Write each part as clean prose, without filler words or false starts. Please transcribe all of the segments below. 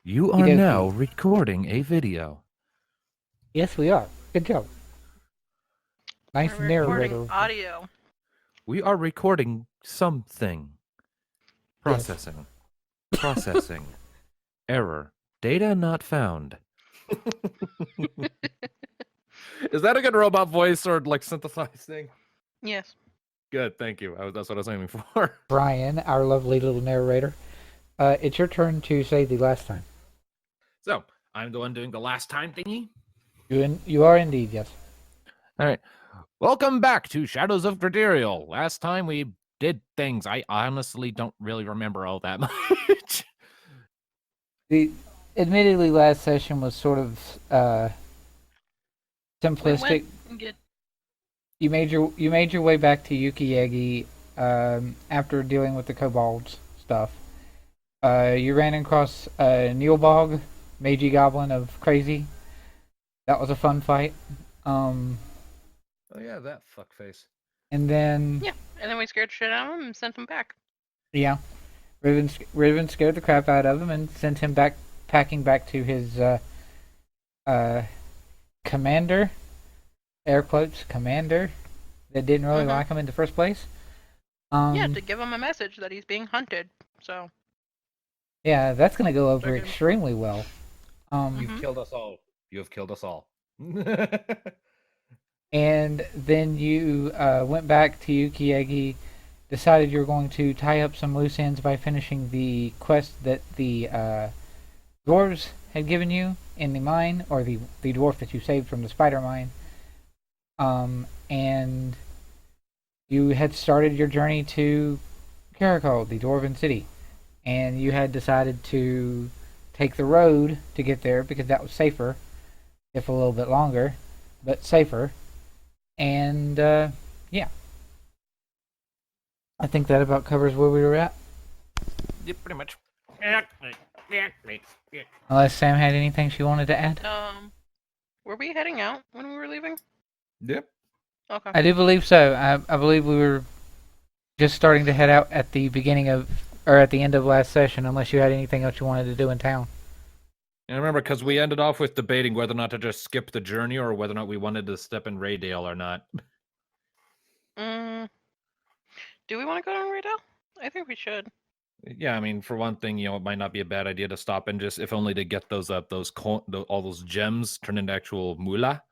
You are now recording a video. Yes, we are. Good job. Nice We're recording narrator. audio. We are recording something. Processing. Processing. Error. Data not found. Is that a good robot voice or like synthesized thing? Yes. Good, thank you. That's what I was aiming for. Brian, our lovely little narrator. It's your turn to say the last time. So, I'm the one doing the last time thingy? You are indeed, yes. All right. Welcome back to Shadows of Gradiriel. Last time we did things. I honestly don't really remember all that much. Admittedly, last session was sort of simplistic. You made your way back to Yuki after dealing with the kobolds stuff. You ran across Neilbog, Meiji Goblin of Crazy. That was a fun fight. Oh yeah, that fuckface. And then we scared shit out of him and sent him back. Yeah, Riven scared the crap out of him and sent him packing back to his commander, air quotes, commander, that didn't really like him in the first place. To give him a message that he's being hunted. So. Yeah, that's gonna go over extremely well. You've killed us all. You have killed us all. And then you went back to Yuki, decided you were going to tie up some loose ends by finishing the quest that the dwarves had given you in the mine, or the dwarf that you saved from the spider mine. And you had started your journey to Karikeul, the dwarven city. And you had decided to take the road to get there because that was safer, if a little bit longer, but safer. And yeah, I think that about covers where we were at. Yep, pretty much. Unless Sam had anything she wanted to add. Were we heading out when we were leaving? Yep. Okay. I do believe so. I believe we were just starting to head out at the beginning of, or at the end of last session, unless you had anything else you wanted to do in town. I remember, because we ended off with debating whether or not to just skip the journey or whether or not we wanted to step in Raideil or not. Do we want to go to Raideil? I think we should. Yeah, I mean, for one thing, it might not be a bad idea to stop and just, if only to get those all those gems turned into actual moolah.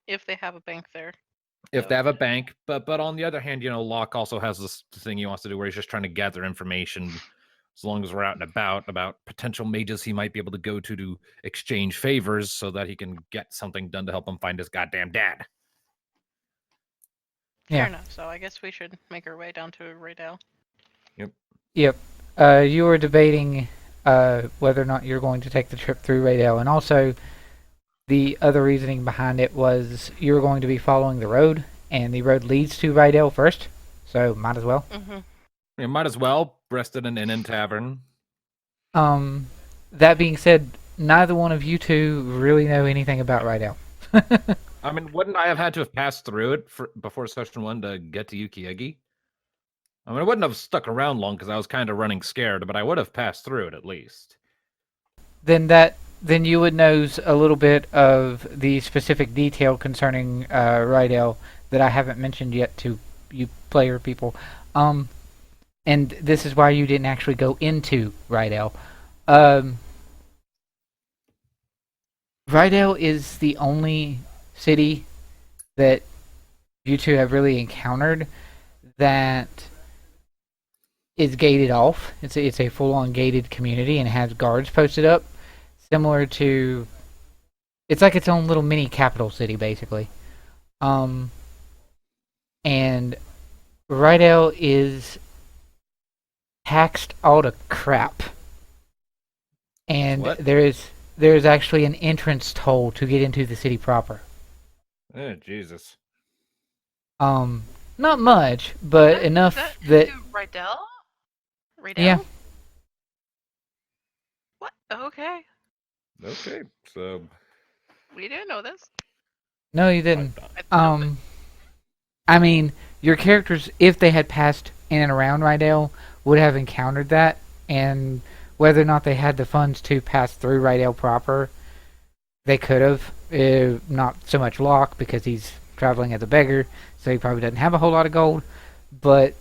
If they have a bank there. If they have a bank, but on the other hand, Locke also has this thing he wants to do where he's just trying to gather information. As long as we're out and about potential mages he might be able to go to exchange favors so that he can get something done to help him find his goddamn dad. Fair enough. So I guess we should make our way down to Raideil. Yep. You were debating whether or not you're going to take the trip through Raideil, and also the other reasoning behind it was you were going to be following the road, and the road leads to Raideil first, so might as well. You might as well rest in an inn and tavern. That being said, neither one of you two really know anything about Raideil. I mean, wouldn't I have had to have passed through it before session 1 to get to Yuki? I mean, I wouldn't have stuck around long because I was kind of running scared, but I would have passed through it at least. Then you would know a little bit of the specific detail concerning Raideil that I haven't mentioned yet to you player people. And this is why you didn't actually go into Raideil. Raideil is the only city that you two have really encountered that is gated off. It's a full-on gated community and has guards posted up, similar to. It's like its own little mini capital city, basically. And Raideil is taxed all to crap, and what? there is actually an entrance toll to get into the city proper. Oh, Jesus. Not much, but enough that. Raideil? Yeah. What? Okay. Okay, so. We didn't know this. No, you didn't. I mean, your characters, if they had passed in and around Raideil, would have encountered that and whether or not they had the funds to pass through Raideil proper, they could have. Not so much Locke, because he's traveling as a beggar, so he probably doesn't have a whole lot of gold. But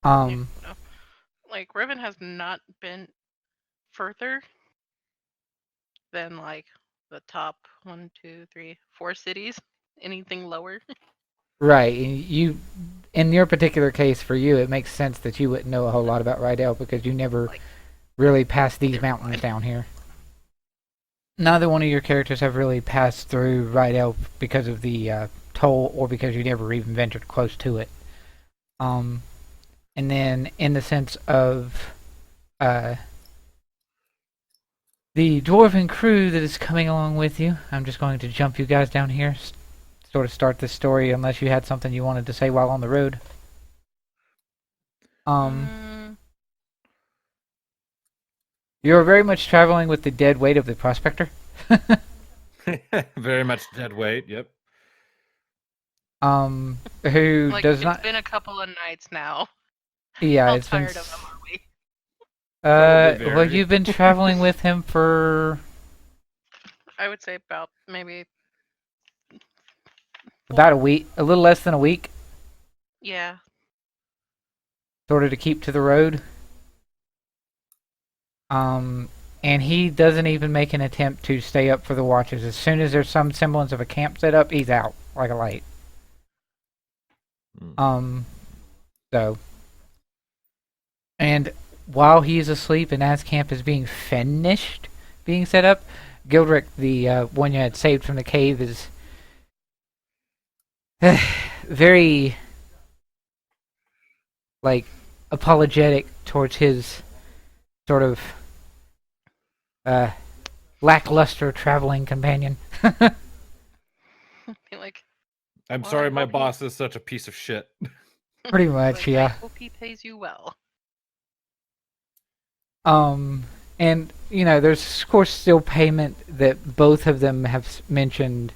like Riven has not been further than like the top 1, 2, 3, 4 cities. Anything lower? right, in your particular case, for you, it makes sense that you wouldn't know a whole lot about Raideil because you never Like, really passed these mountains down here. Neither one of your characters have really passed through Raideil because of the toll, or because you never even ventured close to it. And then, in the sense of the dwarven crew that is coming along with you, I'm just going to jump you guys down here, sort of start this story, unless you had something you wanted to say while on the road. You're very much traveling with the dead weight of the prospector. Very much dead weight. Yep. Who like, does not? It's been a couple of nights now. Yeah, How it's been. tired of him are we? Well, you've been traveling with him for I would say about maybe about a week, a little less than a week, yeah. sort of to keep to the road. And he doesn't even make an attempt to stay up for the watches. As soon as there's some semblance of a camp set up, he's out like a light. So, and while he's asleep and as camp is being being set up, Gildrick, the one you had saved from the cave, is very, like, apologetic towards his sort of lackluster traveling companion. Like, I'm well, sorry, I my hope boss is such a piece of shit. Pretty much, like, yeah. I hope he pays you well. And, you know, there's, of course, still payment that both of them have mentioned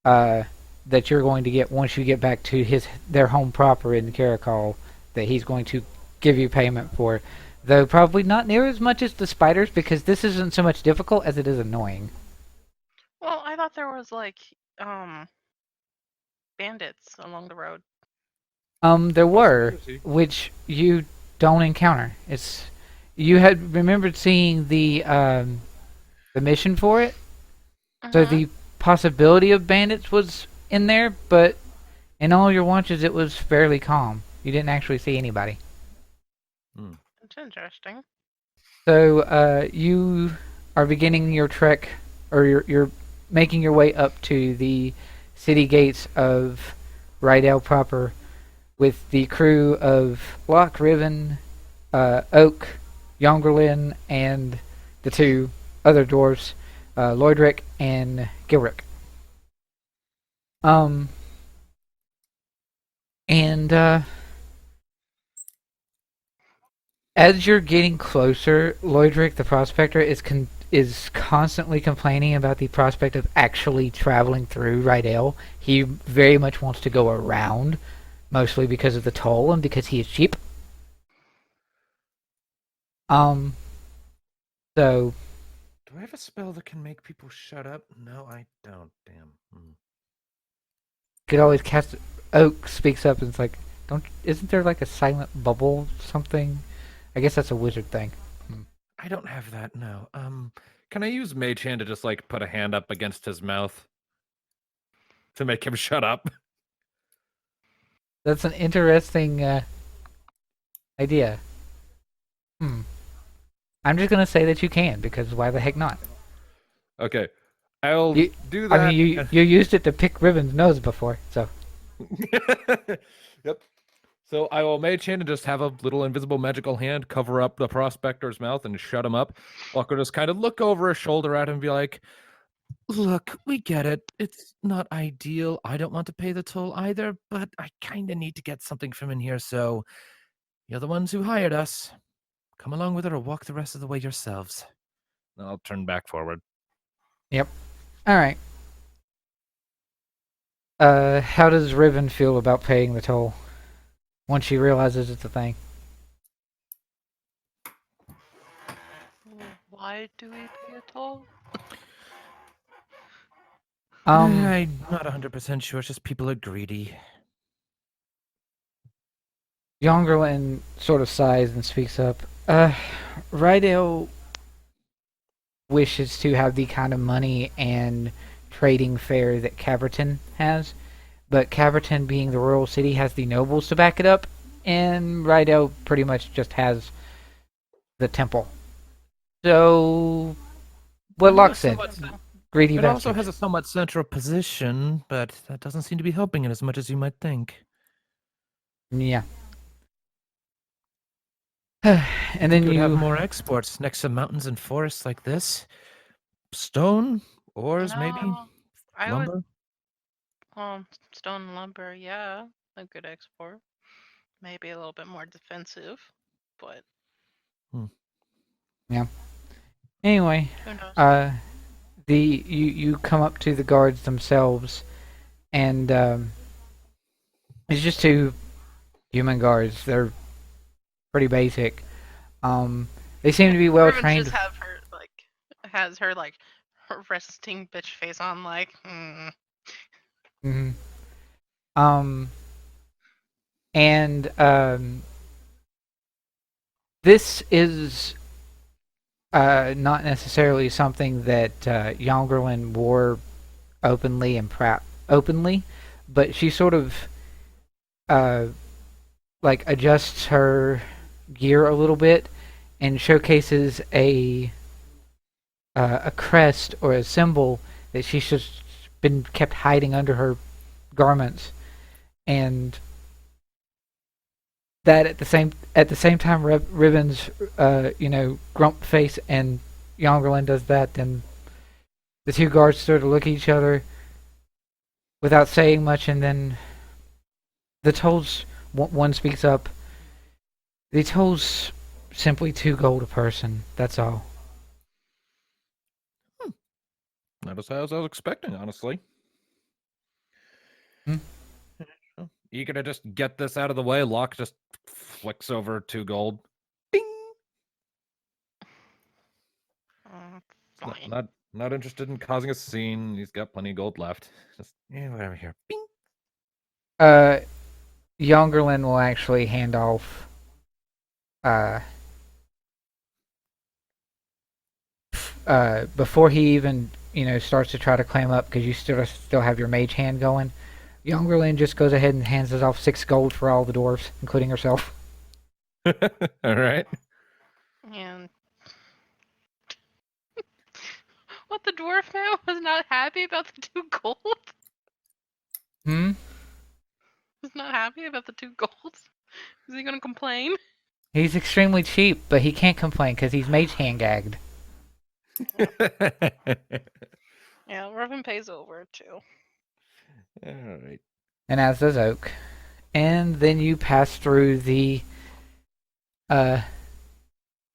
that you're going to get once you get back to their home proper in Karikeul, that he's going to give you payment for. Though probably not near as much as the spiders, because this isn't so much difficult as it is annoying. Well, I thought there was, like, bandits along the road. There were, which you don't encounter. You had remembered seeing the mission for it, so the possibility of bandits was in there, but in all your watches it was fairly calm. You didn't actually see anybody. That's interesting. So you are beginning your trek, or you're making your way up to the city gates of Raideil proper, with the crew of Locke, Riven, Oak, Yongerlin, and the two other dwarves, Loydric and Gilric. As you're getting closer, Loydric, the prospector, is constantly complaining about the prospect of actually traveling through Raideil. He very much wants to go around, mostly because of the toll and because he is cheap. So, do I have a spell that can make people shut up? No, I don't. Damn. You could always cast. Oak speaks up and it's like, isn't there like a silent bubble something? I guess that's a wizard thing. I don't have that. No. Can I use Mage Hand to just like put a hand up against his mouth to make him shut up? That's an interesting idea. I'm just gonna say that you can, because why the heck not? Okay, I'll do that. I mean, you used it to pick Riven's nose before, so. Yep. So I will Mage Hand and just have a little invisible magical hand cover up the prospector's mouth and shut him up. Locke will just kind of look over his shoulder at him and be like, "Look, we get it. It's not ideal. I don't want to pay the toll either, but I kind of need to get something from in here, so you're the ones who hired us. Come along with her or walk the rest of the way yourselves." And I'll turn back forward. Yep. Alright. How does Riven feel about paying the toll once she realizes it's a thing? Why do we pay a toll? I'm not 100% sure. It's just people are greedy. Jongerlin sort of sighs and speaks up. Raideil wishes to have the kind of money and trading fare that Caverton has, but Caverton, being the royal city, has the nobles to back it up, and Raideil pretty much just has the temple. So, what Locke said, greedy It also bastard. has a somewhat central position, but that doesn't seem to be helping it as much as you might think. Yeah. And then you could you have more exports next to mountains and forests like this. Stone, ores, maybe No, I would. lumber. Stone and lumber, yeah, a good export. Maybe a little bit more defensive, but anyway, who knows? you come up to the guards themselves, and it's just two human guards. They're pretty basic. They seem to be well Riven trained. just has her her resting bitch face on, like, Mhm. And this is not necessarily something that Jongerlin wore openly and openly, but she sort of uh, like adjusts her gear a little bit and showcases a crest or a symbol that she's just been kept hiding under her garments, and that at the same time Riven's grump face and Jongerlin does that, then the two guards sort of look at each other without saying much, and then the tolls, one speaks up. The tolls simply 2 gold a person. That's all. Not as high as I was expecting, honestly. Eager to just get this out of the way, Locke just flicks over 2 gold. Bing! fine. Not interested in causing a scene. He's got plenty of gold left. Just whatever here. Bing! Jongerlin will actually hand off before he even starts to try to climb up, because you still have your mage hand going. Jongerlin just goes ahead and hands us off 6 gold for all the dwarves, including herself. All right. And what, the dwarf man was not happy about the 2 gold? Hmm. Was not happy about the 2 gold? Is he gonna complain? He's extremely cheap, but he can't complain because he's mage hand gagged. Yeah, Riven pays over too. All right. And as does Oak. And then you pass through the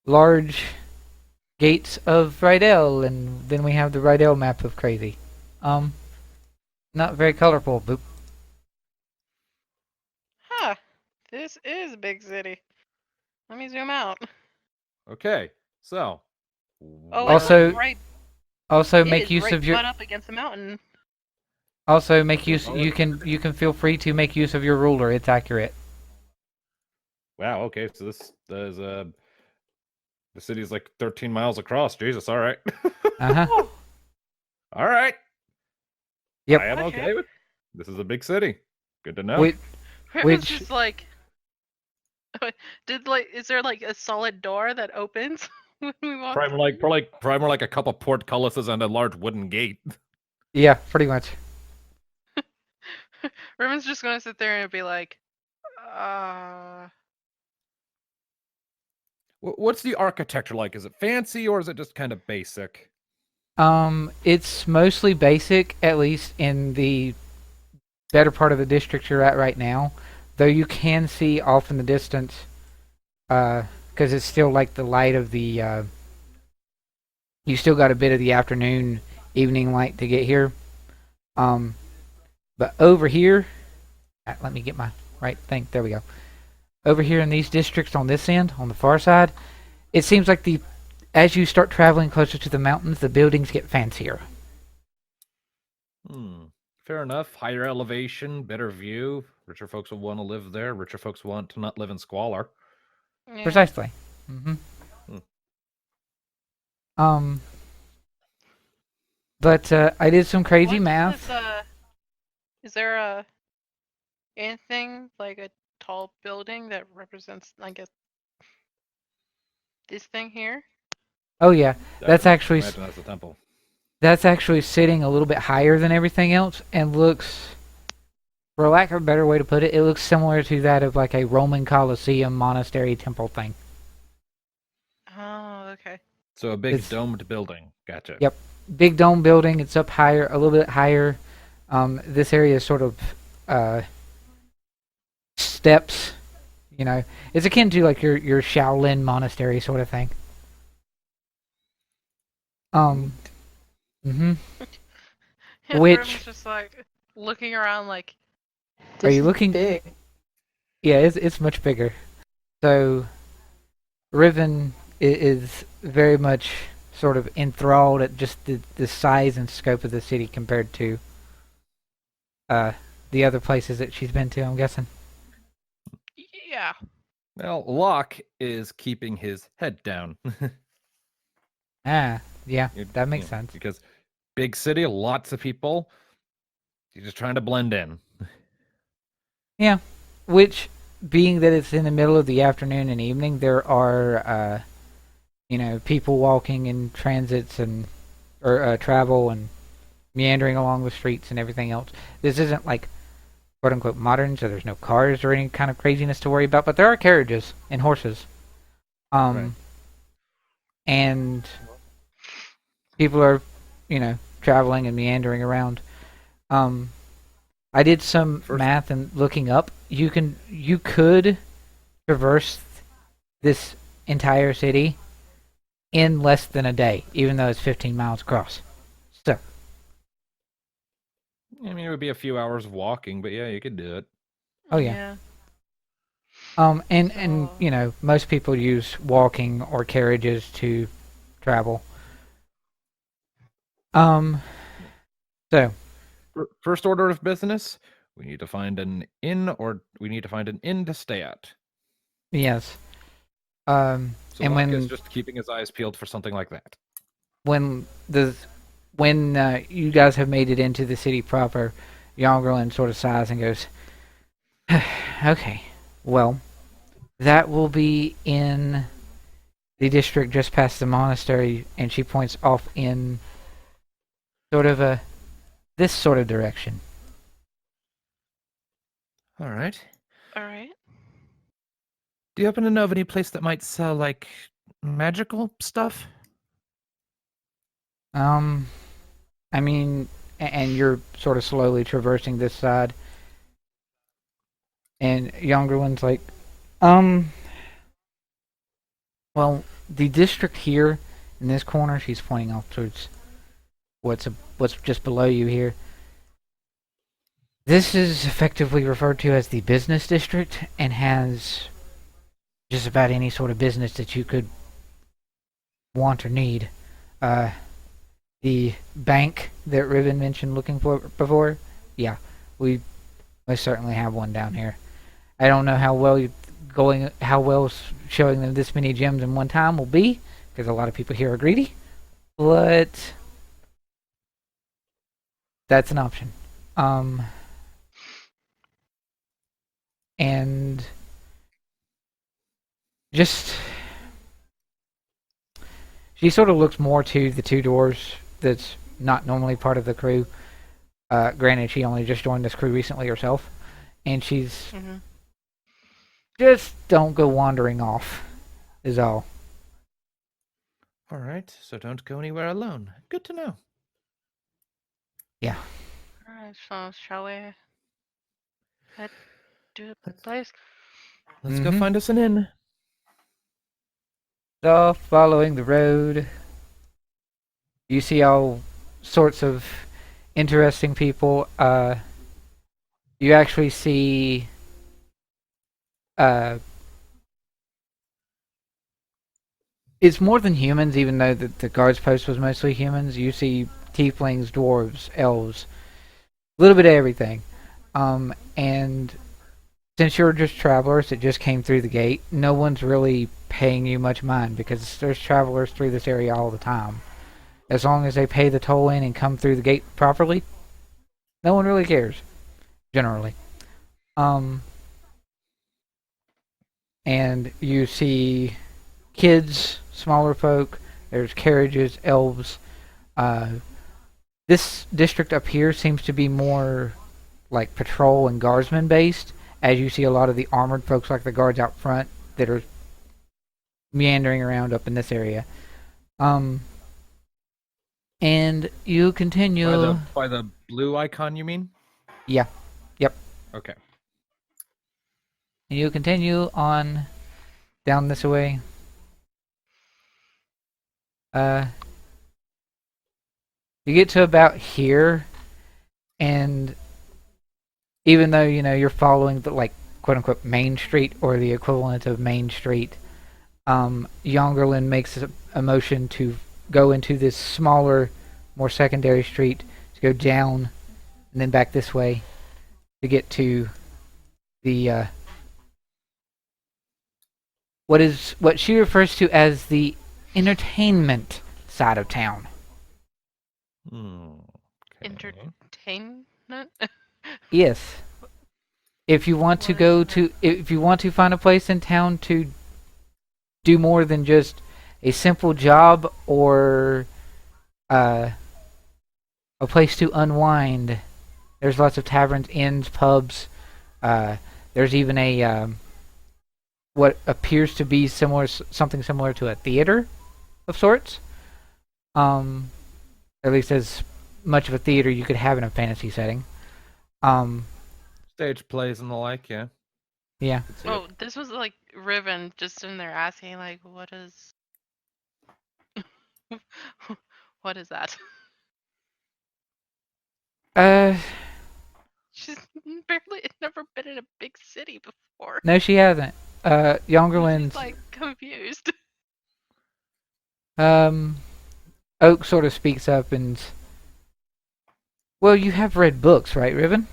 large gates of Raideil, and then we have the Raideil map of crazy. Not very colorful. Boop. Huh. This is a big city. Let me zoom out. Okay. So. Oh, Also- it's right. Also, It make is use right of your. butt up against the mountain. Also, make use. You can feel free to make use of your ruler. It's accurate. Wow. Okay. So this is the city's like 13 miles across. Jesus. All right. Uh-huh. All right. Yep. I am okay with. This is a big city. Good to know. Riven's just like, is there like a solid door that opens when we walk? Probably more like a couple portcullises and a large wooden gate. Yeah, pretty much. Riven's just gonna sit there and be like, What's the architecture like? Is it fancy or is it just kind of basic? It's mostly basic, at least in the better part of the district you're at right now. Though you can see off in the distance, because it's still like the light of the. You still got a bit of the afternoon, evening light to get here. But over here, let me get my right thing. There we go. Over here in these districts on this end, on the far side, it seems like as you start traveling closer to the mountains, the buildings get fancier. Fair enough. Higher elevation, better view. Richer folks will want to live there. Richer folks want to not live in squalor. Yeah. Precisely. Hmm. Hmm. But I did some crazy What math. is there anything like a tall building that represents, I guess, this thing here? Oh yeah, I that's would actually imagine that's a temple. that's actually sitting a little bit higher than everything else, and looks, for lack of a better way to put it, it looks similar to that of like a Roman Colosseum monastery temple thing. Oh, okay. So a big It's- domed building. Gotcha. Yep. Big dome building. It's up higher, a little bit higher. This area is sort of steps. You know, it's akin to like your Shaolin monastery sort of thing. Mm-hmm. Yeah, Which- Riven's just like looking around like, Are you is looking- big? Yeah, it's much bigger. So, Riven is very much sort of enthralled at just the size and scope of the city compared to the other places that she's been to, I'm guessing. Yeah. Well, Locke is keeping his head down. Ah, yeah, that makes Yeah, sense. Because big city, lots of people. You're just trying to blend in. Yeah, which, being that it's in the middle of the afternoon and evening, there are, people walking in transits or travel and meandering along the streets and everything else. This isn't like quote unquote modern, so there's no cars or any kind of craziness to worry about, but there are carriages and horses. Right. And people are, traveling and meandering around. I did some math and looking up. You could traverse this entire city in less than a day, even though it's 15 miles across. So, I mean, it would be a few hours of walking, but yeah, you could do it. oh yeah. And most people use walking or carriages to travel. So First order of business, we need to find an inn, or we need to find an inn to stay at. yes. So And Locke is when just keeping his eyes peeled for something like that. when you guys have made it into the city proper, Yongerlin sort of sighs and goes, "Okay, well, that will be in the district just past the monastery," and she points off in sort of this sort of direction. All right. All right. Do you happen to know of any place that might sell like magical stuff? I mean, and you're sort of slowly traversing this side, and younger one's like, well, the district here in this corner, she's pointing off towards what's just below you here. This is effectively referred to as the business district and has just about any sort of business that you could want or need. The bank that Riven mentioned looking for before, yeah, we certainly have one down here. I don't know how well showing them this many gems in one time will be, because a lot of people here are greedy, but that's an option. And just, she sort of looks more to the two dwarves that's not normally part of the crew. Granted, she only just joined this crew recently herself, and she's just don't go wandering off, is all. All right, so don't go anywhere alone. Good to know. Yeah. All right. So shall we head to the place? Let's go find us an inn. So, following the road, you see all sorts of interesting people. You actually see It's more than humans, even though the guards post was mostly humans. You see tieflings, dwarves, elves, a little bit of everything. And since you're just travelers that just came through the gate, no one's really paying you much mind because there's travelers through this area all the time. As long as they pay the toll in and come through the gate properly, no one really cares, generally. And you see kids, smaller folk, there's carriages, elves. This district up here seems to be more like patrol and guardsman based, as you see a lot of the armored folks like the guards out front that are meandering around up in this area. And you continue. By the blue icon, you mean? Yeah. Yep. Okay. And you continue on down this way. You get to about here, and even though you're following the quote unquote Main Street or the equivalent of Main Street, Yongerlin makes a motion to go into this smaller, more secondary street to go down and then back this way to get to the what she refers to as the entertainment side of town. Okay. Entertainment? Yes. If you want to find a place in town to do more than just a simple job or a place to unwind, there's lots of taverns, inns, pubs. There's even a what appears to be something similar to a theater of sorts. At least as much of a theater you could have in a fantasy setting. Stage plays and the like, yeah. Yeah. Oh, this was like Riven just in there asking, like, what is. What is that? She's never been in a big city before. No, she hasn't. She's Yongerlin's like confused. Oak sort of speaks up and, well, you have read books, right, Riven?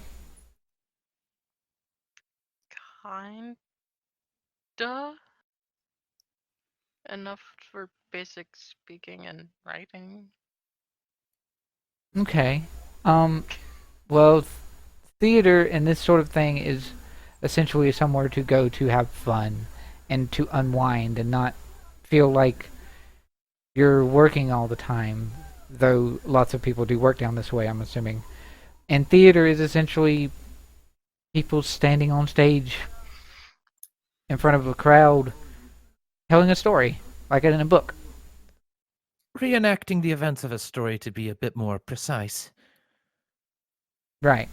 Kinda. Enough for basic speaking and writing. Okay. Well, theater and this sort of thing is essentially somewhere to go to have fun and to unwind and not feel like you're working all the time, though lots of people do work down this way, I'm assuming. And theater is essentially people standing on stage in front of a crowd telling a story, like in a book. Reenacting the events of a story, to be a bit more precise. Right.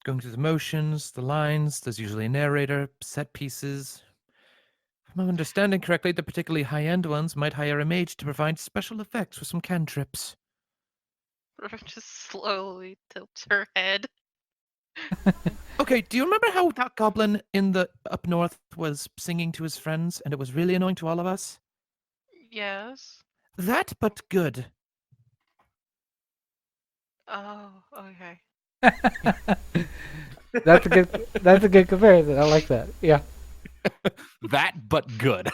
Going through the motions, the lines, there's usually a narrator, set pieces. If I'm understanding correctly, the particularly high-end ones might hire a mage to provide special effects with some cantrips. Riven just slowly tilts her head. Okay, do you remember how that goblin in the up north was singing to his friends and it was really annoying to all of us? Yes. That, but good. Oh, okay. That's a good comparison. I like that. Yeah. That, but good.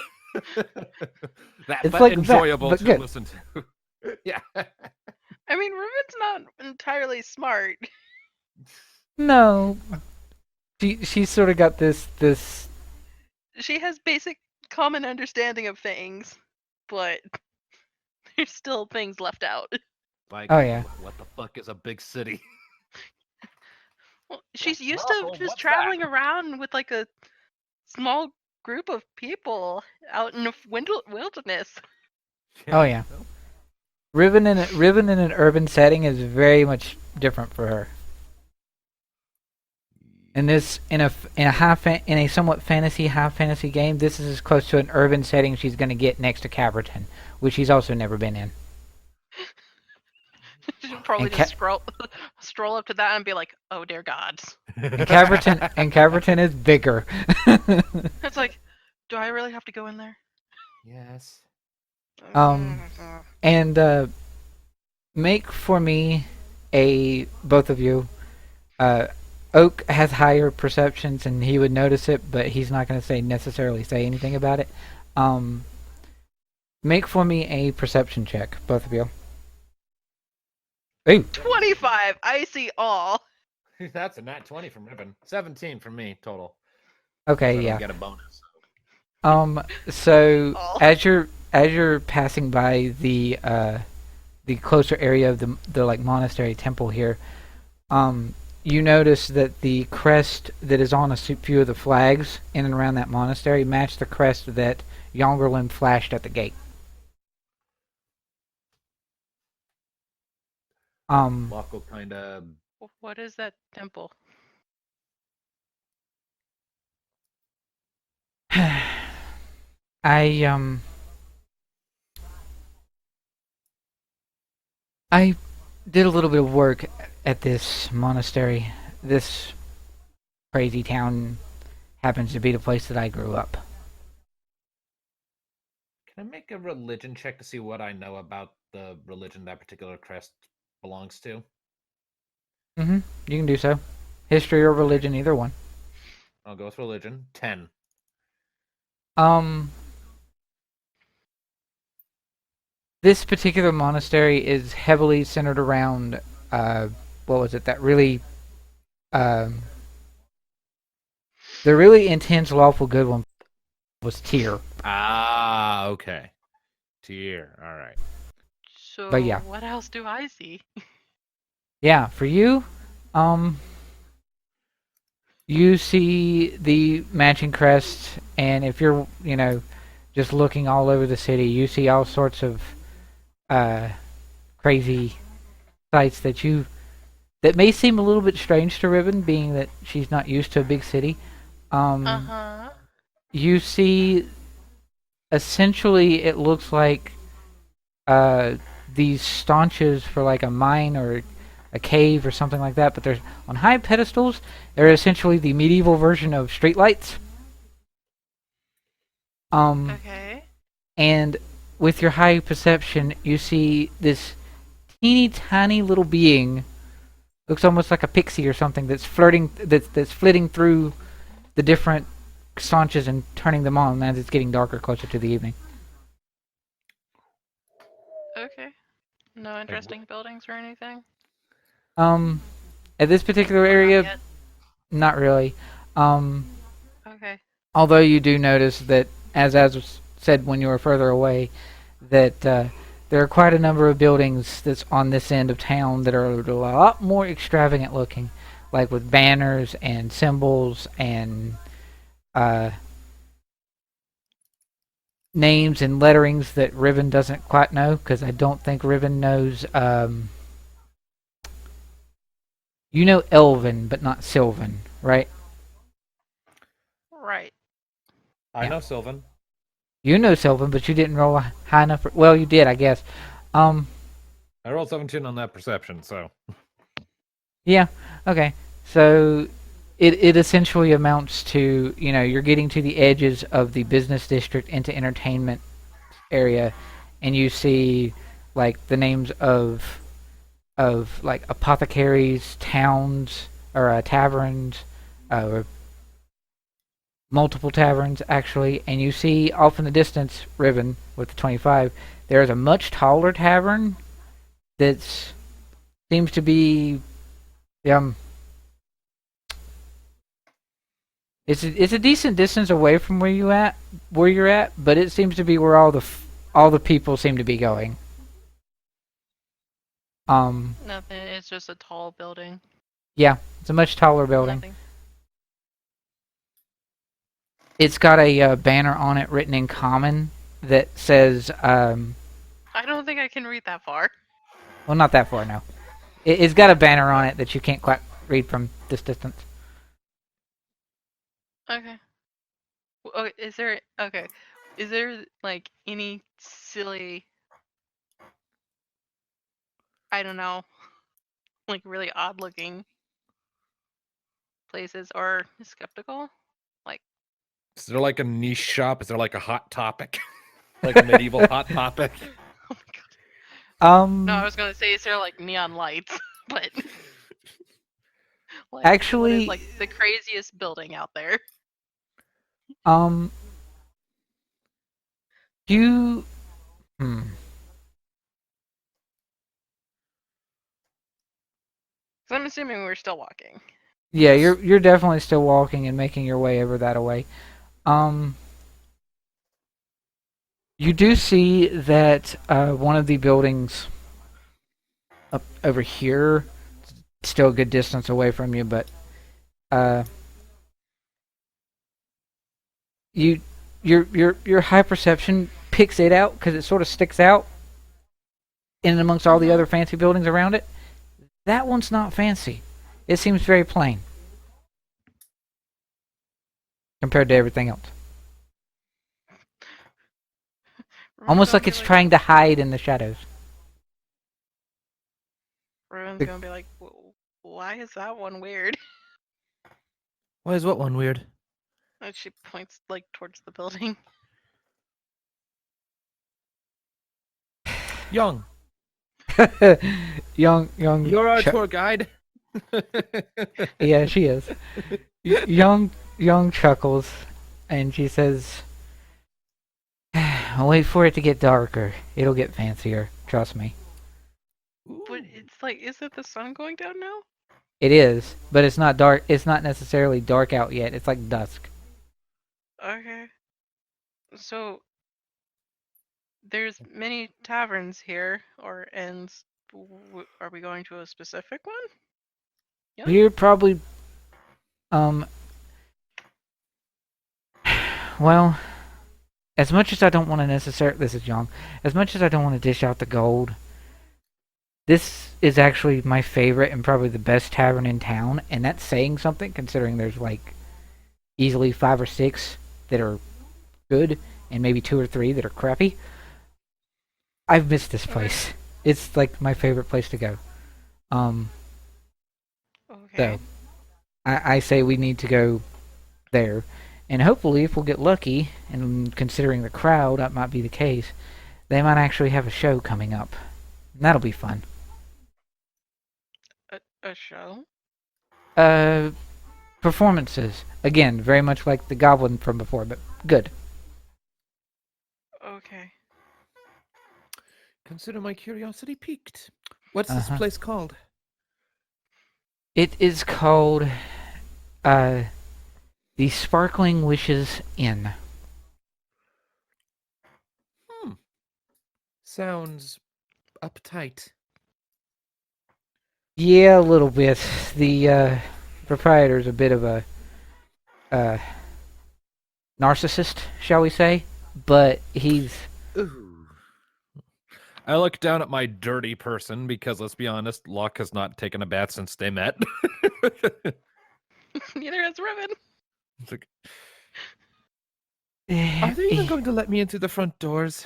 That, It's but like that, enjoyable but to good. listen to. Yeah. I mean, Riven's not entirely smart. No. She's sort of got this She has basic common understanding of things, but there's still things left out. Like, Oh, yeah. what the fuck is a big city? Well, she's used Russell, to just what's traveling around with like a small group of people out in the wilderness. Oh, yeah. Riven in an urban setting is very much different for her. In a somewhat high fantasy game, this is as close to an urban setting she's going to get next to Caverton, which she's also never been in. She'll probably And just stroll up to that and be like, "Oh dear gods." And Caverton is bigger. It's like, do I really have to go in there? Yes. And make for me both of you. Oak has higher perceptions and he would notice it, but he's not going to necessarily say anything about it. Make for me a perception check, both of you. Ooh. 25. I see all. That's a nat 20 from Riven. 17 from me total. Okay, So I yeah. don't get a bonus. So Oh. as you're passing by the closer area of the like monastery temple here, you notice that the crest that is on a few of the flags in and around that monastery match the crest that Yongerlin flashed at the gate. Locke will kind of. What is that temple? I did a little bit of work at this monastery. This crazy town happens to be the place that I grew up. Can I make a religion check to see what I know about the religion that particular crest belongs to? You can do so. History or religion, either one. I'll go with religion. 10. This particular monastery is heavily centered around, what was it? That really, the really intense lawful good one was Tyr. Ah, okay. Tyr. All right. So But yeah. what else do I see? Yeah, for you, you see the matching crest, and if you're, just looking all over the city, you see all sorts of crazy sights that may seem a little bit strange to Riven, being that she's not used to a big city. You see, essentially, it looks like these staunches for like a mine or a cave or something like that, but there's on high pedestals. They're essentially the medieval version of streetlights. Okay. And with your high perception, you see this teeny tiny little being, looks almost like a pixie or something, that's flitting through the different staunches and turning them on as it's getting darker closer to the evening. Okay. No interesting buildings or anything? At this particular area, not really. Okay. Although you do notice that, as was said when you were further away, that there are quite a number of buildings that's on this end of town that are a lot more extravagant looking, like with banners and symbols and names and letterings that Riven doesn't quite know, because I don't think Riven knows. You know Elven, but not Sylvan, right? Right. I know Sylvan. You know Sylvan, but you didn't roll high enough. Well, you did, I guess. I rolled 17 on that perception, so. Yeah. Okay. So it essentially amounts to, you're getting to the edges of the business district into entertainment area, and you see like the names of like apothecaries, towns, or taverns, or multiple taverns actually, and you see off in the distance, Riven with the 25. There is a much taller tavern that seems to be it's a decent distance away from where you're at, but it seems to be where all the people seem to be going. Nothing. It's just a tall building. Yeah, it's a much taller building. Nothing. It's got a banner on it written in common that says, I don't think I can read that far. well, not that far, no. It's got a banner on it that you can't quite read from this distance. Okay. Okay, is there like any silly, I don't know, like really odd looking places or skeptical? Like, Is there like a niche shop? Is there like a hot topic? Like a medieval hot topic. Oh my god. Um, No, I was gonna say, is there like neon lights? But like, what Actually- is like the craziest building out there? um, you, hmm. So I'm assuming we're still walking. Yeah, you're definitely still walking and making your way over that way. You do see that one of the buildings up over here, still a good distance away from you, but your high perception picks it out because it sort of sticks out in amongst all the other fancy buildings around it. That one's not fancy. It seems very plain compared to everything else. Almost like it's trying to hide in the shadows. Ruin's gonna be like, why is that one weird? Why is what one weird? And she points like towards the building. Young. young. You're our tour guide. Yeah, she is. Young chuckles, and she says, "I'll wait for it to get darker. It'll get fancier. Trust me." But it's like, is it the sun going down now? It is, but it's not dark. It's not necessarily dark out yet. It's like dusk. Okay. So there's many taverns here, or inns. Are we going to a specific one? Yep. You're probably, well, as much as I don't want to necessarily, this is young. As much as I don't want to dish out the gold, this is actually my favorite and probably the best tavern in town, and that's saying something considering there's like easily 5 or 6 that are good and maybe 2 or 3 that are crappy. I've missed this place. It's like my favorite place to go. Okay. So I say we need to go there, and hopefully if we'll get lucky, and considering the crowd, that might be the case, they might actually have a show coming up. And that'll be fun. A show? Performances. Again, very much like the goblin from before, but good. Okay. Consider my curiosity piqued. What's this Uh-huh. place called? It is called the Sparkling Wishes Inn. Sounds uptight. Yeah, a little bit. The proprietor's a bit of a narcissist, shall we say? But he's Ooh. I look down at my dirty person because, let's be honest, Locke has not taken a bath since they met. Neither has Riven. It's like, are they even eh, going to let me in through the front doors?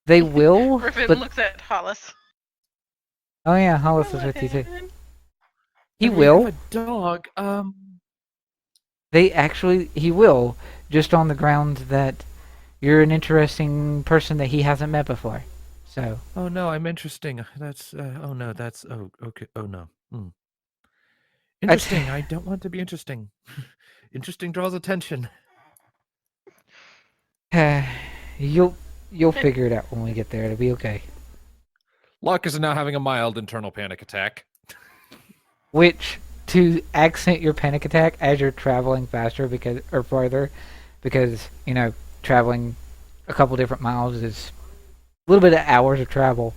they will, Riven but looks at Hollis. oh yeah, Hollis is with you too. He will. Have a dog. He will, just on the grounds that you're an interesting person that he hasn't met before. So, Oh no, I'm interesting. That's. Oh no, that's. Oh okay. Oh no. Interesting. I don't want to be interesting. Interesting draws attention. you'll figure it out when we get there. It'll be okay. Locke is now having a mild internal panic attack. Which, to accent your panic attack as you're traveling faster or farther, because traveling a couple different miles is a little bit of hours of travel.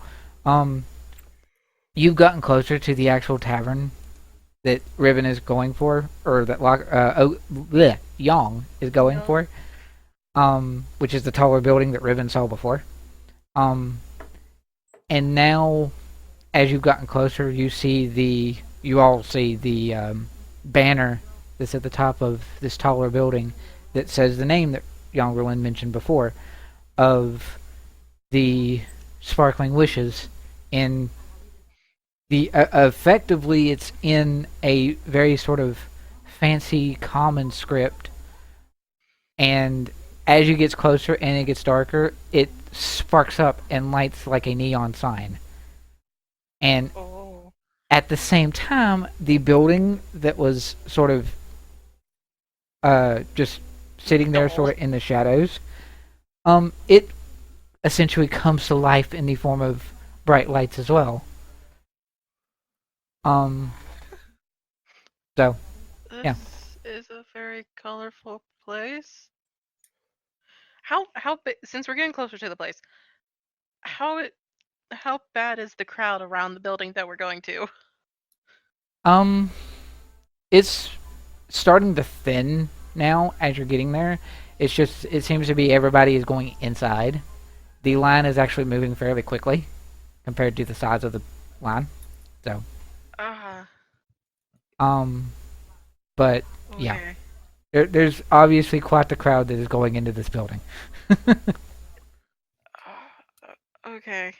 You've gotten closer to the actual tavern that Riven is going for, or that Yang is going for, which is the taller building that Riven saw before. And now, as you've gotten closer, you all see the banner that's at the top of this taller building that says the name that Yang mentioned before of the Sparkling Wishes in the effectively it's in a very sort of fancy common script, and as you get closer and it gets darker, it sparks up and lights like a neon sign. And Oh. at the same time, the building that was sort of just sitting there, sort of in the shadows, it essentially comes to life in the form of bright lights as well. So yeah. This is a very colorful place. How big? Since we're getting closer to the place, how bad is the crowd around the building that we're going to? It's starting to thin now as you're getting there. It seems to be everybody is going inside. The line is actually moving fairly quickly compared to the size of the line. So, but okay. yeah, there's obviously quite the crowd that is going into this building. Okay.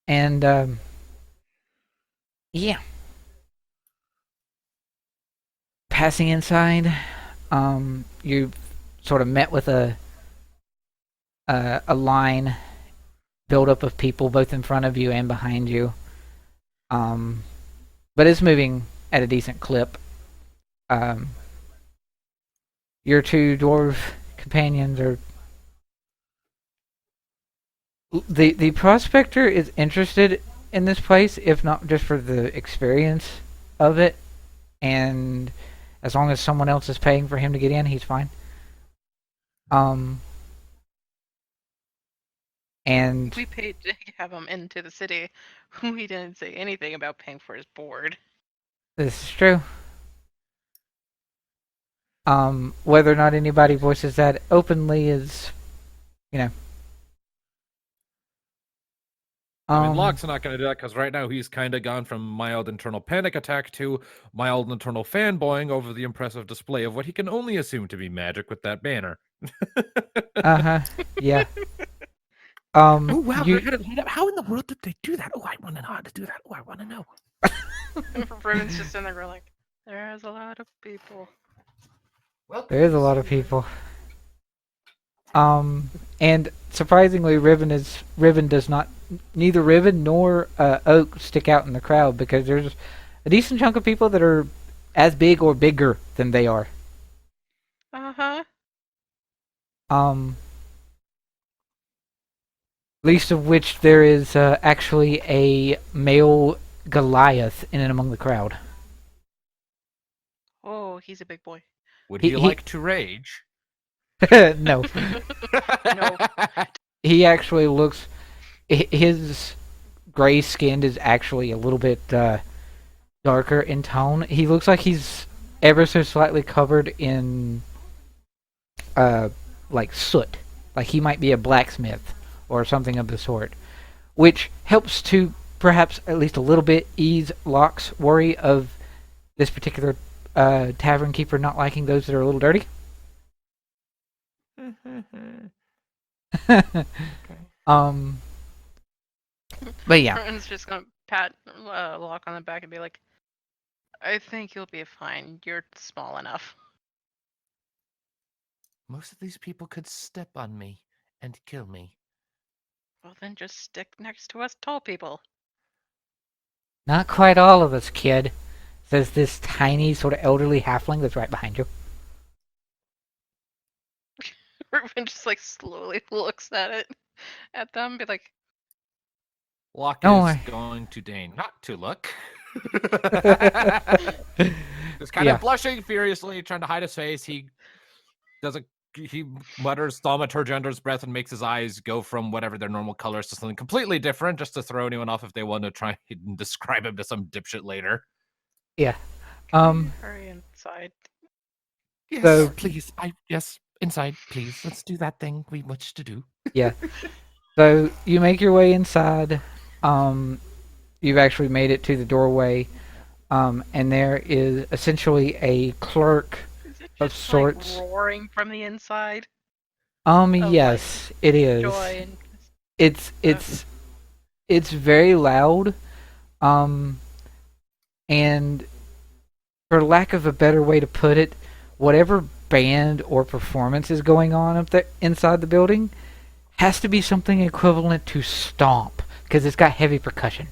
And yeah, passing inside, you've sort of met with a line build up of people both in front of you and behind you. But it's moving at a decent clip. Your two dwarf companions are. The prospector is interested in this place, if not just for the experience of it, and as long as someone else is paying for him to get in, he's fine. And we paid to have him into the city. We didn't say anything about paying for his board. This is true. Whether or not anybody voices that openly is, you know. I mean, Locke's not going to do that because right now he's kind of gone from mild internal panic attack to mild internal fanboying over the impressive display of what he can only assume to be magic with that banner. Yeah. Oh wow! How in the world did they do that? Oh, I want to know how to do that. Oh, I want to know. Riven's just in there, like, there's a lot of people. Well, there is a lot of people. And surprisingly, Riven does not. Neither Riven nor Oak stick out in the crowd because there's a decent chunk of people that are as big or bigger than they are. Least of which there is actually a male Goliath in and among the crowd. Oh, he's a big boy. Would he like to rage? No. No. He actually looks. His gray skin is actually a little bit darker in tone. He looks like he's ever so slightly covered in like soot. Like he might be a blacksmith or something of the sort, which helps to perhaps at least a little bit ease Locke's worry of this particular tavern keeper not liking those that are a little dirty. Okay. But yeah, Martin's just gonna pat Locke on the back and be like, I think you'll be fine. You're small enough. Most of these people could step on me and kill me. Well, then just stick next to us tall people. not quite all of us, kid, says this tiny sort of elderly halfling that's right behind you. Riven just like slowly looks at them, be like, Locke Don't is worry. going to deign not to look. Just kind Yeah. of blushing furiously, trying to hide his face. He mutters thaumaturgy under his breath and makes his eyes go from whatever their normal colors to something completely different, just to throw anyone off if they want to try and describe him to some dipshit later. Yeah. hurry inside. Yes, So- please. Yes, inside, please. Let's do that thing we much to do. Yeah. So you make your way inside. You've actually made it to the doorway, and there is essentially a clerk. Is it Of just sorts. like roaring from the inside? Yes, it is. Joy and It's very loud. And for lack of a better way to put it, whatever band or performance is going on up there inside the building has to be something equivalent to stomp, because it's got heavy percussion.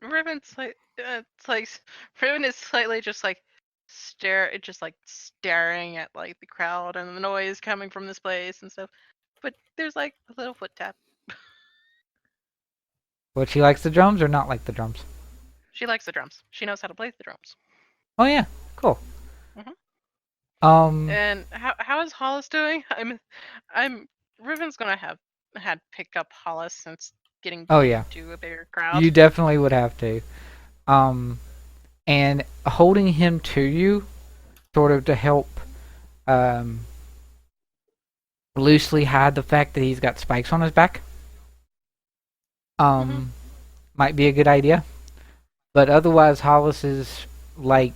Riven's like, it's like Riven is slightly just like staring at like the crowd and the noise coming from this place and stuff. But there's like a little foot tap. But she likes the drums or not like the drums? She likes the drums. She knows how to play the drums. Oh yeah, cool. Mm-hmm. And how is Hollis doing? I'm Riven's gonna have had picked up Hollis since getting Oh yeah, to a bigger crowd. you definitely would have to. And holding him to you, sort of to help, loosely hide the fact that he's got spikes on his back. Might be a good idea. But otherwise, Hollis is like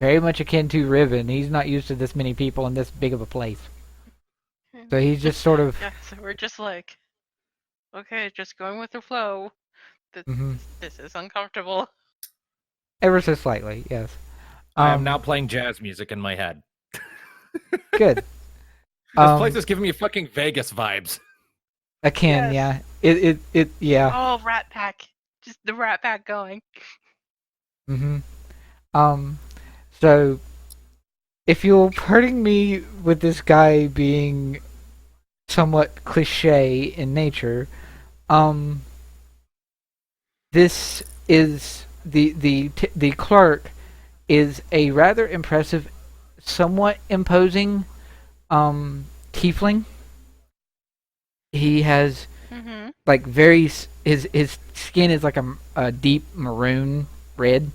very much akin to Riven. He's not used to this many people in this big of a place. So he's just sort of... Yeah, so we're just like, okay, just going with the flow. This is uncomfortable. Ever so slightly, yes. I am now playing jazz music in my head. Good. This place is giving me fucking Vegas vibes. Akin, Yes. yeah. Yeah. Oh, Rat Pack. Just the Rat Pack going. So, if you're hurting me with this guy being somewhat cliche in nature, this is the clerk is a rather impressive, somewhat imposing tiefling. He has like his skin is like a deep maroon red.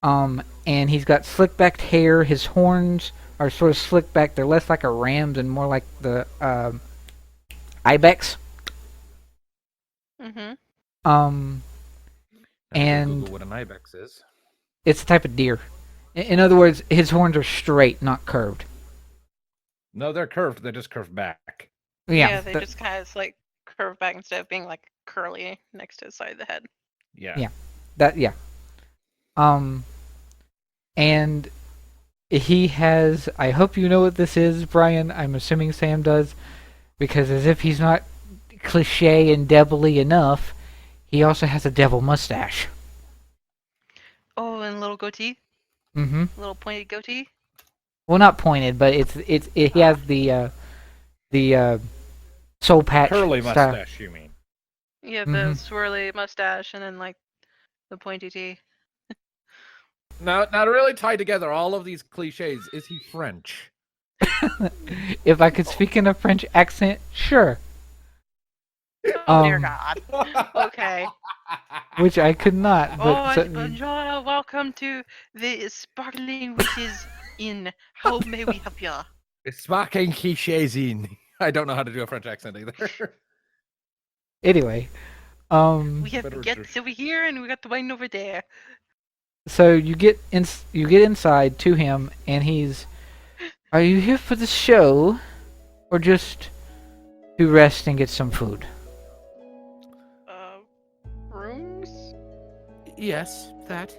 And he's got slick backed hair. His horns are sort of slick back. They're less like a ram's and more like the ibex. And Google what an ibex is. it's a type of deer. In other words, his horns are straight, not curved. No, they're curved. They're just curved back. Yeah, they just kind of like curve back instead of being like curly next to the side of the head. Yeah. And he has, I hope you know what this is, Brian. I'm assuming Sam does, because as if he's not cliche and devilly enough, he also has a devil mustache. Oh, and a little goatee. Little pointed goatee. Well, not pointed, but he has the soul patch Curly style. mustache, you mean? Yeah, the swirly mustache and then like the pointy tee. Now to really tie together all of these cliches, is he French? If I could speak in a French accent, sure. Oh dear God. Okay. Which I could not. But bonjour, welcome to the Sparkling Witches Inn. How may we help you? Sparkling cliches in. I don't know how to do a French accent either. Anyway, we have baguettes over here and we got the wine over there. So you get inside to him, and he's, "Are you here for the show, or just to rest and get some food?" Rooms? Yes, that.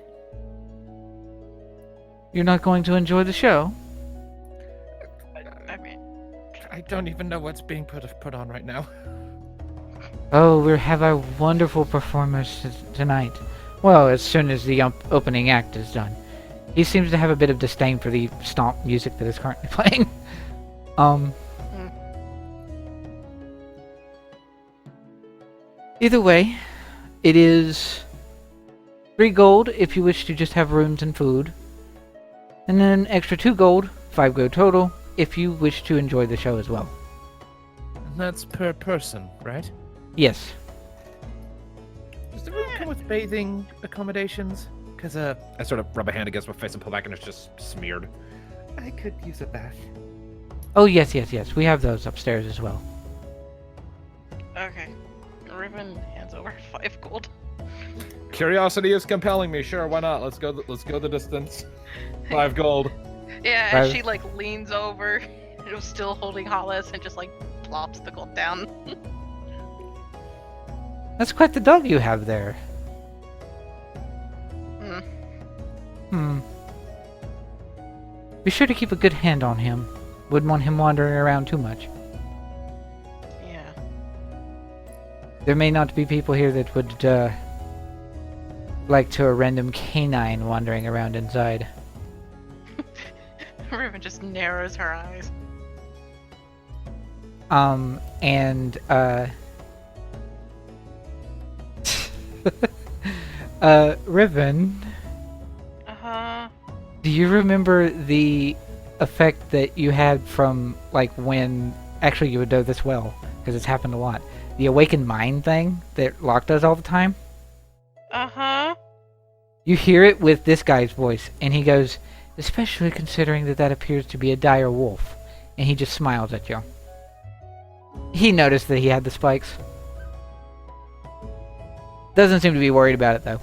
You're not going to enjoy the show? I mean, I don't even know what's being put on right now. Oh, we have our wonderful performers tonight. Well, as soon as the opening act is done. He seems to have a bit of disdain for the stomp music that is currently playing. Either way, it is 3 gold if you wish to just have rooms and food. And then extra 2 gold, 5 gold total, if you wish to enjoy the show as well. And that's per person, right? Yes. Does the room come with bathing accommodations? Because I sort of rub a hand against my face and pull back and it's just smeared. I could use a bath. Oh, yes. We have those upstairs as well. okay. Riven hands over 5 gold. Curiosity is compelling me. Sure, why not? Let's go the distance. 5 gold. Yeah, as she like leans over, still holding Hollis, and just like plops the gold down. That's quite the dog you have there. Be sure to keep a good hand on him. Wouldn't want him wandering around too much. Yeah. There may not be people here that would, like to a random canine wandering around inside. Riven just narrows her eyes. Riven, do you remember the effect that you had from, like, when... Actually, you would know this well, because it's happened a lot. The awakened mind thing that Locke does all the time? You hear it with this guy's voice, and he goes, especially considering that appears to be a dire wolf. And he just smiles at you. He noticed that he had the spikes. Doesn't seem to be worried about it, though.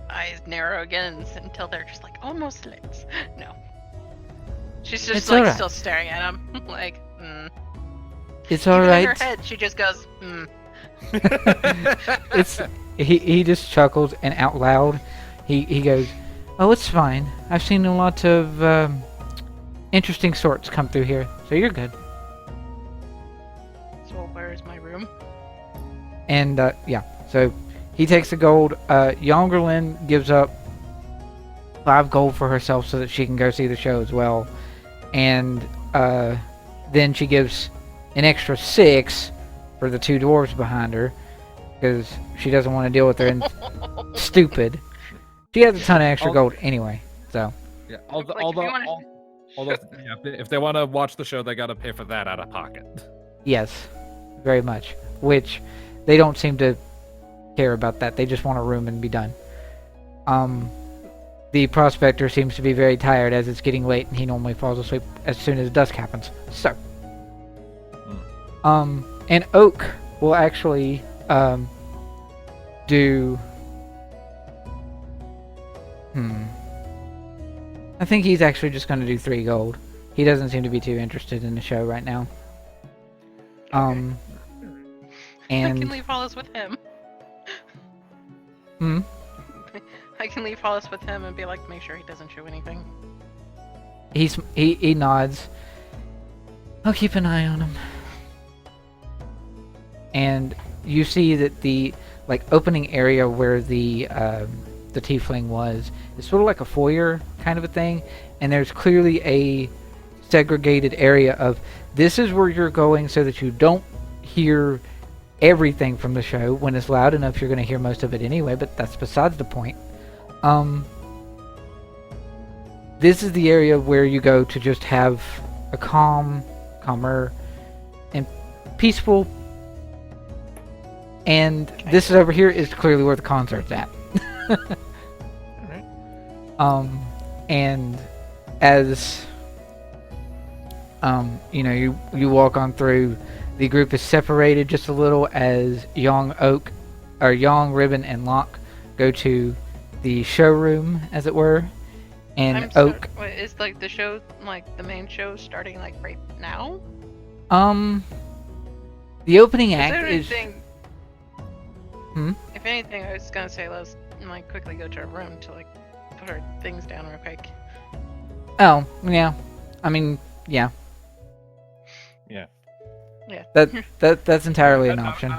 Eyes narrow again until they're just like almost slits. No. She's just It's like alright. still staring at him. Like, It's Even alright. in her head, she just goes, He just chuckles, and out loud, he goes, oh, it's fine. I've seen a lot of interesting sorts come through here, so you're good. So where's my room? And, yeah, so he takes the gold. Yongerlin gives up 5 gold for herself so that she can go see the show as well. And then she gives an extra 6 for the 2 dwarves behind her, because she doesn't want to deal with their stupid. She has a ton of extra gold anyway, so. Yeah, if they want to watch the show, they got to pay for that out of pocket. Yes, very much. Which they don't seem to care about that. They just want a room and be done. The prospector seems to be very tired as it's getting late, and he normally falls asleep as soon as dusk happens. So, and Oak will actually do. I think he's actually just going to do 3 gold. He doesn't seem to be too interested in the show right now. I And can leave Hollis with him. I can leave Hollis with him and be like, make sure he doesn't show anything. he nods. I'll keep an eye on him. And you see that the opening area where the tiefling was is sort of like a foyer kind of a thing, and there's clearly a segregated area of this is where you're going so that you don't hear everything from the show. When it's loud enough, you're going to hear most of it anyway, but that's besides the point. This is the area where you go to just have a calmer, and peaceful. And this is over here is clearly where the concert's at. Alright. And as you walk on through, the group is separated just a little as Young, Riven, and Locke go to the showroom, as it were, and Oak. Wait, is the show, the main show, starting right now? The opening act is. If anything, I was gonna say let's quickly go to our room to put our things down real quick. Oh yeah, I mean yeah. Yeah. Yeah. That's entirely an option.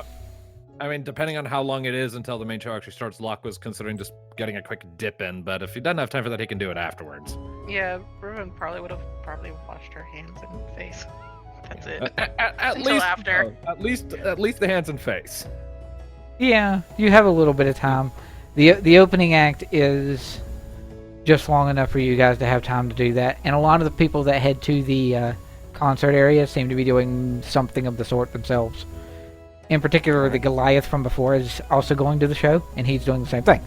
I mean, depending on how long it is until the main show actually starts, Locke was considering just getting a quick dip in, but if he doesn't have time for that, he can do it afterwards. Yeah, Riven would have washed her hands and face. That's it. At Until least after. At least the hands and face. Yeah, you have a little bit of time. The opening act is just long enough for you guys to have time to do that, and a lot of the people that head to the concert area seem to be doing something of the sort themselves. In particular, the Goliath from before is also going to the show, and he's doing the same thing.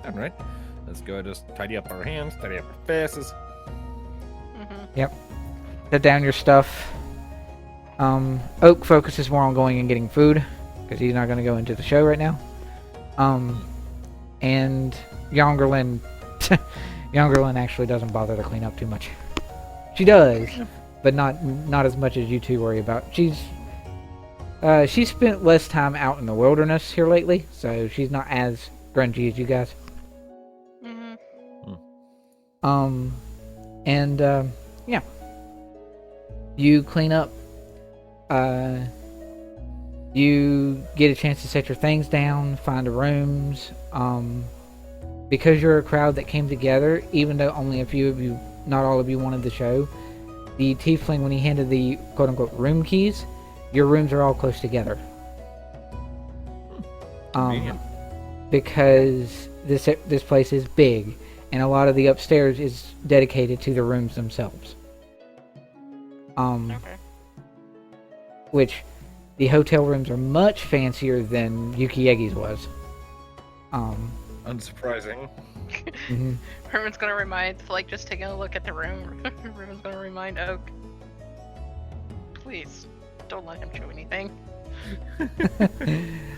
Alright, let's go just tidy up our hands, tidy up our faces. Yep. Set down your stuff. Oak focuses more on going and getting food, because he's not going to go into the show right now. And Yongerlin actually doesn't bother to clean up too much. She does, but not as much as you two worry about. She's spent less time out in the wilderness here lately, so she's not as grungy as you guys. Mm-hmm. And yeah, you clean up. You get a chance to set your things down, find the rooms. Because you're a crowd that came together, even though only a few of you, not all of you, wanted the show, the tiefling, when he handed the quote-unquote room keys, your rooms are all close together. Convenient. Because this place is big, and a lot of the upstairs is dedicated to the rooms themselves. Okay. Which the hotel rooms are much fancier than Yukiegi's was. Unsurprising. Mhm. Herman's gonna remind, like, just taking a look at the room. Herman's gonna remind Oak. Please, don't let him show anything.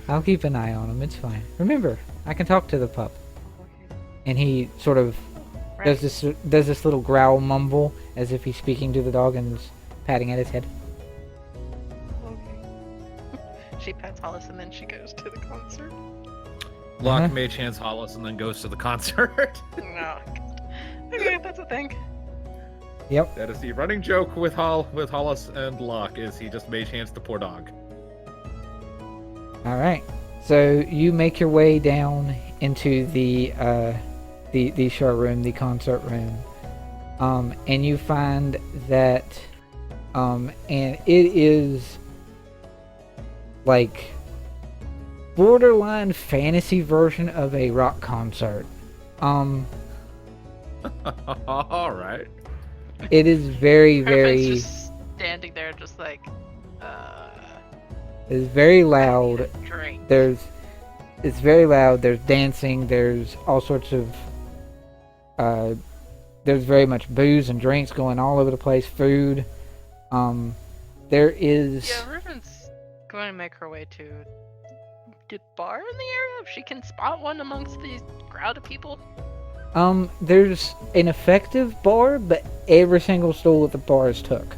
I'll keep an eye on him. It's fine. Remember, I can talk to the pup. Okay. And he sort of Right. does this little growl mumble as if he's speaking to the dog and is patting at his head. Okay. She pets Hollis and then she goes to the concert. Locke Uh-huh. mage hands Hollis and then goes to the concert. No. Okay, that's a thing. Yep. That is the running joke with Hollis and Locke, is he just mage hands the poor dog. All right. So you make your way down into the show room, the concert room, and you find that, and it is like borderline fantasy version of a rock concert. All right. It is very, Herman's very, just standing there, just like, it's very loud. drink. It's very loud. There's dancing. There's all sorts of, there's very much booze and drinks going all over the place. Food. There is. Yeah, Riven's going to make her way to the bar in the area if she can spot one amongst these crowd of people. There's an effective bar, but every single stool at the bar is took.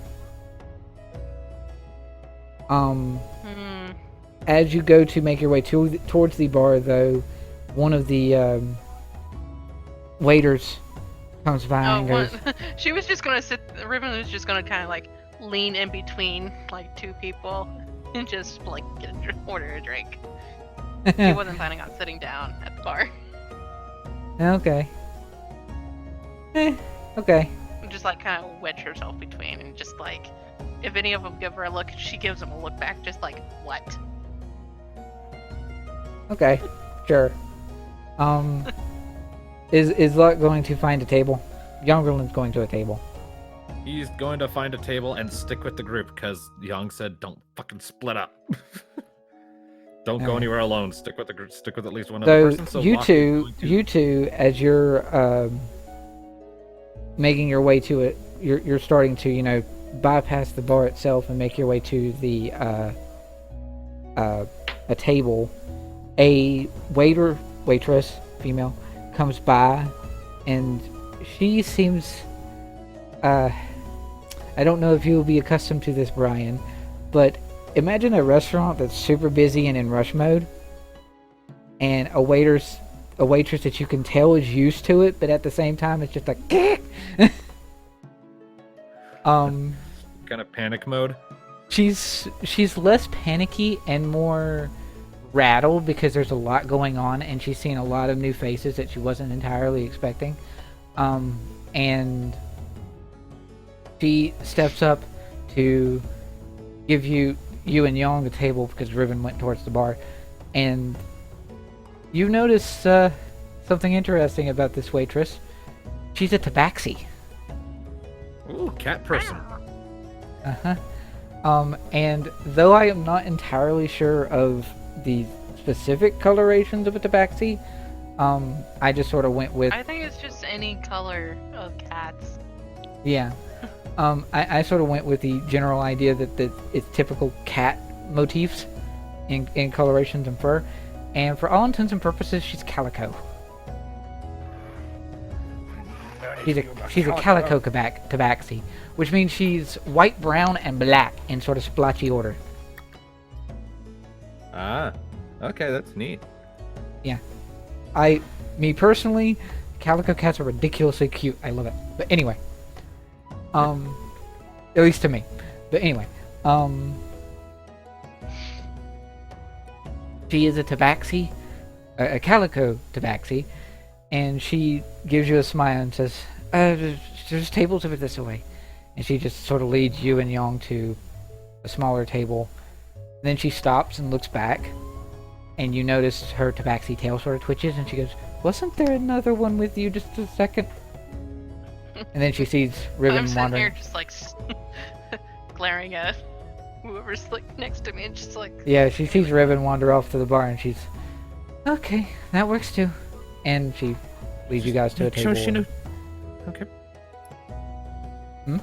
As you go to make your way towards the bar, though, one of the waiters comes by and goes, She was just gonna sit. Riven was just gonna kind of like lean in between like two people and just like order a drink. She wasn't planning on sitting down at the bar. "Okay, okay." Just like kind of wedge herself between and just like, if any of them give her a look, she gives them a look back, just like, what? Okay, sure. Is Locke going to find a table? Youngerland's going to a table. He's going to find a table and stick with the group because Young said, "Don't fucking split up. Don't go Alright. anywhere alone. Stick with the group. Stick with at least one other So person." So you Locke is two, going to- you two, as you're making your way to it, you're starting to bypass the bar itself and make your way to the a table. A waitress, female, comes by, and she seems. I don't know if you will be accustomed to this, Brian, but imagine a restaurant that's super busy and in rush mode, and a waitress that you can tell is used to it, but at the same time it's just like kind of panic mode. she's less panicky and more rattled because there's a lot going on, and she's seen a lot of new faces that she wasn't entirely expecting, and she steps up to give you and Young a table because Riven went towards the bar, and you notice something interesting about this waitress. She's a tabaxi. Ooh, cat person. And though I am not entirely sure of the specific colorations of a tabaxi, I just sort of went with, I think it's just any color of cats. yeah. I sort of went with the general idea that it's typical cat motifs in colorations and fur, and for all intents and purposes, she's calico. She's a calico tabaxi, which means she's white, brown, and black in sort of splotchy order. Ah, okay, that's neat. Yeah. Me personally, calico cats are ridiculously cute. I love it. But anyway, at least to me. But anyway, she is a tabaxi, a calico tabaxi, and she gives you a smile and says, "There's tables over this way," and she just sort of leads you and Yong to a smaller table. Then she stops and looks back, and you notice her tabaxi tail sort of twitches, and she goes, "Wasn't there another one with you just a second?" And then she sees Riven I'm sitting wandering. here just like glaring at whoever's like next to me, and just like, Yeah, she sees Riven wander off to the bar, and she's, "Okay, that works too." And she leads you guys to a table. Okay. Hmm?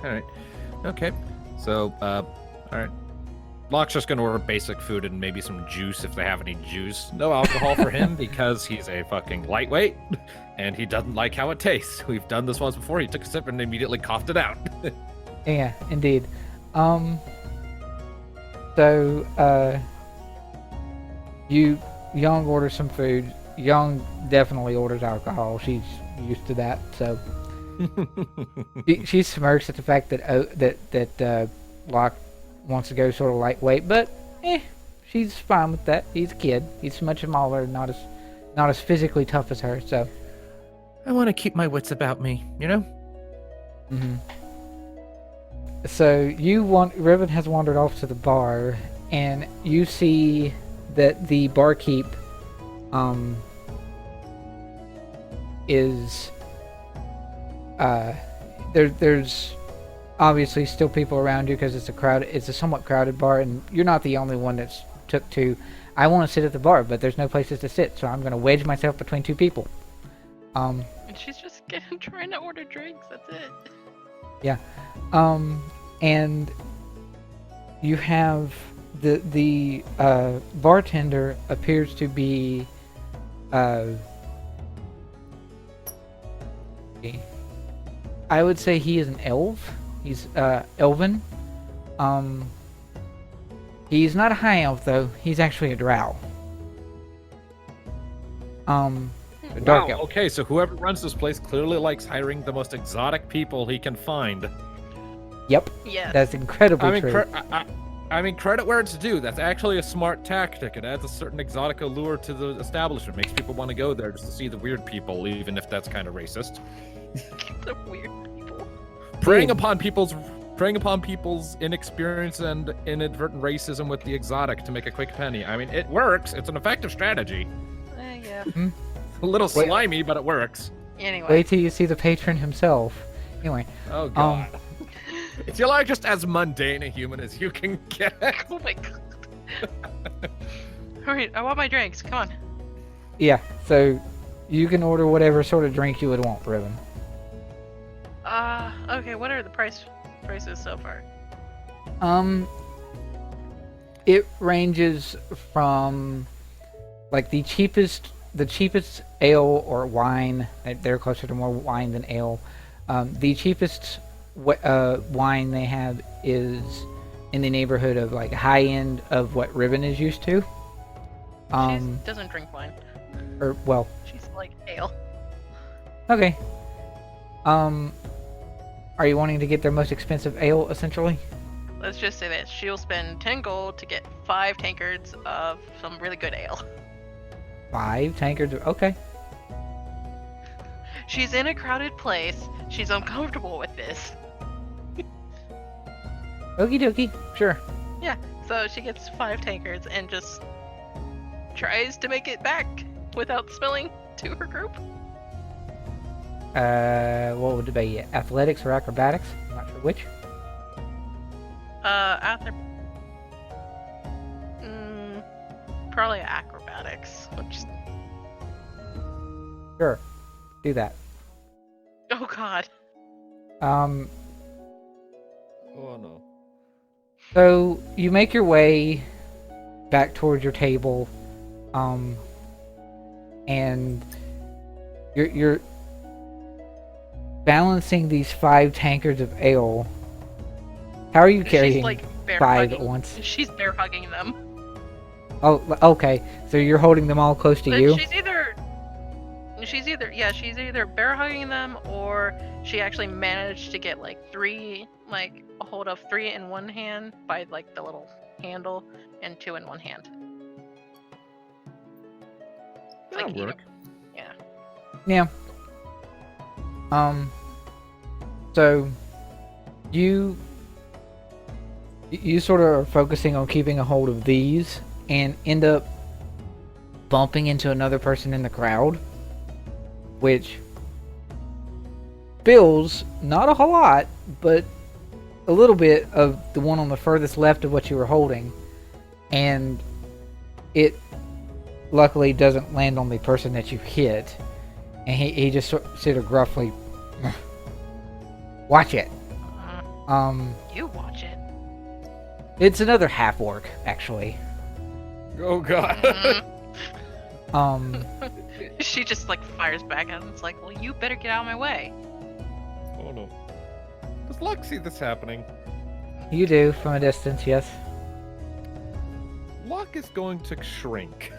Alright. Okay. So, alright. Locke's just gonna order basic food and maybe some juice if they have any juice. No alcohol for him because he's a fucking lightweight and he doesn't like how it tastes. We've done this once before. He took a sip and immediately coughed it out. Yeah, indeed. Young orders some food. Young definitely orders alcohol. She's used to that, so she smirks at the fact that Locke wants to go sort of lightweight, but she's fine with that. He's a kid. He's much smaller, not as physically tough as her. So I want to keep my wits about me, you know? Mm-hmm. So Riven has wandered off to the bar, and you see that the barkeep is there's obviously still people around you because it's a somewhat crowded bar, and you're not the only one that's took to, I want to sit at the bar, but there's no places to sit, so I'm going to wedge myself between two people. and she's just trying to order drinks. That's it. Yeah. And you have the bartender appears to be I would say he is an elf. He's elven. He's not a high elf though. He's actually a drow. A dark Wow, elf. okay, so whoever runs this place clearly likes hiring the most exotic people he can find. Yep. Yeah. That's incredibly I mean, true. I mean, credit where it's due. That's actually a smart tactic. It adds a certain exotic allure to the establishment. Makes people want to go there just to see the weird people, even if that's kind of racist. The weird people. Preying upon people's inexperience and inadvertent racism with the exotic to make a quick penny. I mean, it works. It's an effective strategy. Yeah. A little slimy, but it works. Anyway. Wait till you see the patron himself. Anyway. Oh god. If you're like just as mundane a human as you can get. Oh my god. Alright, I want my drinks. Come on. Yeah, so you can order whatever sort of drink you would want, Riven. Okay, what are the prices so far? It ranges from like the cheapest ale or wine. They're closer to more wine than ale. The cheapest wine they have is in the neighborhood of like high end of what Riven is used to. She doesn't drink wine. Or well, She's like ale. okay. Are you wanting to get their most expensive ale, essentially? Let's just say this. She'll spend 10 gold to get 5 tankards of some really good ale. 5 tankards. Okay. She's in a crowded place. She's uncomfortable with this. Okie dokie. Sure. Yeah, so she gets 5 tankards and just tries to make it back without spilling to her group. What would it be? Athletics or acrobatics? I'm not sure which. Probably acrobatics. Which... Sure. Do that. Oh god. Oh no. So you make your way back towards your table, and you're balancing these 5 tankards of ale. How are you carrying She's like bear 5 hugging. at once? She's bear hugging them. Oh, okay. So you're holding them all close to But you? she's either bear hugging them, or she actually managed to get like a hold of 3 in one hand by like the little handle, and 2 in one hand. It's That'll like, you know, work. yeah. Yeah. So you sort of are focusing on keeping a hold of these and end up bumping into another person in the crowd, which spills not a whole lot, but a little bit of the one on the furthest left of what you were holding, and it luckily doesn't land on the person that you hit, and he just sort of gruffly, watch it. You watch it. It's another half orc, actually. Oh god. She just like fires back at him. It's like, well, you better get out of my way. Oh no. Does Locke see this happening? You do, from a distance, yes. Locke is going to shrink.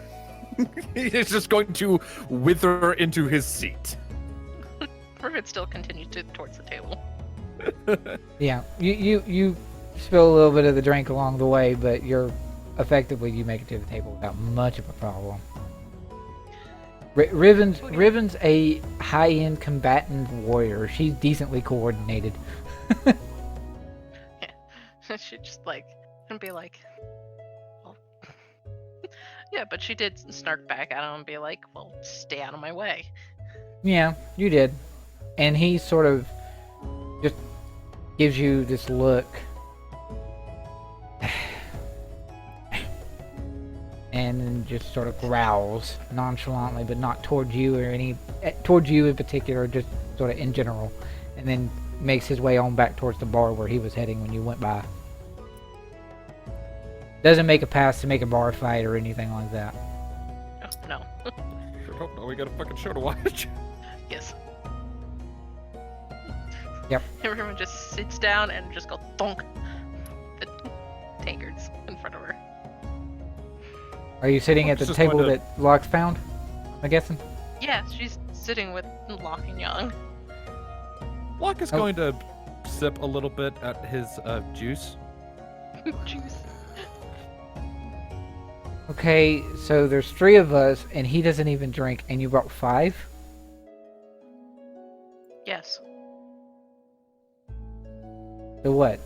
He is just going to wither into his seat. Riven still continues towards the table. Yeah, you spill a little bit of the drink along the way, but you make it to the table without much of a problem. Riven's a high-end combatant warrior. She's decently coordinated. Yeah. She just like and be like, well, yeah, but she did snark back at him and be like, well, stay out of my way. Yeah, you did. And he sort of just gives you this look. And then just sort of growls nonchalantly, but not towards you towards you in particular, just sort of in general. And then makes his way on back towards the bar where he was heading when you went by. Doesn't make a pass to make a bar fight or anything like that. Oh, no. Sure hope not. We got a fucking show to watch. Yes. Yep. Everyone just sits down and just go thunk. The tankards in front of her. Are you sitting at the Just table wanted that Locke found? I'm guessing. Yeah, she's sitting with Locke and Young. Locke is going to sip a little bit at his juice. Juice. Okay, so there's 3 of us, and he doesn't even drink, and you brought 5? Yes. So what?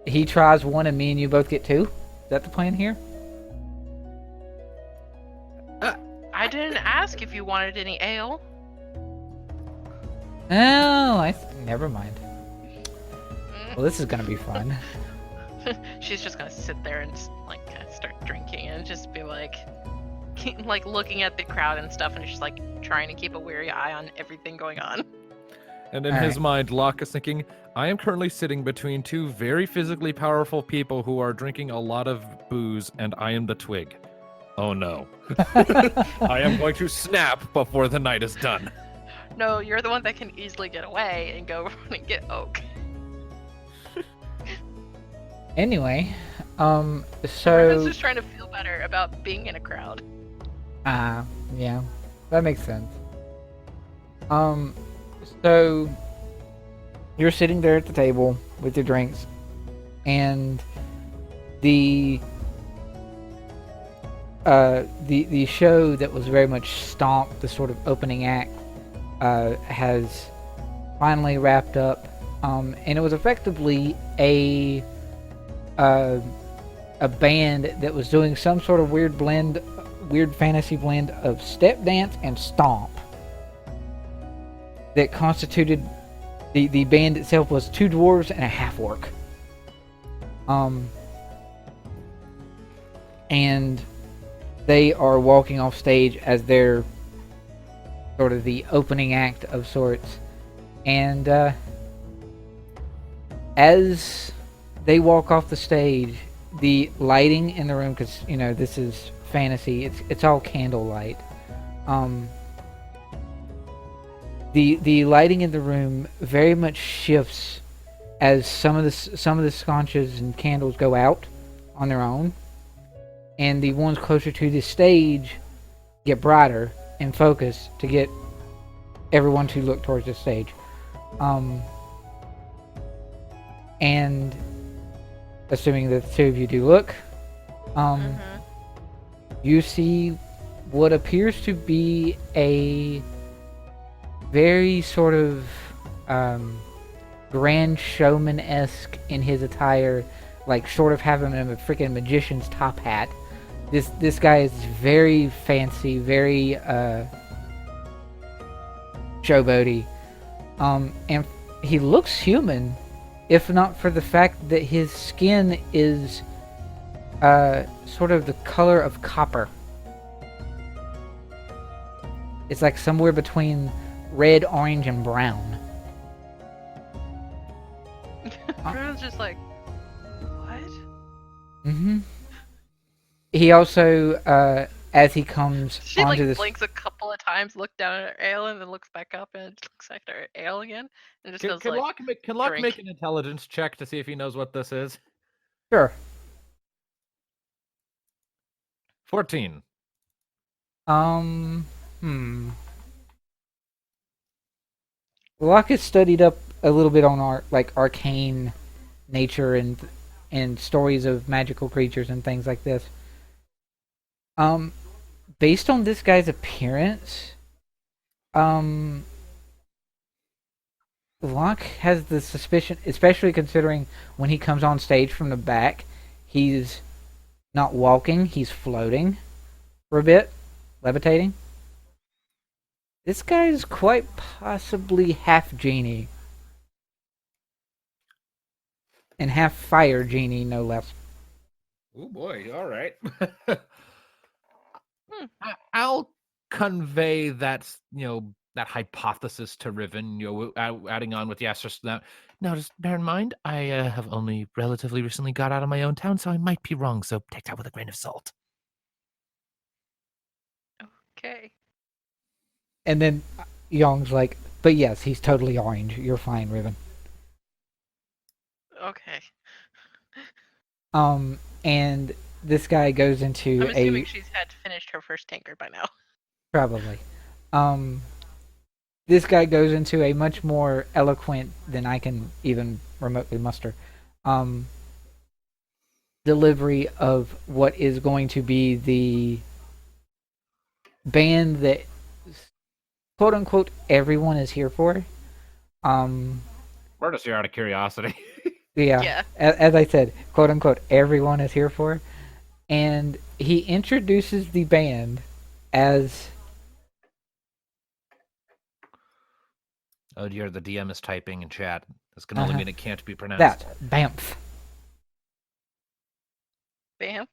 He tries 1 and me and you both get 2? Is that the plan here? I didn't ask if you wanted any ale. Oh, never mind. Well, this is gonna be fun. She's just gonna sit there and like start drinking and just be like looking at the crowd and stuff, and just like trying to keep a wary eye on everything going on. And in All his right. mind, Locke is thinking, I am currently sitting between 2 very physically powerful people who are drinking a lot of booze, and I am the twig. Oh no. I am going to snap before the night is done. No, you're the one that can easily get away and go run and get Oak. Anyway, Riven's so just trying to feel better about being in a crowd. yeah, that makes sense. So you're sitting there at the table with your drinks, and the show that was very much Stomp, the sort of opening act, has finally wrapped up, and it was effectively a band that was doing some sort of weird fantasy blend of step dance and stomp that constituted the band itself was 2 dwarves and a half orc. And they are walking off stage as their sort of the opening act of sorts. And as they walk off the stage, the lighting in the room, because you know this is fantasy, it's all candlelight. The lighting in the room very much shifts as some of the sconces and candles go out on their own, and the ones closer to the stage get brighter in focus to get everyone to look towards the stage. And assuming that the two of you do look, you see what appears to be a very sort of grand showman-esque in his attire, like sort of having a freaking magician's top hat. This guy is very fancy, very showboaty, and he looks human, if not for the fact that his skin is sort of the color of copper. It's like somewhere between red, orange, and brown. Everyone's just like, what? Mm-hmm. He also, as he comes She onto like this, blinks a couple of times, look down at her ale, and then looks back up and looks at her ale again, and just goes Can like, Locke drink. make an intelligence check to see if he knows what this is? sure. 14. Locke has studied up a little bit on arcane nature and stories of magical creatures and things like this. Based on this guy's appearance, Locke has the suspicion, especially considering when he comes on stage from the back, he's not walking, he's floating for a bit, levitating. This guy is quite possibly half genie. And half fire genie, no less. Oh boy, all right. I'll convey that, that hypothesis to Riven, adding on with yes, just now. Now, just bear in mind, I have only relatively recently got out of my own town, so I might be wrong, so take that with a grain of salt. Okay. And then Young's like, but yes, he's totally orange. You're fine, Riven. Okay. And this guy goes into I'm assuming she's had finished her first tankard by now. Probably. This guy goes into a much more eloquent than I can even remotely muster delivery of what is going to be the band that quote unquote everyone is here for. We're just here out of curiosity. Yeah. As I said, quote unquote everyone is here for. And he introduces the band as... Oh dear, the DM is typing in chat. This can only mean it can't be pronounced. That, Bamf. Bamf?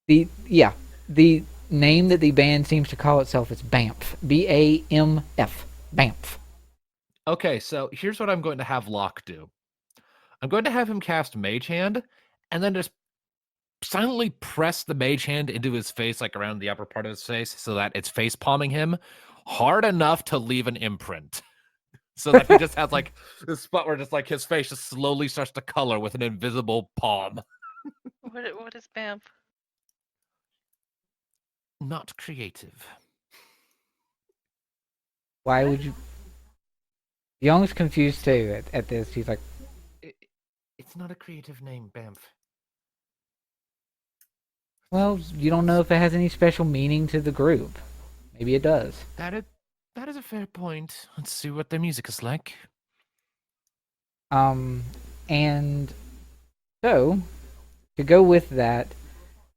The name that the band seems to call itself is Bamf. B-A-M-F. Bamf. Okay, so here's what I'm going to have Locke do. I'm going to have him cast Mage Hand, and then just silently press the Mage Hand into his face, like around the upper part of his face, so that it's face palming him hard enough to leave an imprint. So that he just has like this spot where just like his face just slowly starts to color with an invisible palm. What is Bamf? Not creative. Why would you... Young's confused too at this. He's like... It's not a creative name, Bamf. Well, you don't know if it has any special meaning to the group. Maybe it does. That is a fair point. Let's see what their music is like. And so, to go with that,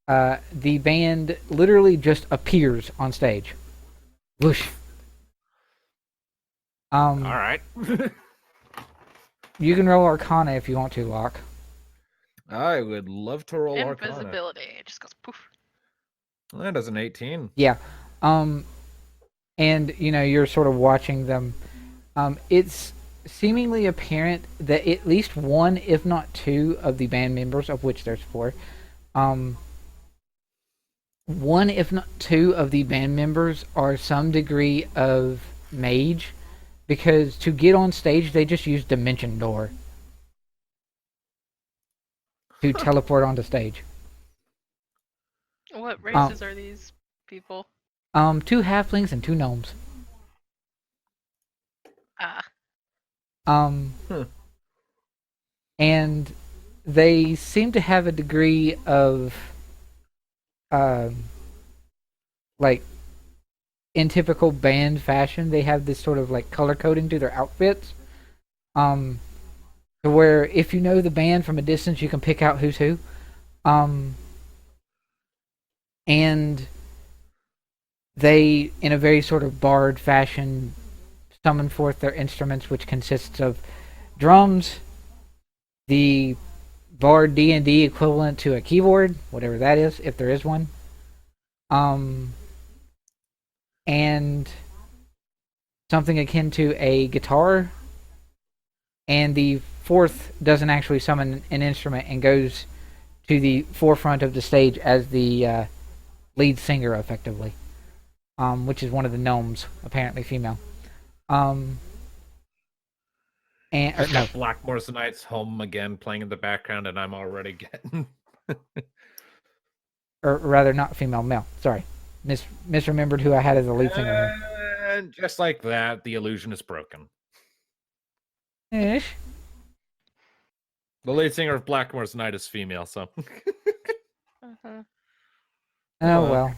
the band literally just appears on stage. Whoosh. All right. You can roll Arcana if you want to, Locke. I would love to roll Arcana. Invisibility. It just goes poof. That is an 18. Yeah. And, you're sort of watching them. It's seemingly apparent that at least one, if not two, of the band members, of which there's four, one, if not two, of the band members are some degree of mage, because to get on stage, they just use Dimension Door to teleport onto stage. What races are these people? 2 halflings and 2 gnomes. Ah. And they seem to have a degree of, like, in typical band fashion, they have this sort of like color coding to their outfits. To where if you know the band from a distance, you can pick out who's who. And they, in a very sort of bard fashion, summon forth their instruments, which consists of drums, the bard D&D equivalent to a keyboard, whatever that is, if there is one, and something akin to a guitar, and the fourth doesn't actually summon an instrument and goes to the forefront of the stage as the lead singer, effectively, which is one of the gnomes, apparently female. And no, Blackmore's Night's Home again playing in the background, and I'm already getting. or rather, not female, male. Sorry, misremembered who I had as the lead singer here. And just like that, the illusion is broken. Ish. The lead singer of Blackmore's Night is female, so. Uh-huh. Oh well.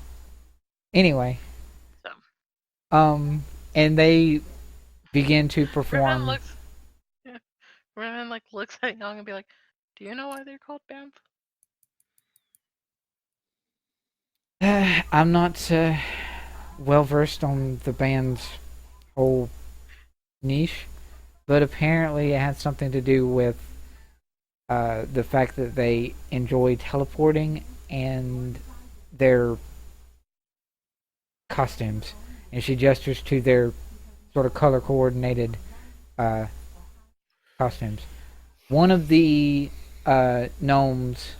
Anyway. So. And they begin to perform. Riven looks at Young and be like, "Do you know why they're called BAMF?" I'm not well versed on the band's whole niche, but apparently it had something to do with the fact that they enjoy teleporting and their costumes. And she gestures to their sort of color coordinated costumes. One of the gnomes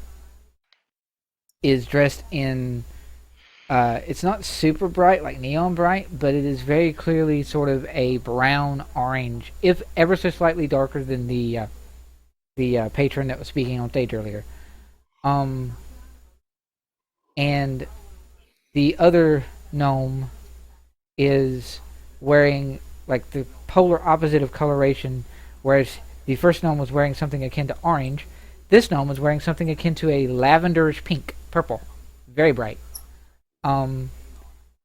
is dressed in it's not super bright, like neon bright, but it is very clearly sort of a brown orange, if ever so slightly darker than the patron that was speaking on stage earlier. And the other gnome is wearing like the polar opposite of coloration, whereas the first gnome was wearing something akin to orange. This gnome was wearing something akin to a lavenderish pink, purple, very bright. And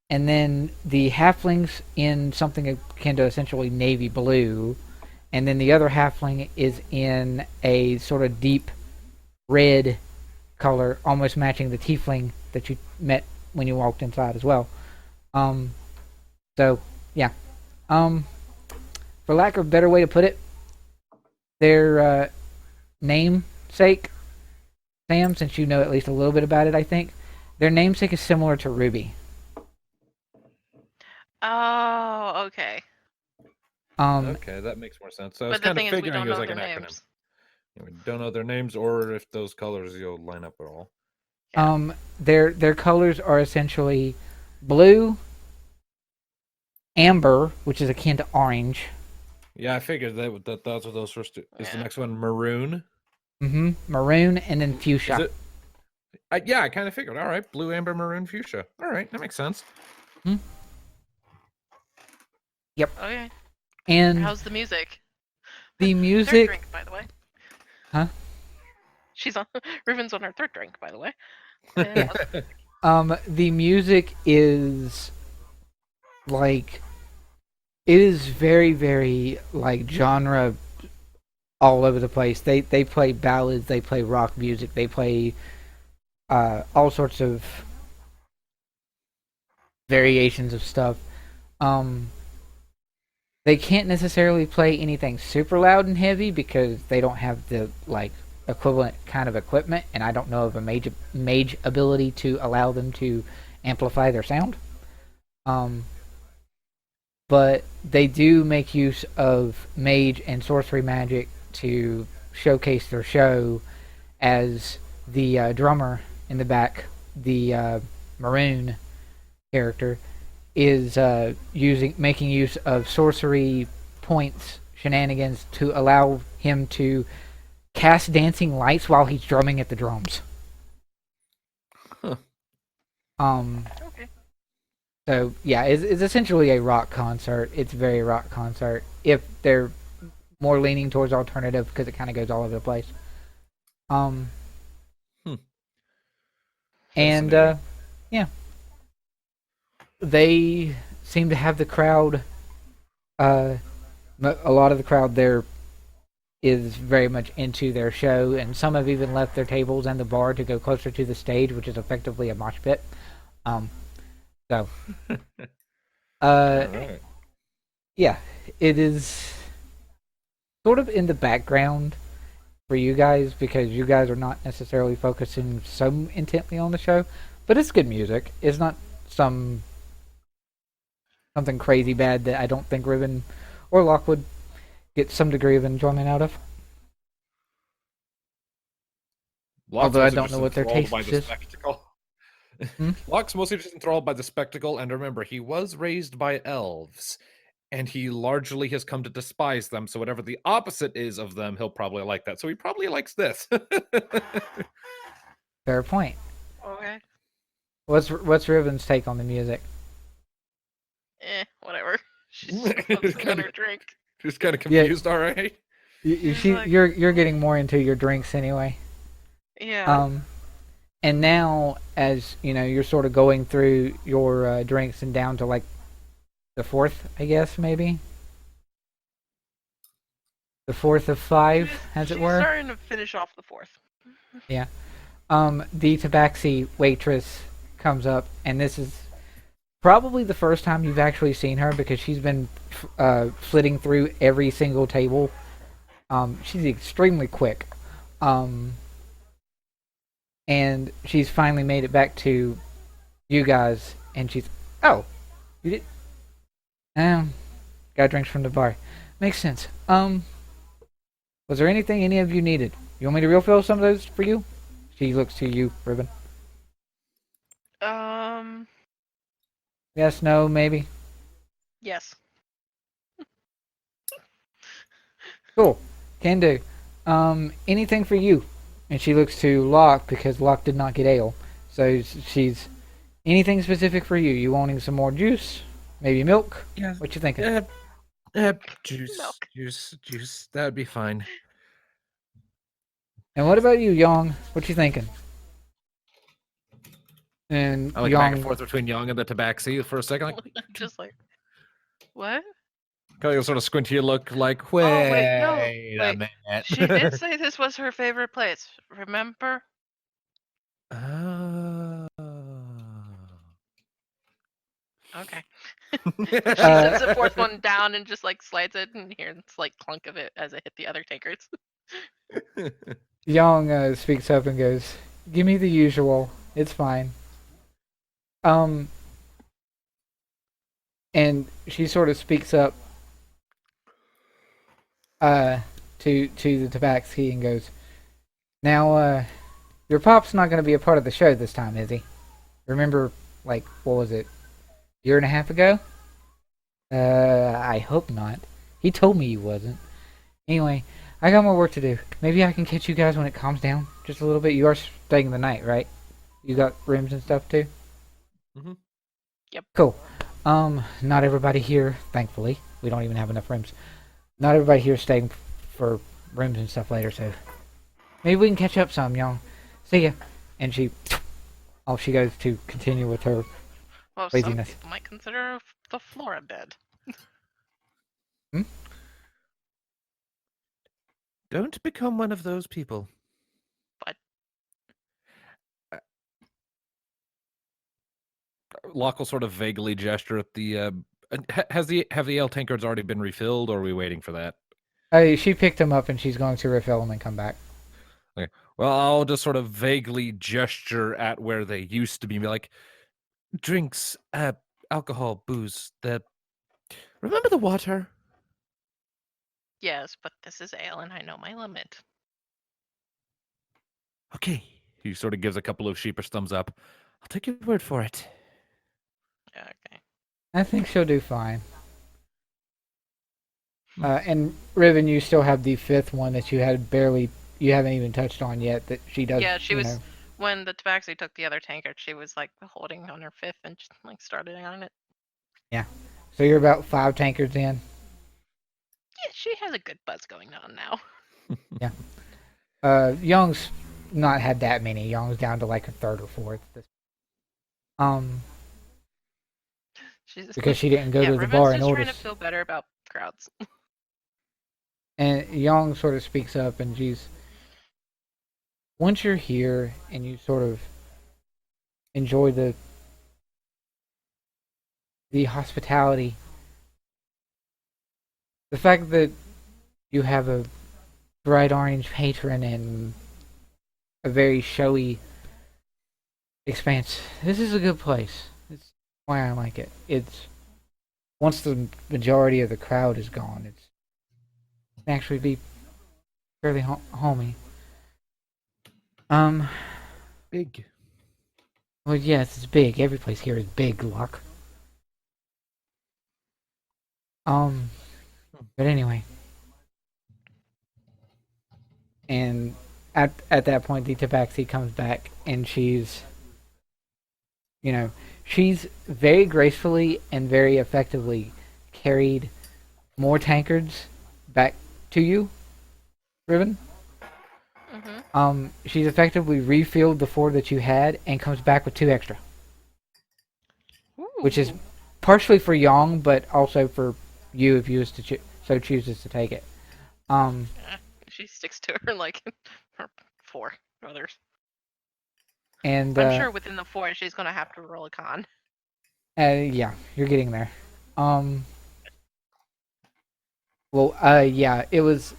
then the halflings in something akin to essentially navy blue, and then the other halfling is in a sort of deep red color, almost matching the tiefling that you met when you walked inside as well. So yeah, for lack of a better way to put it, their namesake, Sam, since you know at least a little bit about it, I think their namesake is similar to Ruby. Oh, okay. Okay, that makes more sense. So I was kind of figuring it was like an acronym. We don't know their names or if those colors line up at all. Yeah. Their colors are essentially blue, amber, which is akin to orange. Yeah, I figured that those were those first two. Is the next one maroon? Mm-hmm. Maroon and then fuchsia. Is it? Yeah, I kind of figured. All right, blue, amber, maroon, fuchsia. All right, that makes sense. Hmm? Yep. Okay. And how's the music? The music. Third drink, by the way. Huh? She's on. Riven's on her third drink, by the way. The music is like, it is very, very like genre all over the place. They play ballads, they play rock music, they play all sorts of variations of stuff. They can't necessarily play anything super loud and heavy because they don't have the like equivalent kind of equipment, and I don't know of a mage ability to allow them to amplify their sound. But they do make use of mage and sorcery magic to showcase their show, as the drummer in the back, the maroon character, is making use of sorcery points shenanigans to allow him to cast dancing lights while he's drumming at the drums. Huh. Okay. So yeah, it's essentially a rock concert. It's a very rock concert. If they're more leaning towards alternative, because it kind of goes all over the place. Um, and Fascinating. yeah, they seem to have the crowd. A lot of the crowd there is very much into their show, and some have even left their tables and the bar to go closer to the stage, which is effectively a mosh pit. Um, so, Alright. yeah, it is sort of in the background for you guys because you guys are not necessarily focusing so intently on the show, but it's good music. It's not something crazy bad that I don't think Riven or Locke would get some degree of enjoyment out of. Locke's Although I mostly don't just know what their enthralled by taste the is. spectacle. Hmm? Locke's mostly just enthralled by the spectacle, and remember, he was raised by elves, and he largely has come to despise them, so whatever the opposite is of them, he'll probably like that. So he probably likes this. Fair point. Okay. What's Riven's take on the music? Whatever. She's focusing on her drink. Just kind of Yeah. confused, all right? You're getting more into your drinks anyway. Yeah. And now as you know, you're sort of going through your drinks and down to like the fourth, I guess maybe the fourth of five, as it She's were. starting to finish off the fourth. Yeah. The tabaxi waitress comes up, and this is probably the first time you've actually seen her because she's been flitting through every single table. She's extremely quick. And she's finally made it back to you guys, and she's, oh, you did, got drinks from the bar. Makes sense. Was there anything any of you needed? You want me to refill some of those for you? She looks to you, Riven. Yes, no, maybe. Yes. Cool. Can do. Anything for you? And she looks to Locke because Locke did not get ale. So she's anything specific for you? You wanting some more juice? Maybe milk? Yeah. What you thinking? Juice, Milk. juice. That would be fine. And what about you, Yong? What you thinking? And I like back and Yong, forth between Young and the Tabaxi for a second. Like, Just like, what? kind of sort of squinty look, like, wait, Oh, wait, no. a Wait. minute. She did say this was her favorite place. Remember? Oh. Okay. She sets the fourth one down and just like slides it and hears like clunk of it as it hit the other takers. Yong speaks up and goes, "Give me the usual. It's fine." And she sort of speaks up to the tabaxi and goes, "Now, your pop's not going to be a part of the show this time, is he? Remember, like, what was it, year and a half ago? I hope not. He told me he wasn't. Anyway, I got more work to do. Maybe I can catch you guys when it calms down just a little bit. You are staying the night, right? You got rooms and stuff too? Mm-hmm. Yep. Cool. Not everybody here, thankfully. We don't even have enough rooms. Not everybody here is staying for rooms and stuff later, so maybe we can catch up some, y'all. See ya. And off she goes to continue with her Well, some laziness. people might consider the floor a bed. Don't become one of those people. But Locke will sort of vaguely gesture at the. Have the ale tankards already been refilled, or are we waiting for that? She picked him up and she's going to refill him and come back. Okay. Well, I'll just sort of vaguely gesture at where they used to be like, drinks, alcohol, booze. Remember the water? yes, but this is ale and I know my limit. Okay. He sort of gives a couple of sheepish thumbs up. I'll take your word for it. Okay. I think she'll do fine. And Riven, you still have the fifth one that you haven't even touched on yet. That she does. Yeah, she was When the Tabaxi took the other tankard, she was like holding on her fifth and just like started on it. So you're about 5 tankards in. Yeah, she has a good buzz going on now. Young's not had that many. Young's down to like a third or fourth. She's Because she didn't go yeah, to the Riven's bar and just order. trying to feel better about crowds. And Young sort of speaks up, and she's, once you're here and you sort of enjoy the hospitality, the fact that you have a bright orange patron and a very showy expanse, this is a good place. It's why I like it. It's once the majority of the crowd is gone, it can actually be fairly homey. Big. Well, yes, it's big. Every place here is big, Locke. But anyway. And at that point, the Tabaxi comes back, and she's very gracefully and very effectively carried more tankards back to you, Riven. Mm-hmm. She's effectively refilled the 4 that you had and comes back with 2 extra. Which is partially for Yang, but also for you if you was to so chooses to take it. She sticks to her like her 4 others. And I'm sure within the 4 she's gonna have to roll a con. Yeah, you're getting there. Yeah, it was.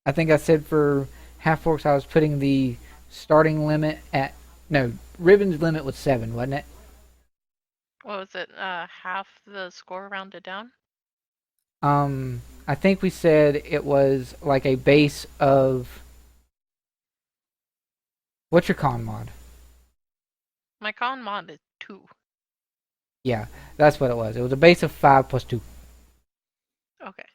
I think I said for half orcs I was putting the starting limit at Riven's limit was 7, wasn't it? What was it? Half the score rounded down? I think we said it was like a base of. What's your con mod? My con mod is 2. Yeah, that's what it was. It was a base of 5 plus 2. Okay.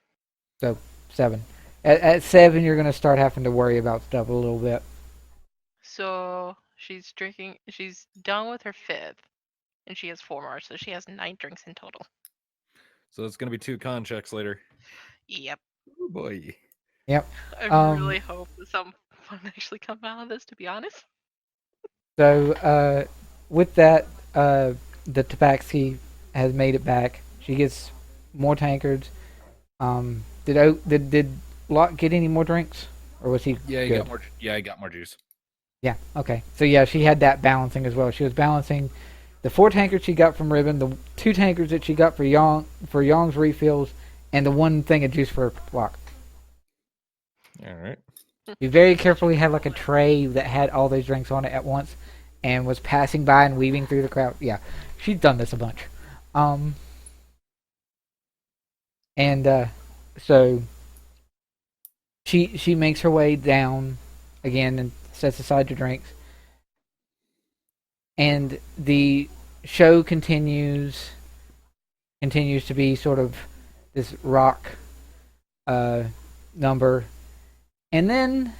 So 7. At 7, you're gonna start having to worry about stuff a little bit. So she's drinking. She's done with her 5th, and she has 4 more, so she has 9 drinks in total. So it's gonna be 2 con checks later. Yep. Oh boy. Yep. I really hope that some fun actually come out of this. To be honest. So with that, the Tabaxi has made it back. She gets more tankards. Did Locke get any more drinks, or was he? Yeah, he good? got more. Yeah, he got more juice. Yeah. Okay. So yeah, she had that balancing as well. She was balancing the 4 tankards she got from Riven, the 2 tankards that she got for Yong's refills, and the 1 thing of juice for Locke. All right. She very carefully had like a tray that had all those drinks on it at once, and was passing by and weaving through the crowd. Yeah, she's done this a bunch. So she makes her way down again and sets aside your drinks, and the show continues to be sort of this rock number, and then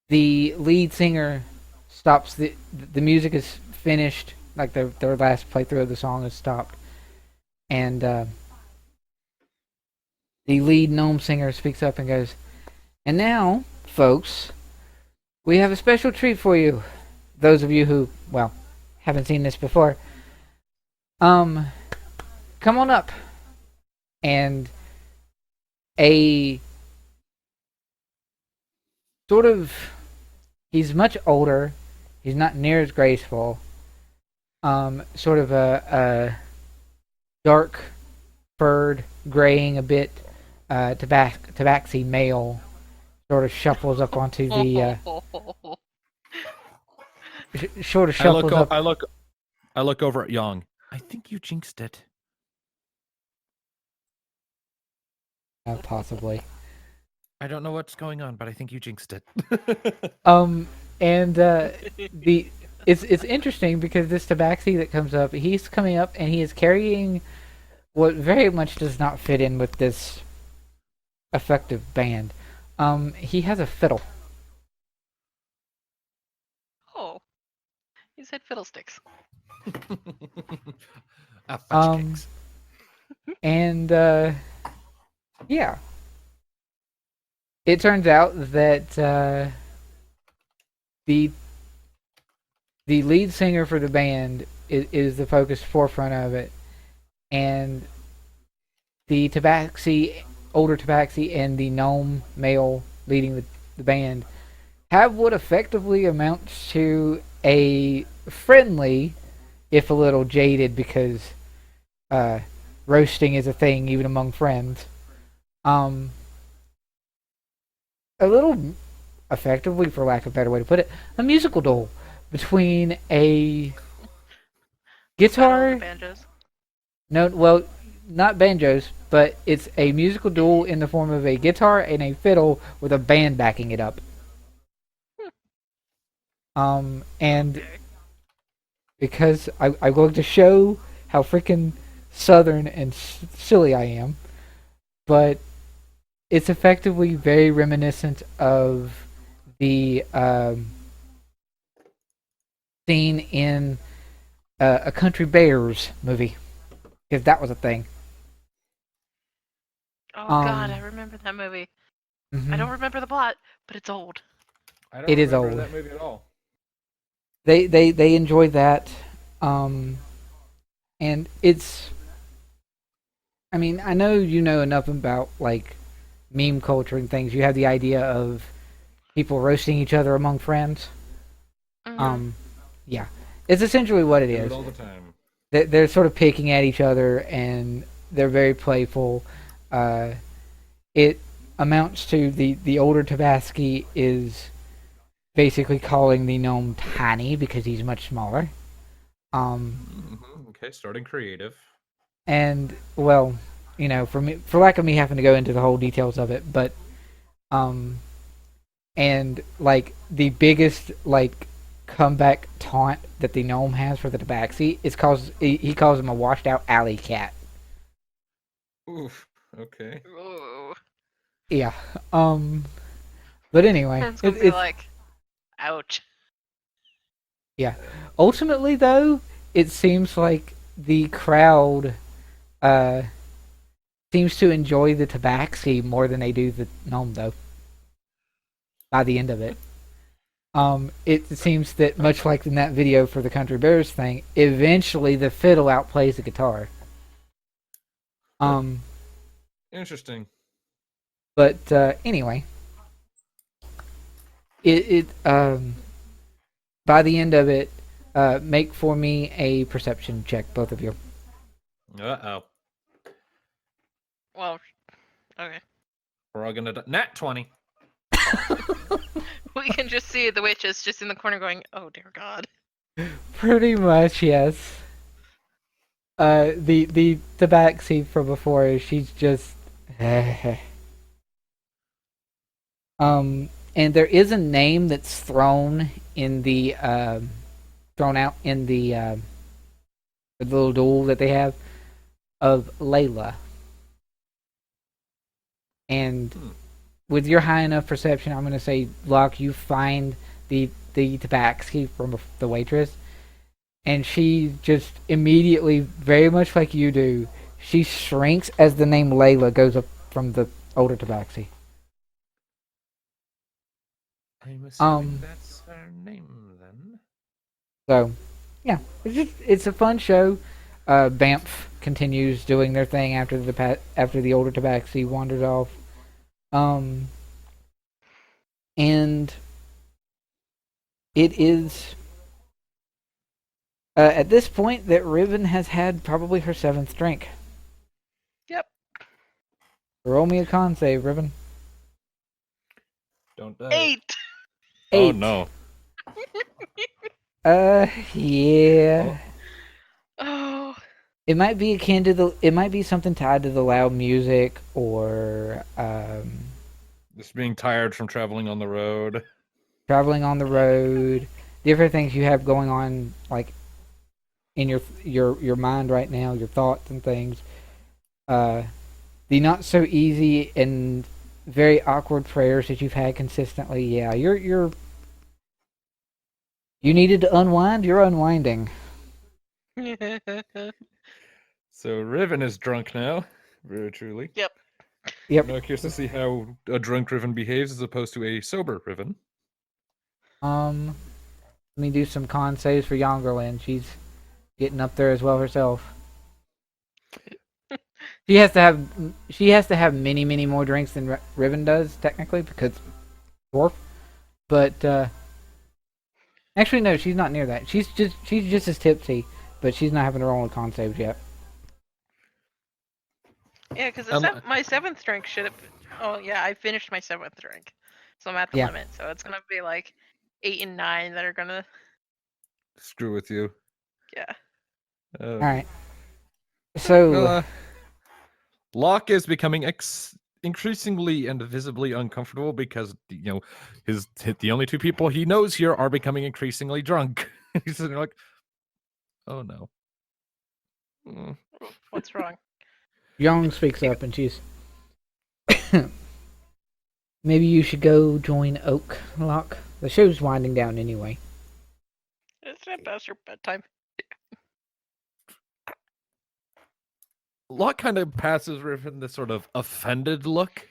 the lead singer stops. The music is finished, like their last playthrough of the song is stopped, and the lead gnome singer speaks up and goes, "And now, folks, we have a special treat for you. Those of you who, haven't seen this before. Come on up." And a sort of, he's much older. He's not near as graceful. Sort of a dark furred, graying a bit, tabaxi male sort of shuffles up onto the sort of shuffles up. I look over at Yang. I think you jinxed it. Possibly. I don't know what's going on, but I think you jinxed it. It's interesting because this tabaxi that comes up, he's coming up and he is carrying what very much does not fit in with this effective band. He has a fiddle. He said fiddlesticks. Fudge cakes. And yeah, it turns out that the lead singer for the band is the focus forefront of it, and the Tabaxi, older Tabaxi, and the gnome male leading the band have what effectively amounts to a friendly, if a little jaded, because roasting is a thing even among friends. A little effectively, for lack of a better way to put it, a musical duel between a guitar. Banjos. No, well, not banjos, but it's a musical duel in the form of a guitar and a fiddle with a band backing it up. And because I going to show how freaking southern and silly I am, but it's effectively very reminiscent of the scene in a Country Bears movie, if that was a thing. Oh God, I remember that movie. Mm-hmm. I don't remember the plot, but it's old. I don't it is remember old. that movie at all. They enjoy that, and it's. I mean, I know you know enough about like meme culture and things. You have the idea of people roasting each other among friends. Mm-hmm. Yeah, it's essentially what it Do is. it all the time. They're sort of picking at each other, and they're very playful. It amounts to the older Tabaski is basically calling the gnome tiny because he's much smaller. Okay, starting creative. And well, you know, for lack of me having to go into the whole details of it, but and like the biggest like comeback taunt that the gnome has for the Tabaxi is he calls him a washed out alley cat. Oof. Okay. Ooh. Yeah. But anyway, It's gonna be like, ouch. Yeah. Ultimately, though, it seems like the crowd seems to enjoy the Tabaxi more than they do the gnome, though. By the end of it, it seems that much like in that video for the Country Bears thing, eventually the fiddle outplays the guitar. Interesting. But anyway, it by the end of it, make for me a perception check, both of you. Uh-oh. Well, okay. We're all gonna nat 20. We can just see the witch is just in the corner going, oh dear God. Pretty much, yes. The Tabaxi from before, she's just and there is a name that's thrown in the thrown out in the little duel that they have of Layla. And with your high enough perception, I'm going to say, Locke, you find the Tabaxi from the waitress, and she just immediately, very much like you do, she shrinks as the name Layla goes up from the older Tabaxi. I'm assuming that's her name then. So, yeah, it's a fun show. Banff continues doing their thing after the older Tabaxi wanders off. And it is at this point that Riven has had probably her 7th drink. Yep. Roll me a con save, Riven. Don't die. 8. Oh no. Yeah. Oh. It might be akin to it might be something tied to the loud music or Just being tired from traveling on the road. traveling on the road, different things you have going on, like in your mind right now, your thoughts and things. The not so easy and very awkward prayers that you've had consistently. Yeah, you're You needed to unwind? You're unwinding. So Riven is drunk now, very truly. Yep. Yep. I'm now curious to see how a drunk Riven behaves as opposed to a sober Riven. Let me do some con saves for Yongerland. She's getting up there as well herself. She has to have many, many more drinks than Riven does, technically, because dwarf. But actually, no, she's not near that. She's just as tipsy, but she's not having to roll a con save yet. Yeah, because my 7th drink should have. Oh yeah, I finished my 7th drink, so I'm at the limit. So it's gonna be like 8 and 9 that are gonna screw with you. Yeah. All right. So Locke is becoming increasingly and visibly uncomfortable because the only two people he knows here are becoming increasingly drunk. He's sitting there like, oh no. What's wrong? Young speaks up and she's maybe you should go join Oak, Locke. The show's winding down anyway. It's not past your bedtime. Locke kind of passes Riven this sort of offended look.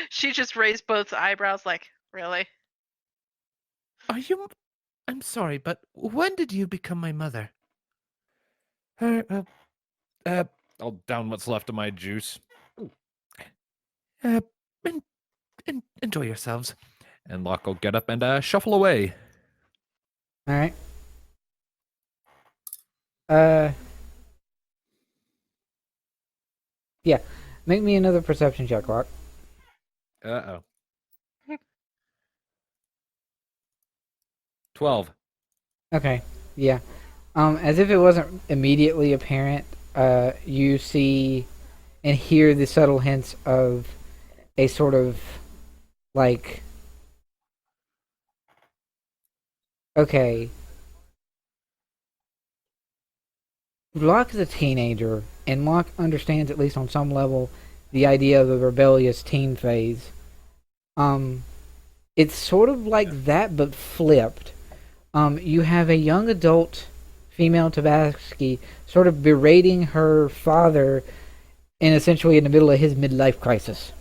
She just raised both eyebrows like, really? Are you... I'm sorry, but when did you become my mother? I'll down what's left of my juice. Enjoy yourselves. And Locke will get up and shuffle away. All right. Yeah. Make me another perception check, Locke. Uh-oh. 12. Okay. Yeah. As if it wasn't immediately apparent, you see and hear the subtle hints of a sort of like, okay, Locke is a teenager, and Locke understands, at least on some level, the idea of the rebellious teen phase. It's sort of like that, but flipped. You have a young adult female Tabaski sort of berating her father, and essentially in the middle of his midlife crisis.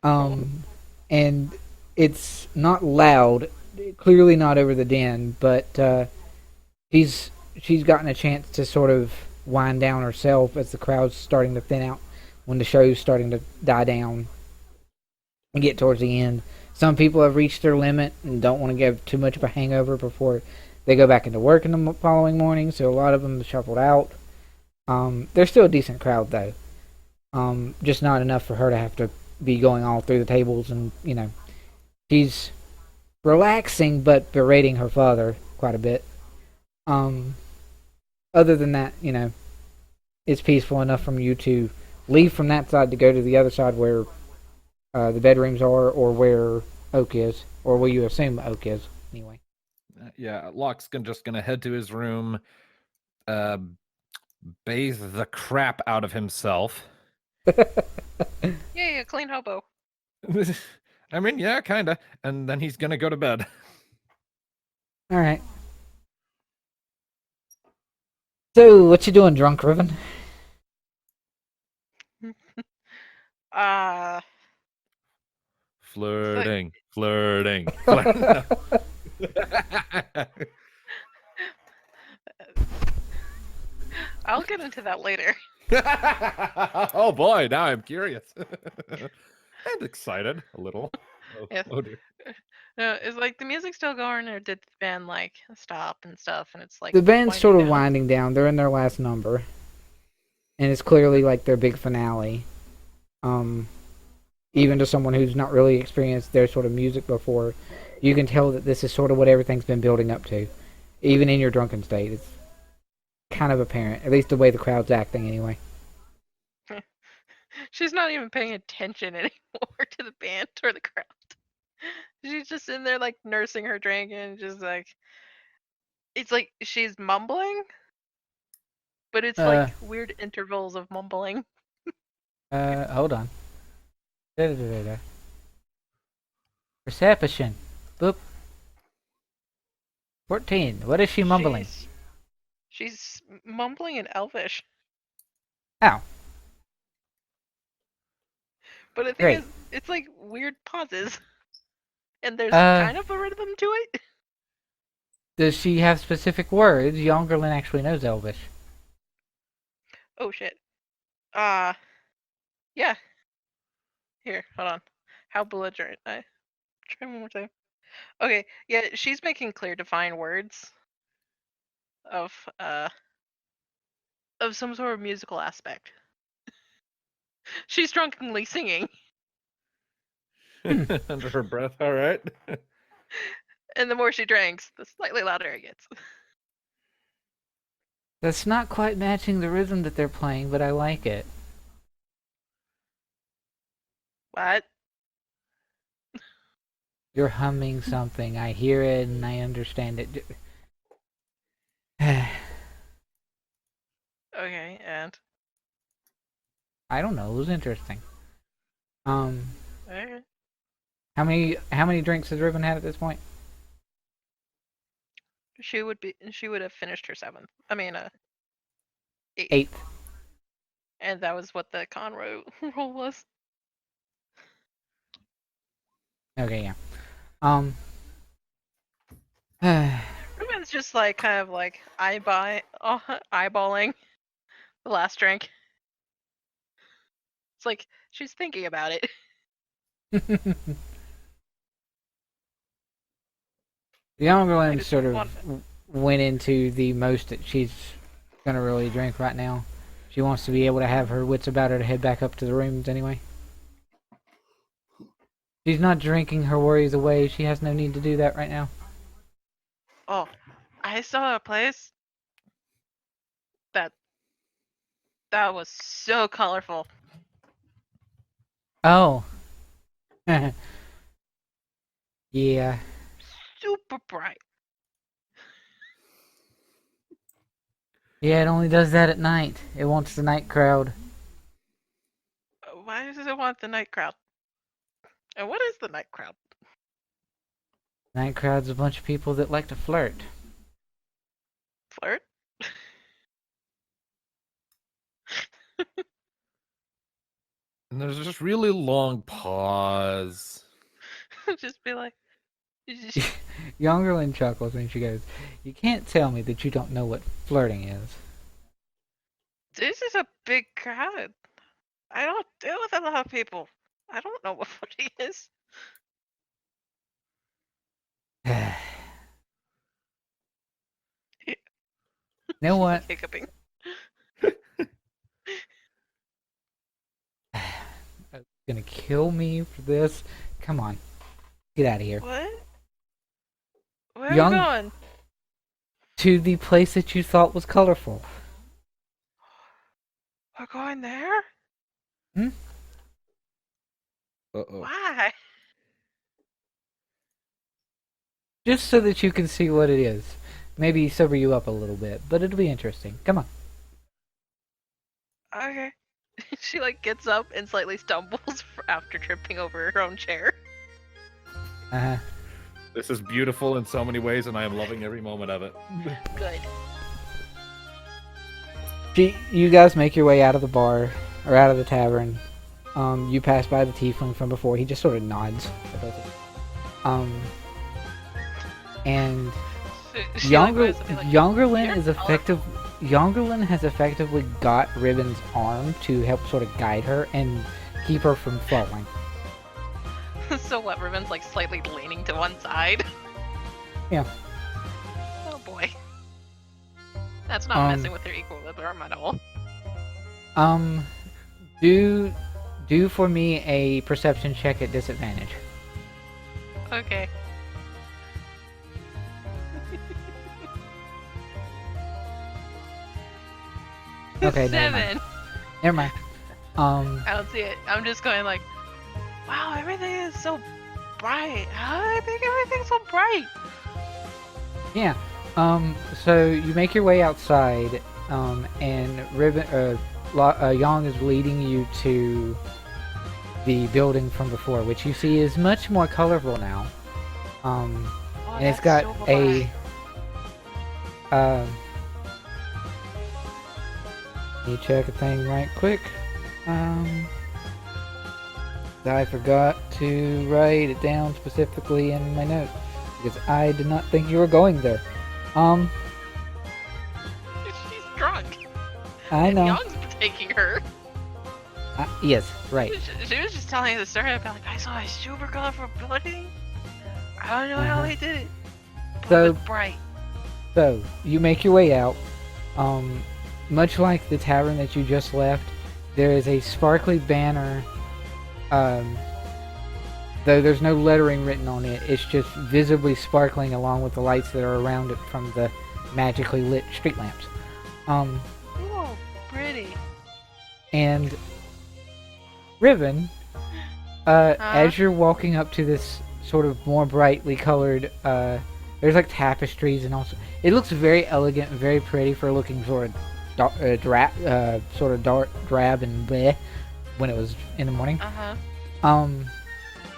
And it's not loud, clearly not over the din, but she's gotten a chance to sort of wind down herself as the crowd's starting to thin out, when the show's starting to die down and get towards the end. Some people have reached their limit and don't want to get too much of a hangover before they go back into work in the following morning, so a lot of them have shuffled out. They're still a decent crowd, though. Just not enough for her to have to be going all through the tables, and, she's relaxing but berating her father quite a bit. Other than that, it's peaceful enough from you to leave from that side to go to the other side where the bedrooms are, or where Oak is, or where you assume Oak is, anyway. Yeah, Locke's just gonna head to his room, bathe the crap out of himself. Yeah, clean hobo. I mean, yeah, kinda. And then he's gonna go to bed. All right. So, what you doing, drunk Riven? Flirting. I'll get into that later. Oh boy, now I'm curious. And excited a little. Oh dear. No, it's like the music's still going, or did the band like stop and stuff? And it's like The band's sort of down. winding down. They're in their last number, and it's clearly like their big finale. Even to someone who's not really experienced their sort of music before, you can tell that this is sort of what everything's been building up to. Even in your drunken state, it's kind of apparent, at least the way the crowd's acting anyway. She's not even paying attention anymore to the band or the crowd. She's just in there like nursing her drink, and just like, it's like she's mumbling, but it's like weird intervals of mumbling. Hold on. Perception. Boop. 14. What is she mumbling? She's mumbling in Elvish. Ow. But the thing Great. is, it's like weird pauses. And there's Uh, kind of a rhythm to it. Does she have specific words? Youngerlin actually knows Elvish. Oh shit. Yeah. Here, hold on. How belligerent. Try one more time. Okay, yeah, she's making clear, defined words of some sort of musical aspect. She's drunkenly singing, Under her breath. All right. and the more she drinks, the slightly louder it gets. That's not quite matching the rhythm that they're playing, but I like it. What? You're humming something. I hear it and I understand it. Okay, and I don't know. It was interesting. okay. How many drinks has Riven had at this point? She would have finished her 7th. I mean, 8th. 8th. And that was what the con roll was. Okay, yeah. Ruben's just like kind of like eyeballing the last drink. It's like she's thinking about it. The younger one just sort of want- went into the most that she's gonna really drink right now. She wants to be able to have her wits about her to head back up to the rooms anyway. She's not drinking her worries away. She has no need to do that right now. Oh, I saw a place that was so colorful. Oh. Yeah. Super bright. Yeah, it only does that at night. It wants the night crowd. Why does it want the night crowd? And what is the night crowd? Night crowd's a bunch of people that like to flirt. Flirt? And there's this really long pause. Just be like, Youngerlin chuckles when she goes, "You can't tell me that you don't know what flirting is." this is a big crowd. I don't deal with a lot of people. I don't know what flirting is. You know what? Hiccuping. Gonna kill me for this? Come on. Get out of here. What? Where Young- are we going? To the place that you thought was colorful. We're going there? Uh-oh. Why? Just so that you can see what it is. Maybe sober you up a little bit, but it'll be interesting. Come on. Okay. She like gets up and slightly stumbles after tripping over her own chair. Uh-huh. This is beautiful in so many ways, and I am loving every moment of it. Good. You guys make your way out of the bar, or out of the tavern. You pass by the tiefling from before. He just sort of nods. And She like goes and be like, Youngerlin "You're is effective. Youngerlin has effectively got Riven's arm to help sort of guide her and keep her from falling. So what? Riven's like slightly leaning to one side. Yeah. Oh boy. That's not messing with their equilibrium at all. Do for me a perception check at disadvantage. Okay. Okay, never mind. 7. Never mind. I don't see it. I'm just going like, wow, everything is so bright. How did I make everything so bright? Yeah. So you make your way outside, and Riven, Yang is leading you to the building from before, which you see is much more colorful now. And it's got so a bye. let me check a thing right quick. I forgot to write it down specifically in my notes because I did not think you were going there. She's drunk. I know. Young's taking her. Yes, right. She was just telling me the story about like I saw a super colorful building. I don't know how they did it. But So- it was bright. So, you make your way out. Much like the tavern that you just left, there is a sparkly banner. Though there's no lettering written on it, it's just visibly sparkling along with the lights that are around it from the magically lit street lamps. Ooh, pretty. And Riven, as you're walking up to this sort of more brightly colored, there's like tapestries and also it looks very elegant and very pretty for looking sort of drab and bleh when it was in the morning.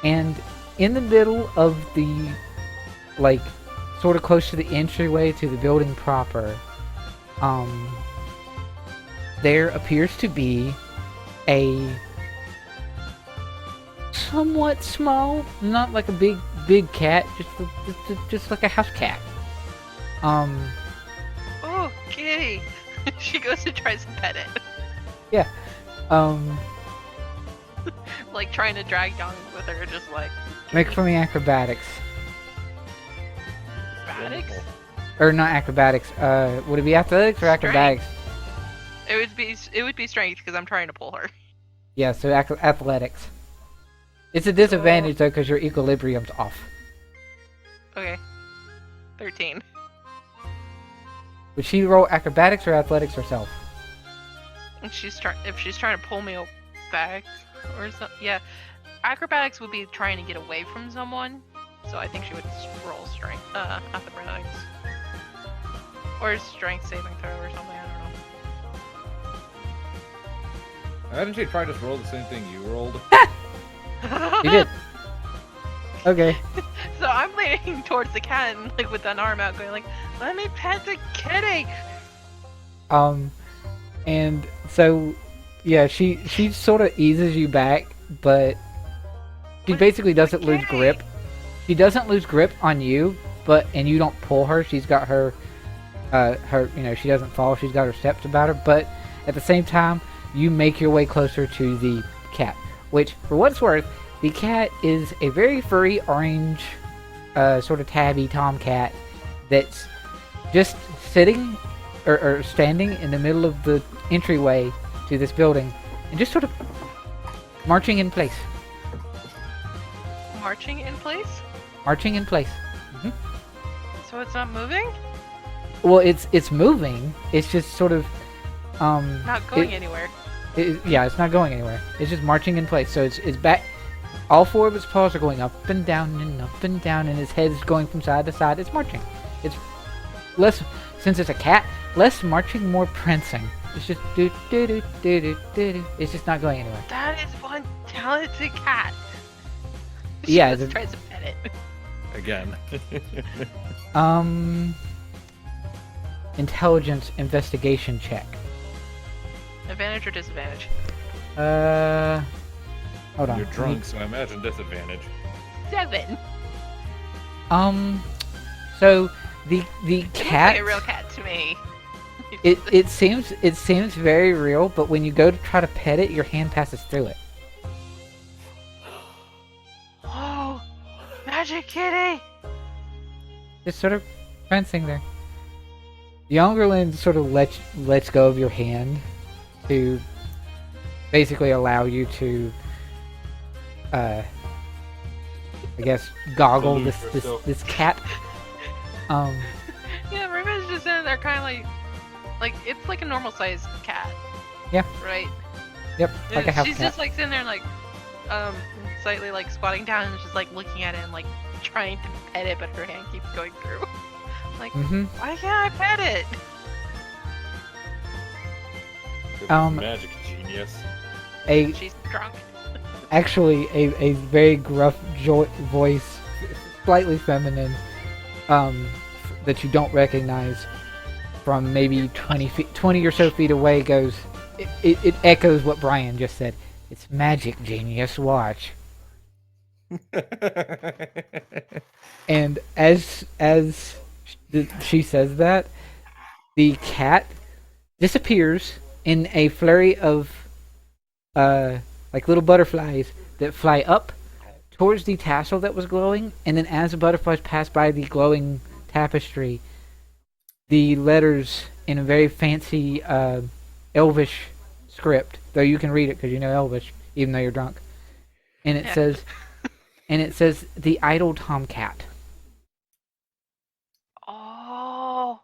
And in the middle of the, like, sort of close to the entryway to the building proper, there appears to be a somewhat small, not like a big cat, just like a house cat. Oh, kitty. She goes and tries to pet it. Yeah. Like trying to drag Young with her, just like. Make for me acrobatics. Acrobatics? Or not acrobatics, would it be athletics or acrobatics? It would be strength because I'm trying to pull her. Yeah, so athletics. It's a disadvantage though because your equilibrium's off. Okay. 13. Would she roll acrobatics or athletics herself? And if she's trying to pull me back or something. Yeah. Acrobatics would be trying to get away from someone. So I think she would roll strength acrobatics. Or strength saving throw or something, I don't know. Hadn't she tried to roll the same thing you rolled? You did. Okay. So I'm leaning towards the cat and like with an arm out going like, let me pet the kitty. And so yeah, she sort of eases you back, but she basically doesn't lose grip. She doesn't lose grip on you, and you don't pull her. She's got her she doesn't fall. She's got her steps about her, but at the same time, you make your way closer to the cat, which, for what it's worth, the cat is a very furry orange, sort of tabby tomcat that's just sitting or standing in the middle of the entryway to this building and just sort of marching in place. Marching in place? Marching in place. So it's not moving? Well, it's moving. It's just sort of Not going anywhere. Yeah, it's not going anywhere. It's just marching in place. So it's back. All four of its paws are going up and down and up and down, and its head's going from side to side. It's marching. It's less, since it's a cat, less marching, more prancing. It's just do do do do do do do. It's just not going anywhere. That is one talented cat. Yeah, She just tries to pet it. Again. Intelligence investigation check. Advantage or disadvantage? Hold on. You're drunk, so I imagine disadvantage. 7. So the It cat. looks like a real cat to me. It seems very real, but when you go to try to pet it, your hand passes through it. Oh, magic kitty! Just sort of prancing there. The Youngerland sort of lets go of your hand to basically allow you to, I guess, goggle this cat. Yeah, Riven's just in there, kind of like it's like a normal sized cat. Yeah. Right. Yep, like a house She's cat. just like sitting there, like, slightly like squatting down and just like looking at it and like trying to pet it, but her hand keeps going through. Like, why can't I pet it? Magic genius. A She's drunk. actually a very gruff voice, slightly feminine, that you don't recognize from maybe 20 or so feet away goes. It echoes what Brian just said. It's magic, genius. Watch. And as she says that, the cat disappears in a flurry of like little butterflies that fly up towards the tassel that was glowing, and then as the butterflies pass by the glowing tapestry, the letters in a very fancy Elvish script, though you can read it because you know Elvish, even though you're drunk, and it says, the idle tomcat. Oh,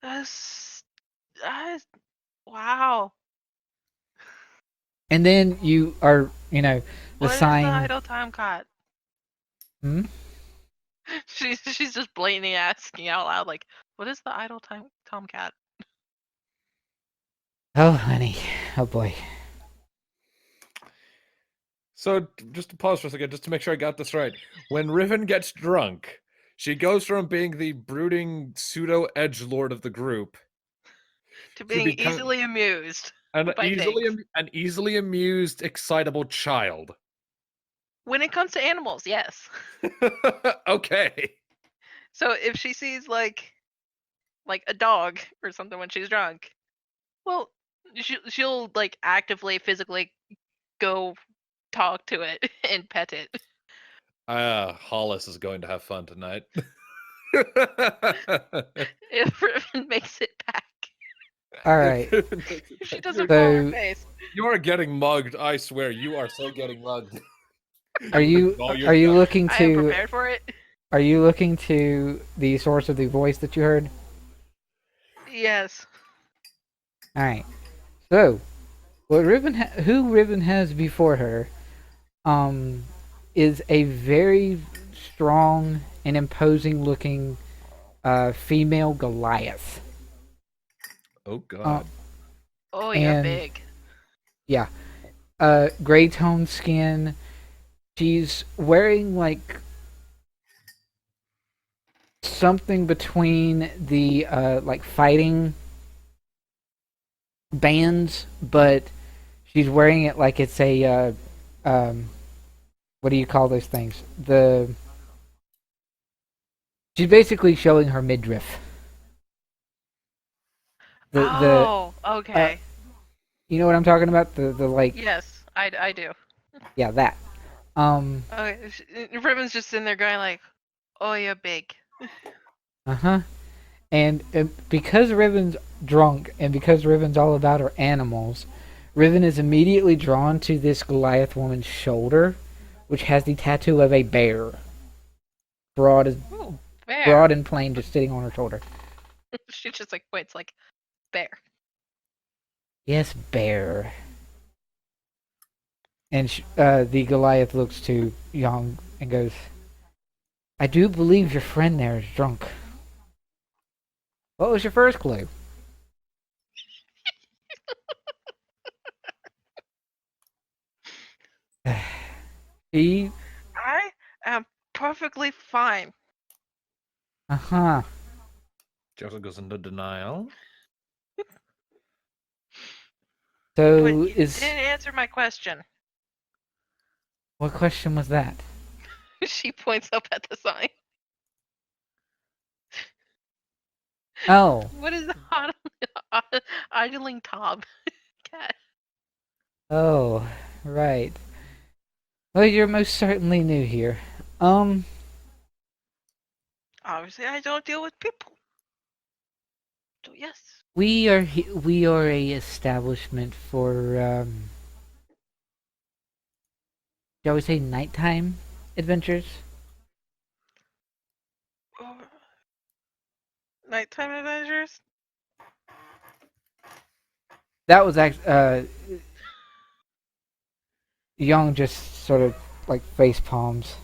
that's wow. And then you are, the What is sign. the idle time cat? Hmm? She's just blatantly asking out loud, like, what is the idle time tomcat? Oh, honey. Oh, boy. So, just to pause for a second, just to make sure I got this right. When Riven gets drunk, she goes from being the brooding pseudo edgelord of the group To being become easily amused an by things. easily amused, excitable child. When it comes to animals, yes. Okay. So if she sees like a dog or something when she's drunk, well, she'll like actively, physically go talk to it and pet it. Hollis is going to have fun tonight. If Riven makes it back. All right. She doesn't So- pull her face. You are getting mugged. I swear, you are so getting mugged. Are you Oh, you're are you done. looking I am to prepared for it. are you looking to the source of the voice that you heard? Yes. All right. So, what who Riven has before her, is a very strong and imposing looking female Goliath. Oh God. Oh, you're And- big. Yeah. Gray tone skin. She's wearing like something between the like fighting bands, but she's wearing it like it's a what do you call those things? She's basically showing her midriff. Okay. You know what I'm talking about? The like, Yes, I do. yeah, that. Okay, Riven's just in there going like, "Oh, you're big." Uh-huh. And because Riven's drunk and because Riven's all about her animals, Riven is immediately drawn to this Goliath woman's shoulder, which has the tattoo of a bear. Broad Bear. and plain, just sitting on her shoulder. She just like points like, bear. Yes, bear. And the Goliath looks to Young and goes, I do believe your friend there is drunk. What was your first clue? She. I am perfectly fine. Uh-huh. Joseph goes into denial. So But you didn't answer my question. What question was that? She points up at the sign. Oh. What is the idling Tom cat? Oh, right. Well, you're most certainly new here. Obviously, I don't deal with people. So yes. We are a establishment for shall we say nighttime adventures? Nighttime adventures. That was actually Young just sort of like face palms.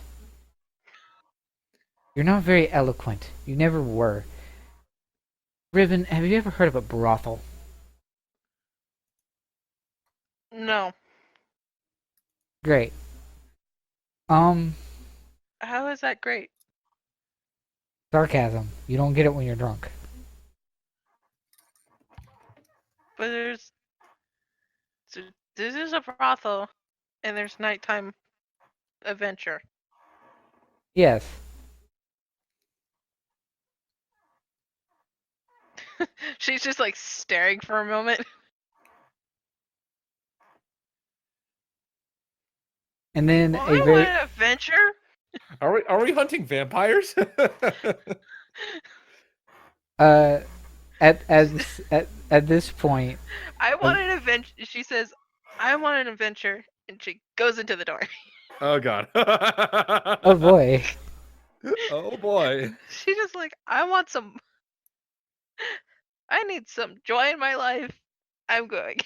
You're not very eloquent. You never were. Riven, have you ever heard of a brothel? No. Great. How is that great? Sarcasm. You don't get it when you're drunk. But this is a brothel, and there's nighttime adventure. Yes. She's just like staring for a moment. And then Well, a I very want an adventure. Are we hunting vampires? at this point, I want an adventure. She says, "I want an adventure," and she goes into the door. Oh god. oh boy. Oh boy. She's just like, "I want some. I need some joy in my life. I'm going."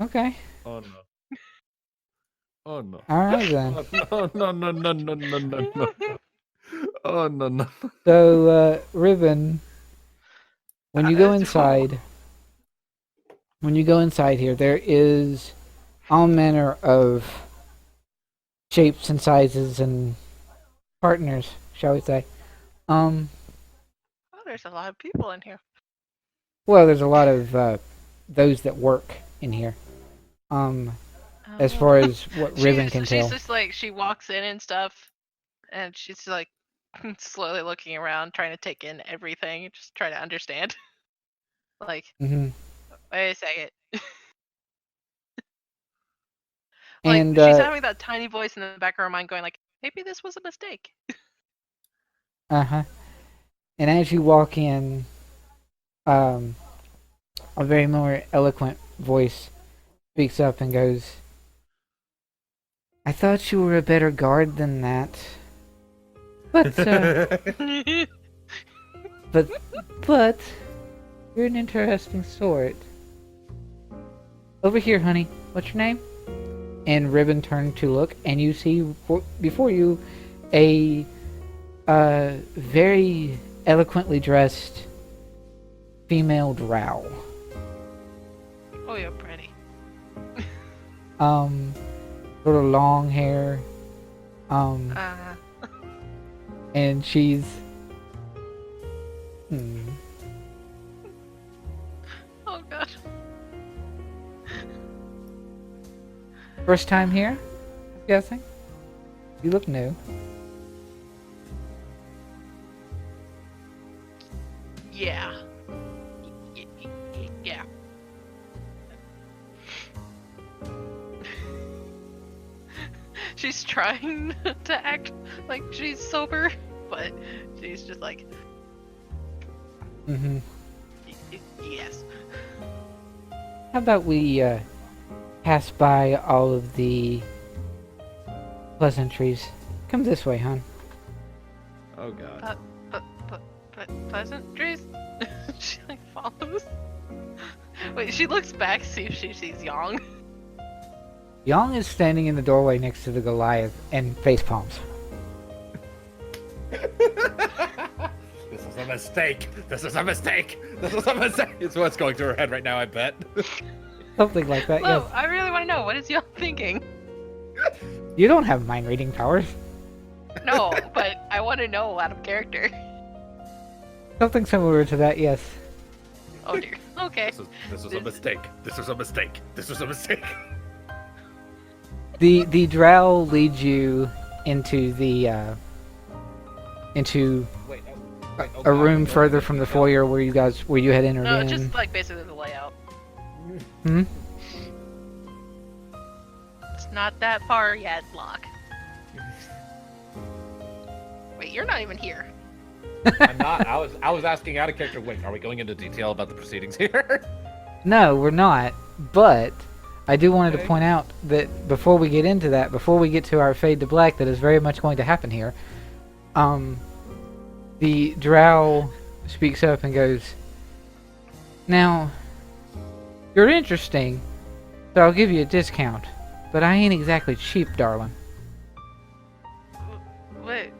Okay. Oh no. Oh no. All right then. Oh no no no no no no no. Oh no no. So, Riven, when you go As inside here, there is all manner of shapes and sizes and partners, shall we say. Oh, there's a lot of people in here. Well, there's a lot of those that work in here. As far as what Riven can tell. She's just like, she walks in and stuff, and she's like slowly looking around, trying to take in everything, just trying to understand. Like, Mhm. wait a second. Like, And she's having that tiny voice in the back of her mind going like, maybe this was a mistake. uh-huh. And as you walk in, a very more eloquent voice speaks up and goes, I thought you were a better guard than that. But, but, you're an interesting sort. Over here, honey. What's your name? And Riven turned to look, and you see before you a very eloquently dressed female drow. Oh, you're pretty. Sort of long hair. And she's Oh god. first time here, I'm guessing. You look new. Yeah. Yeah. She's trying to act like she's sober, but she's just like, yes. How about we pass by all of the pleasantries? Come this way, hon. Oh god. But pleasantries? She like follows. Wait, she looks back, see if she sees Yang. Yang is standing in the doorway next to the Goliath and face palms. This is a mistake. This is a mistake. This is a mistake. It's what's going through her head right now, I bet. Something like that, Hello, yes. I really want to know, what is Yang thinking? You don't have mind reading powers. No, but I want to know out of character. Something similar to that, yes. Oh dear. Okay. This was a mistake. This was a mistake. This was a mistake. The drow leads you into the into Wait, a room further from the foyer where you had entered No, in. just like basically the layout. Hmm? It's not that far yet, Locke. Wait, you're not even here. I'm not. I was asking out of character. Wait, are we going into detail about the proceedings here? No, we're not. But I do wanted to Okay. point out that before we get into that, before we get to our fade to black, that is very much going to happen here. The drow speaks up and goes, now, you're interesting, so I'll give you a discount, but I ain't exactly cheap, darling. Wait.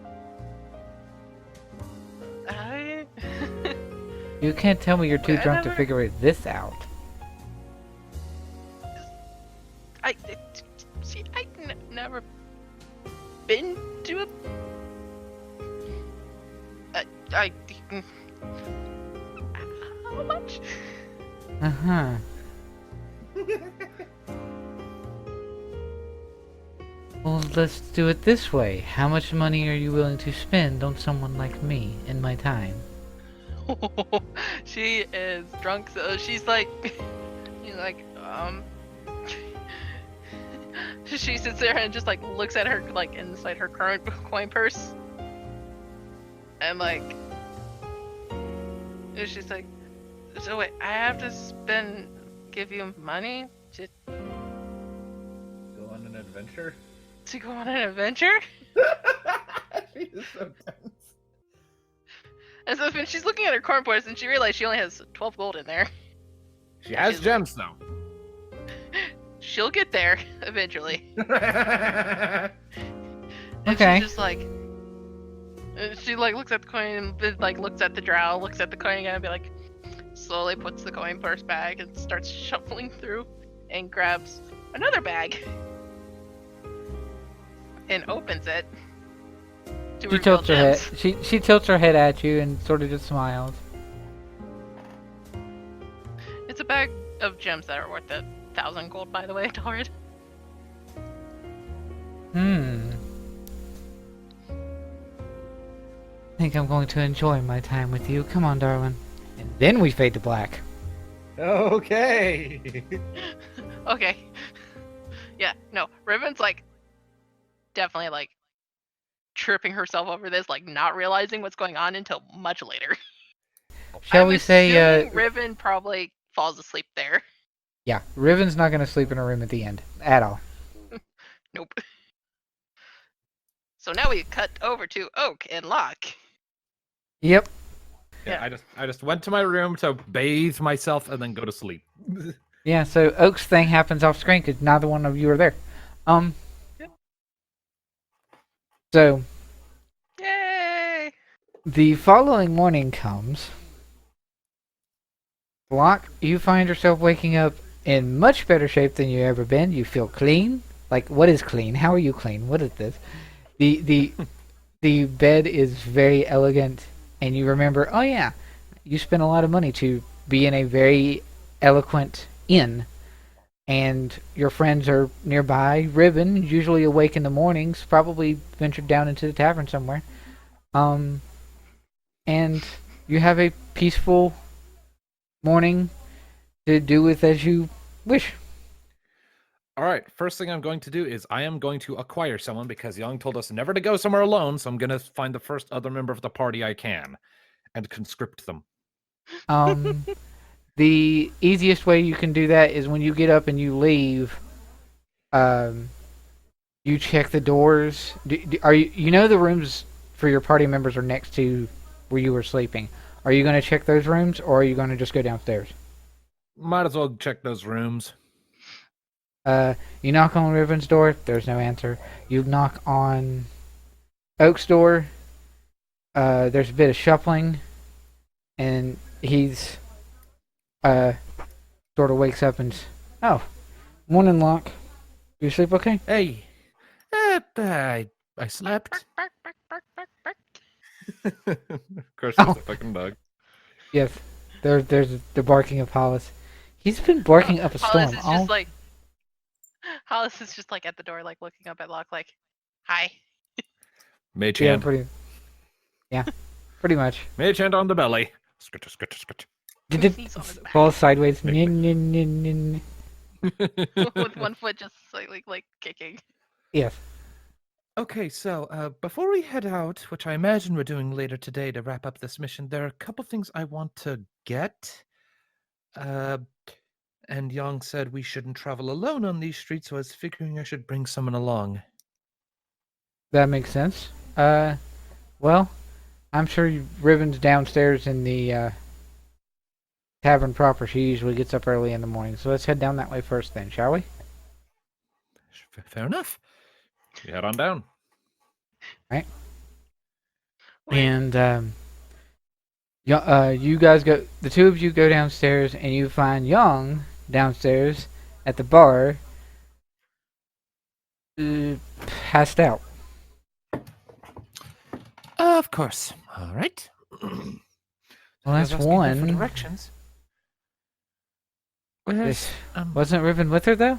I... You can't tell me you're too I drunk to never- figure this out. See, never been to a. I. How much? Uh-huh. Well, let's do it this way. How much money are you willing to spend on someone like me in my time? She is drunk, so she's like, she sits there and just like looks at her like inside her current coin purse, and like, and she's like, so wait, I have to give you money to Go on an adventure? go on an adventure? She is so tense. And so when she's looking at her coin purse and she realizes she only has 12 gold in there. She has She's gems, though. She'll get there eventually. And Okay. she's just like, she like looks at the coin, and like looks at the drow, looks at the coin again, and be like, slowly puts the coin purse bag and starts shuffling through, and grabs another bag, and opens it. To She reveal tilts her head. gems. She tilts her head at you and sort of just smiles. It's a bag of gems that are worth 1,000 gold, by the way, Torrid. I think I'm going to enjoy my time with you. Come on, darling. And then we fade to black. Okay. Okay. Yeah, no, Riven's like definitely like tripping herself over this, like not realizing what's going on until much later. Shall I'm we say, assuming Riven probably falls asleep there. yeah, Riven's not going to sleep in a room at the end. At all. Nope. So now we cut over to Oak and Locke. Yep. Yeah, I just went to my room to bathe myself and then go to sleep. Yeah, so Oak's thing happens off screen because neither one of you are there. Yep. So, Yay! the following morning comes. Locke, you find yourself waking up in much better shape than you've ever been. You feel clean. Like, what is clean? How are you clean? What is this? The bed is very elegant, and you remember, oh yeah, you spent a lot of money to be in a very eloquent inn, and your friends are nearby. Riven, usually awake in the mornings, probably ventured down into the tavern somewhere. And you have a peaceful morning to do with as you wish. All right, first thing I'm going to do is I am going to acquire someone because Young told us never to go somewhere alone, so I'm going to find the first other member of the party I can and conscript them. The easiest way you can do that is when you get up and you leave, you check the doors. Are you know the rooms for your party members are next to where you were sleeping. Are you going to check those rooms, or are you going to just go downstairs? Might as well check those rooms. You knock on Riven's door, there's no answer. You knock on Oak's door, there's a bit of shuffling, and he's, sort of wakes up and, oh, morning, Locke. You sleep okay? Hey, I slept. Bark, bark, bark, bark, bark. Of course, there's a fucking dog. Yes, there's the barking of Hollis. He's been barking up a storm. Hollis is just like at the door, like looking up at Locke, like, "Hi." Mage Yeah, hand. pretty much. Mage hand on the belly. Skitter, skitter, skitter. Did it He's on his back. fall sideways? Nin, nin, nin, nin. With one foot just slightly like kicking. Yes. Okay, so before we head out, which I imagine we're doing later today to wrap up this mission, there are a couple things I want to get. And Yang said we shouldn't travel alone on these streets, so I was figuring I should bring someone along. That makes sense. Well, I'm sure Riven's downstairs in the tavern proper. She usually gets up early in the morning, so let's head down that way first then, shall we? Fair enough. We head on down. Right. Wait. And you guys go. The two of you go downstairs, and you find Young downstairs at the bar, Passed out. Of course. All right. Well, that's asking her for one. directions. Where's Wasn't Riven with her though?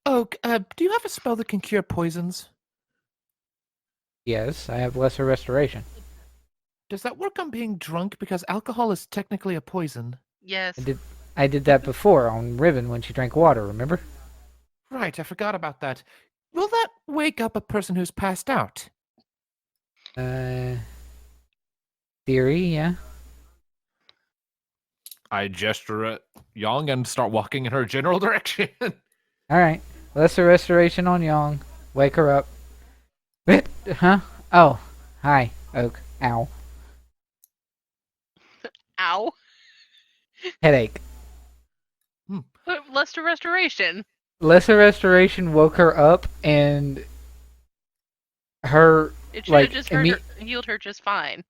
Oh, do you have a spell that can cure poisons? Yes, I have lesser restoration. Does that work on being drunk? Because alcohol is technically a poison. Yes. I did that before on Riven when she drank water. Remember? Right, I forgot about that. Will that wake up a person who's passed out? Theory, yeah. I gesture at Young and start walking in her general direction. All right, lesser restoration on Young. Wake her up. Huh? Oh, hi, Oak. Ow. Ow. Headache. But Luster Restoration. Lesser restoration woke her up, and her It should have like just healed her just fine.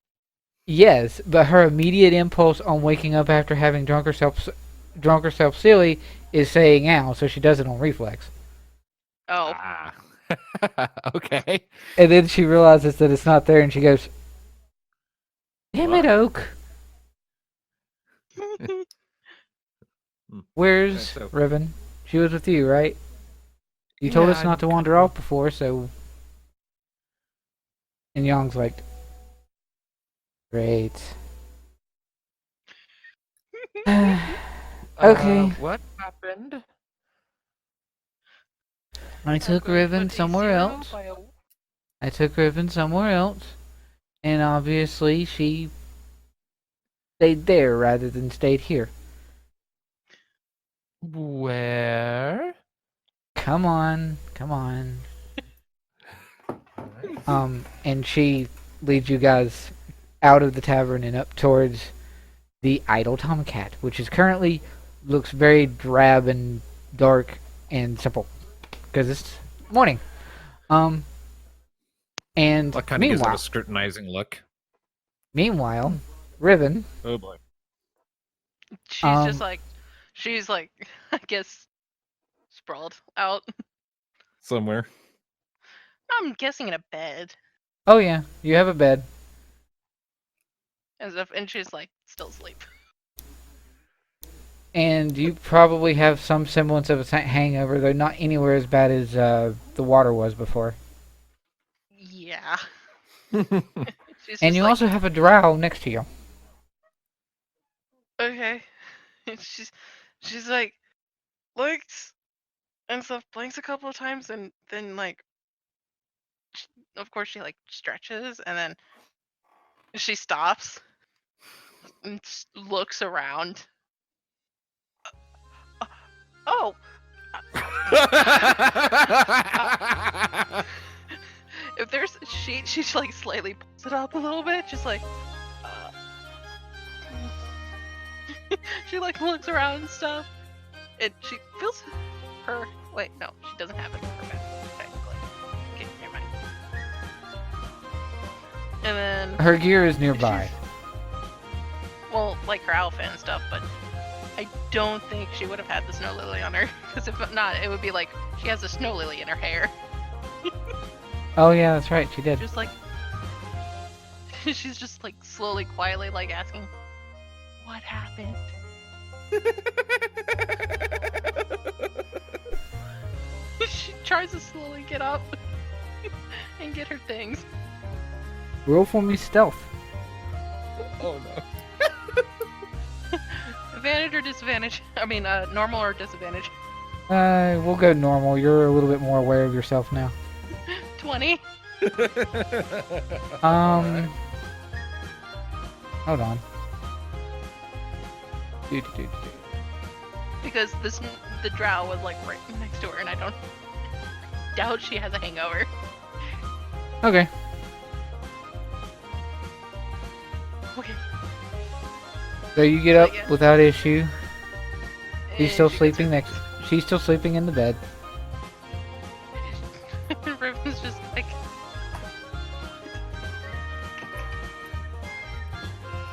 yes, but her immediate impulse on waking up after having drunk herself silly is saying "ow," so she does it on reflex. Oh. Ah. Okay. And then she realizes that it's not there, and she goes, "Damn it, What? Oak! Where's Okay, so- Riven? She was with you, right? You told Yeah, us not to wander off before, so." And Young's like, "Great." Okay. What happened? I took Riven somewhere else. I took Riven somewhere else, and obviously she stayed there rather than stayed here. Where? Come on. And she leads you guys out of the tavern and up towards the idle tomcat, which is currently looks very drab and dark and simple because it's morning. And What kind of gives it meanwhile, a scrutinizing look? Riven. Oh boy. She's like, I guess, sprawled out. Somewhere. I'm guessing in a bed Oh yeah, you have a bed. and she's like still asleep. And you probably have some semblance of a hangover, though not anywhere as bad as the water was before. Yeah. She's And just you like, also have a drow next to you. okay. And she's like looks and stuff, blinks a couple of times, and then like, of course she like stretches, and then she stops and looks around. Oh. If there's a sheet, she like slightly pulls it up a little bit, just like. She like looks around and stuff, and she feels her. Wait, no, she doesn't have it in her bed technically. Okay, never mind. And then Her gear is nearby. well, like her outfit and stuff, but I don't think she would have had the snow lily on her, because if not, it would be like she has a snow lily in her hair. Oh yeah, that's right, she did. Just like she's just like slowly, quietly, like asking, "What happened?" She tries to slowly get up and get her things. Roll for me stealth. Oh no. Advantage or disadvantage? I mean, normal or disadvantage? We'll go normal. You're a little bit more aware of yourself now. 20. Hold on. Because the drow was like right next to her, and I don't doubt she has a hangover. Okay. Okay. So you get up Yeah. without issue. She's And still she gets sleeping her- next. She's still sleeping in the bed. Riven's just like,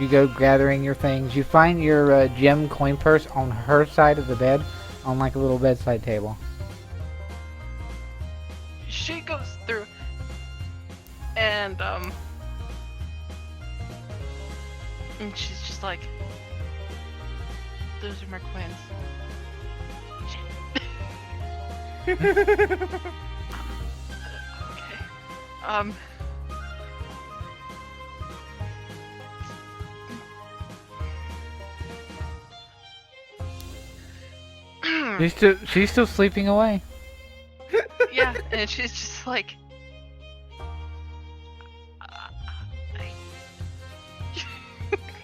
You go gathering your things. You find your gem coin purse on her side of the bed, on like a little bedside table. She goes through, and she's just like, those are my coins. Okay. She's still sleeping away. Yeah, and she's just like,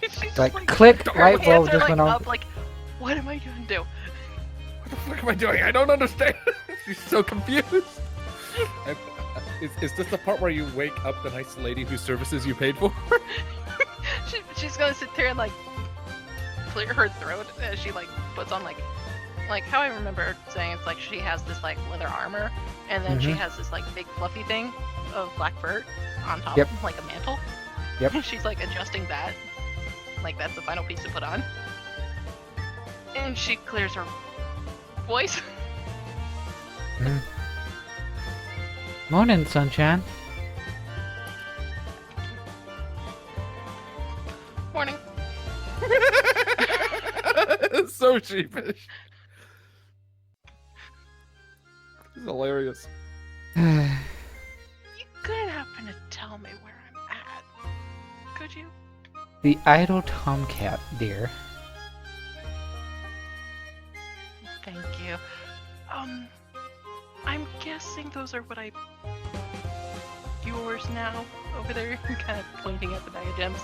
she's Like, just click, her light bulb hands are just like went on. up, like, what am I doing to? What the fuck am I doing? I don't understand. She's so confused. Is this the part where you wake up the nice lady whose services you paid for? She's gonna sit there and like clear her throat as she like puts on like how I remember saying, it's like she has this like leather armor, and then she has this like big fluffy thing of black fur on top, like a mantle. Yep. And she's like adjusting that, like that's the final piece to put on. And she clears her voice. Morning, sunshine. Morning. So sheepish. This is hilarious. You could happen to tell me where I'm at, could you? The idle tomcat, dear. Thank you. I'm guessing those are what yours now over there, kind of pointing at the bag of gems.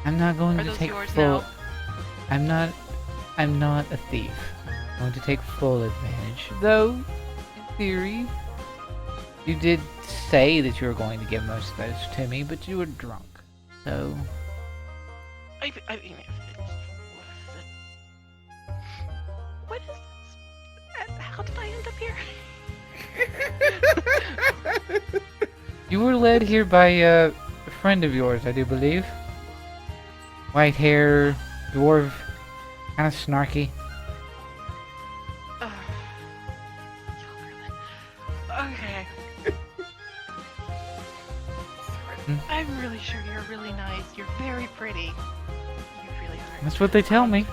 I'm not going Are to those take yours full. now? I'm not a thief. I'm going to take full advantage. Though, in theory, you did say that you were going to give most of those to me, but you were drunk. So. I mean, what is this? How did I end up here? You were led here by a friend of yours, I do believe. White hair, dwarf, kind of snarky. Okay. I'm really sure you're really nice. You're very pretty. You really are. That's what they tell me.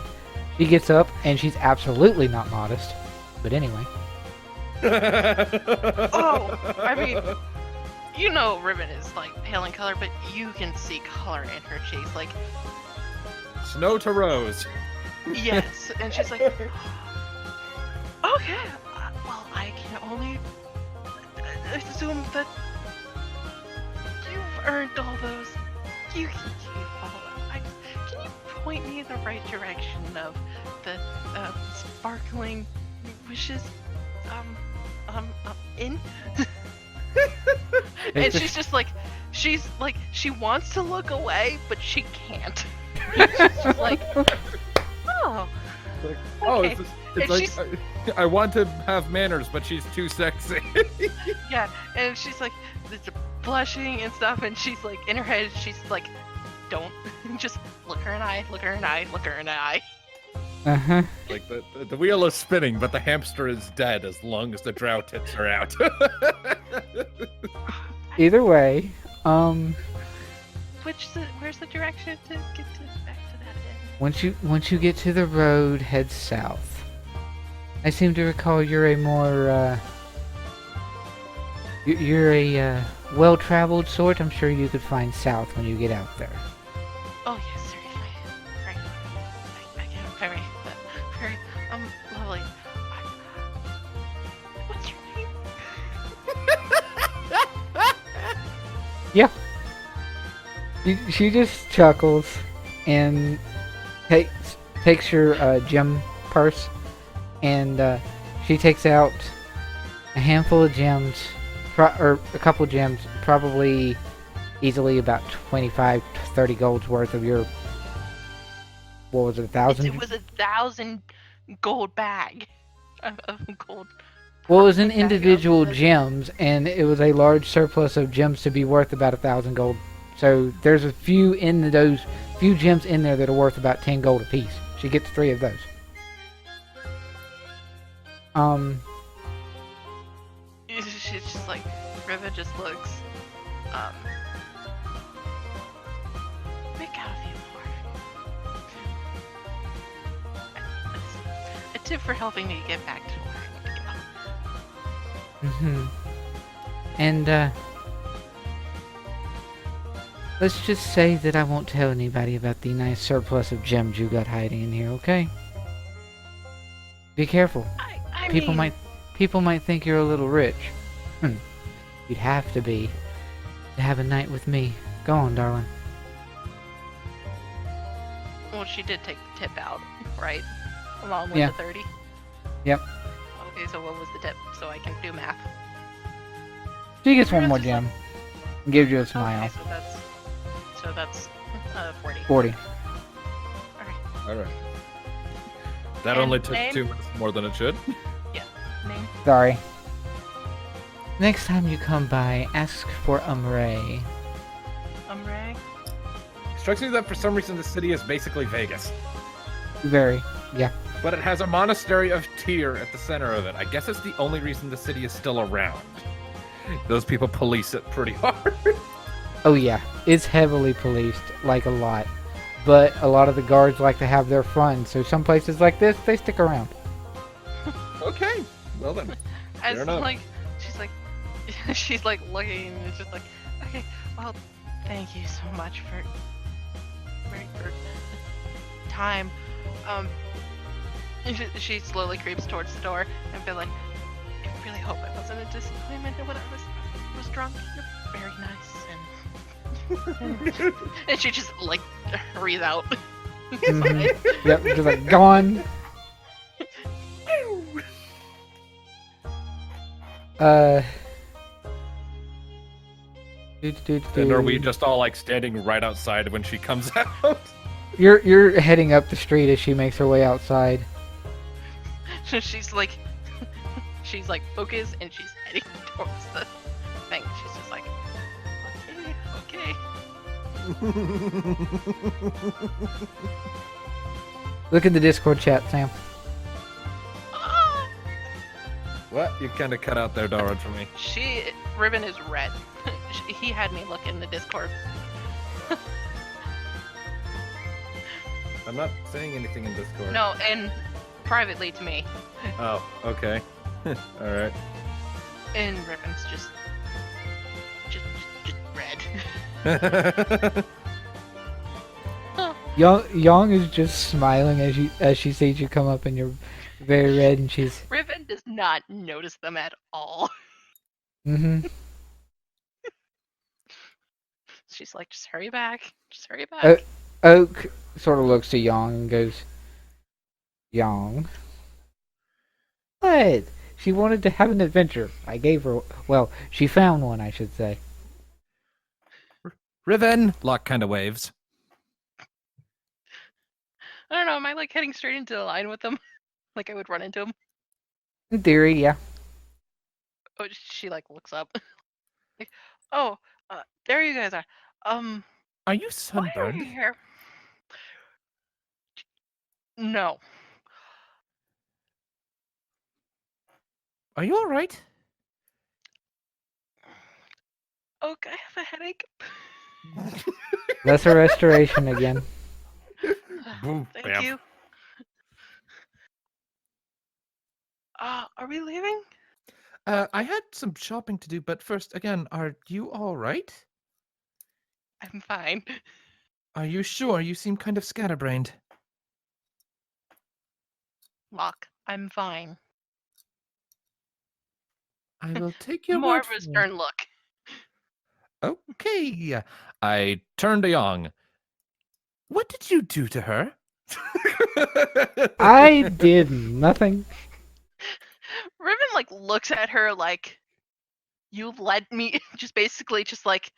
She gets up, and she's absolutely not modest. But anyway. Oh, I mean, you know Riven is like pale in color, but you can see color in her cheeks. Like, Snow to rose. yes. And she's like, okay, well, I can only assume that you've earned all those. You can keep all of them. Can you point me in the right direction of the sparkling wishes in? And she's just like, she wants to look away, but she can't. She's just like, oh, Like, okay. oh, it's And like she's- I want to have manners, but she's too sexy. Yeah, and she's like, it's blushing and stuff, and she's like, in her head, she's like, don't, just look her in the eye, look her in the eye, look her in the eye. Uh-huh. Like the wheel is spinning, but the hamster is dead as long as the drow tits are out. Either way, Where's the direction to get back to that end? once you get to the road, head south. I seem to recall you're a more you're a well-traveled sort. I'm sure you could find south when you get out there. Oh yes, certainly. Right. Again, very, lovely. What's your name? Yeah. She just chuckles and takes your gem purse, and she takes out a handful of gems, or a couple of gems, probably easily about 25 to 30 golds worth of your, what was it, 1,000? It was 1,000 gold bag of gold. Well, it was in bag of individual the- gems, and it was a large surplus of gems to be worth about 1,000 gold So there's a few in those few gems in there that are worth about 10 gold apiece. She gets 3 of those. She's just like, Riven just looks, make out a few more. A tip for helping me get back to where I need to go. And let's just say that I won't tell anybody about the nice surplus of gems you got hiding in here, okay? Be careful. I People mean, might think you're a little rich. You'd have to be to have a night with me. Go on, darling. well, she did take the tip out, right? Along with Yeah. the 30. Yep. Okay, so what was the tip? So I can do math. She gets one Yours more is gem. And gives you a smile. Okay, so that's 40. 40. All right. That And only took name? 2 minutes more than it should. Name? Sorry. Next time you come by, ask for Umray. Umray? Strikes me that for some reason the city is basically Vegas, Very. Yeah. but it has a monastery of Tyr at the center of it. I guess it's the only reason the city is still around. Those people police it pretty hard. Oh yeah. It's heavily policed, like a lot. But a lot of the guards like to have their fun, so some places like this, they stick around. Okay, well then. As Fair enough. like, she's like looking and it's just like, okay, well, thank you so much for time. And she slowly creeps towards the door and be like, I really hope I wasn't a disappointment when I was drunk. You're very nice and she just like hurries out. Yep, just like gone. And are we just all like standing right outside when she comes out? You're heading up the street as she makes her way outside. she's like focused and she's heading towards the thing. She's just like, okay. Look at the Discord chat, Sam. Ah! What? You kind of cut out there, Darwin, for me. Riven is red. He had me look in the Discord. I'm not saying anything in Discord. No, and privately to me. Oh, okay. Alright. And Riven's just red. Young is just smiling as she sees you come up and you're very red and she's Riven does not notice them at all. She's like, just hurry back. Just hurry back. Oak sort of looks to Young and goes, Young? What? She wanted to have an adventure. I gave her, well, she found one, I should say. Riven! Locke kind of waves. I don't know, am I like heading straight into the line with them? Like I would run into him? In theory, yeah. Oh, she like looks up. Like, oh, there you guys are. Are you Why are sunburned? you here? No. Are you alright? Okay, I have a headache. That's a restoration again. Boom, Thank bam. you. Are we leaving? I had some shopping to do, but first, again, are you alright? I'm fine. Are you sure? You seem kind of scatterbrained. Locke, I'm fine. I will take your More word of a for it. stern look. Okay. I turned to Young. What did you do to her? I did nothing. Riven like looks at her like, you let me just basically just like,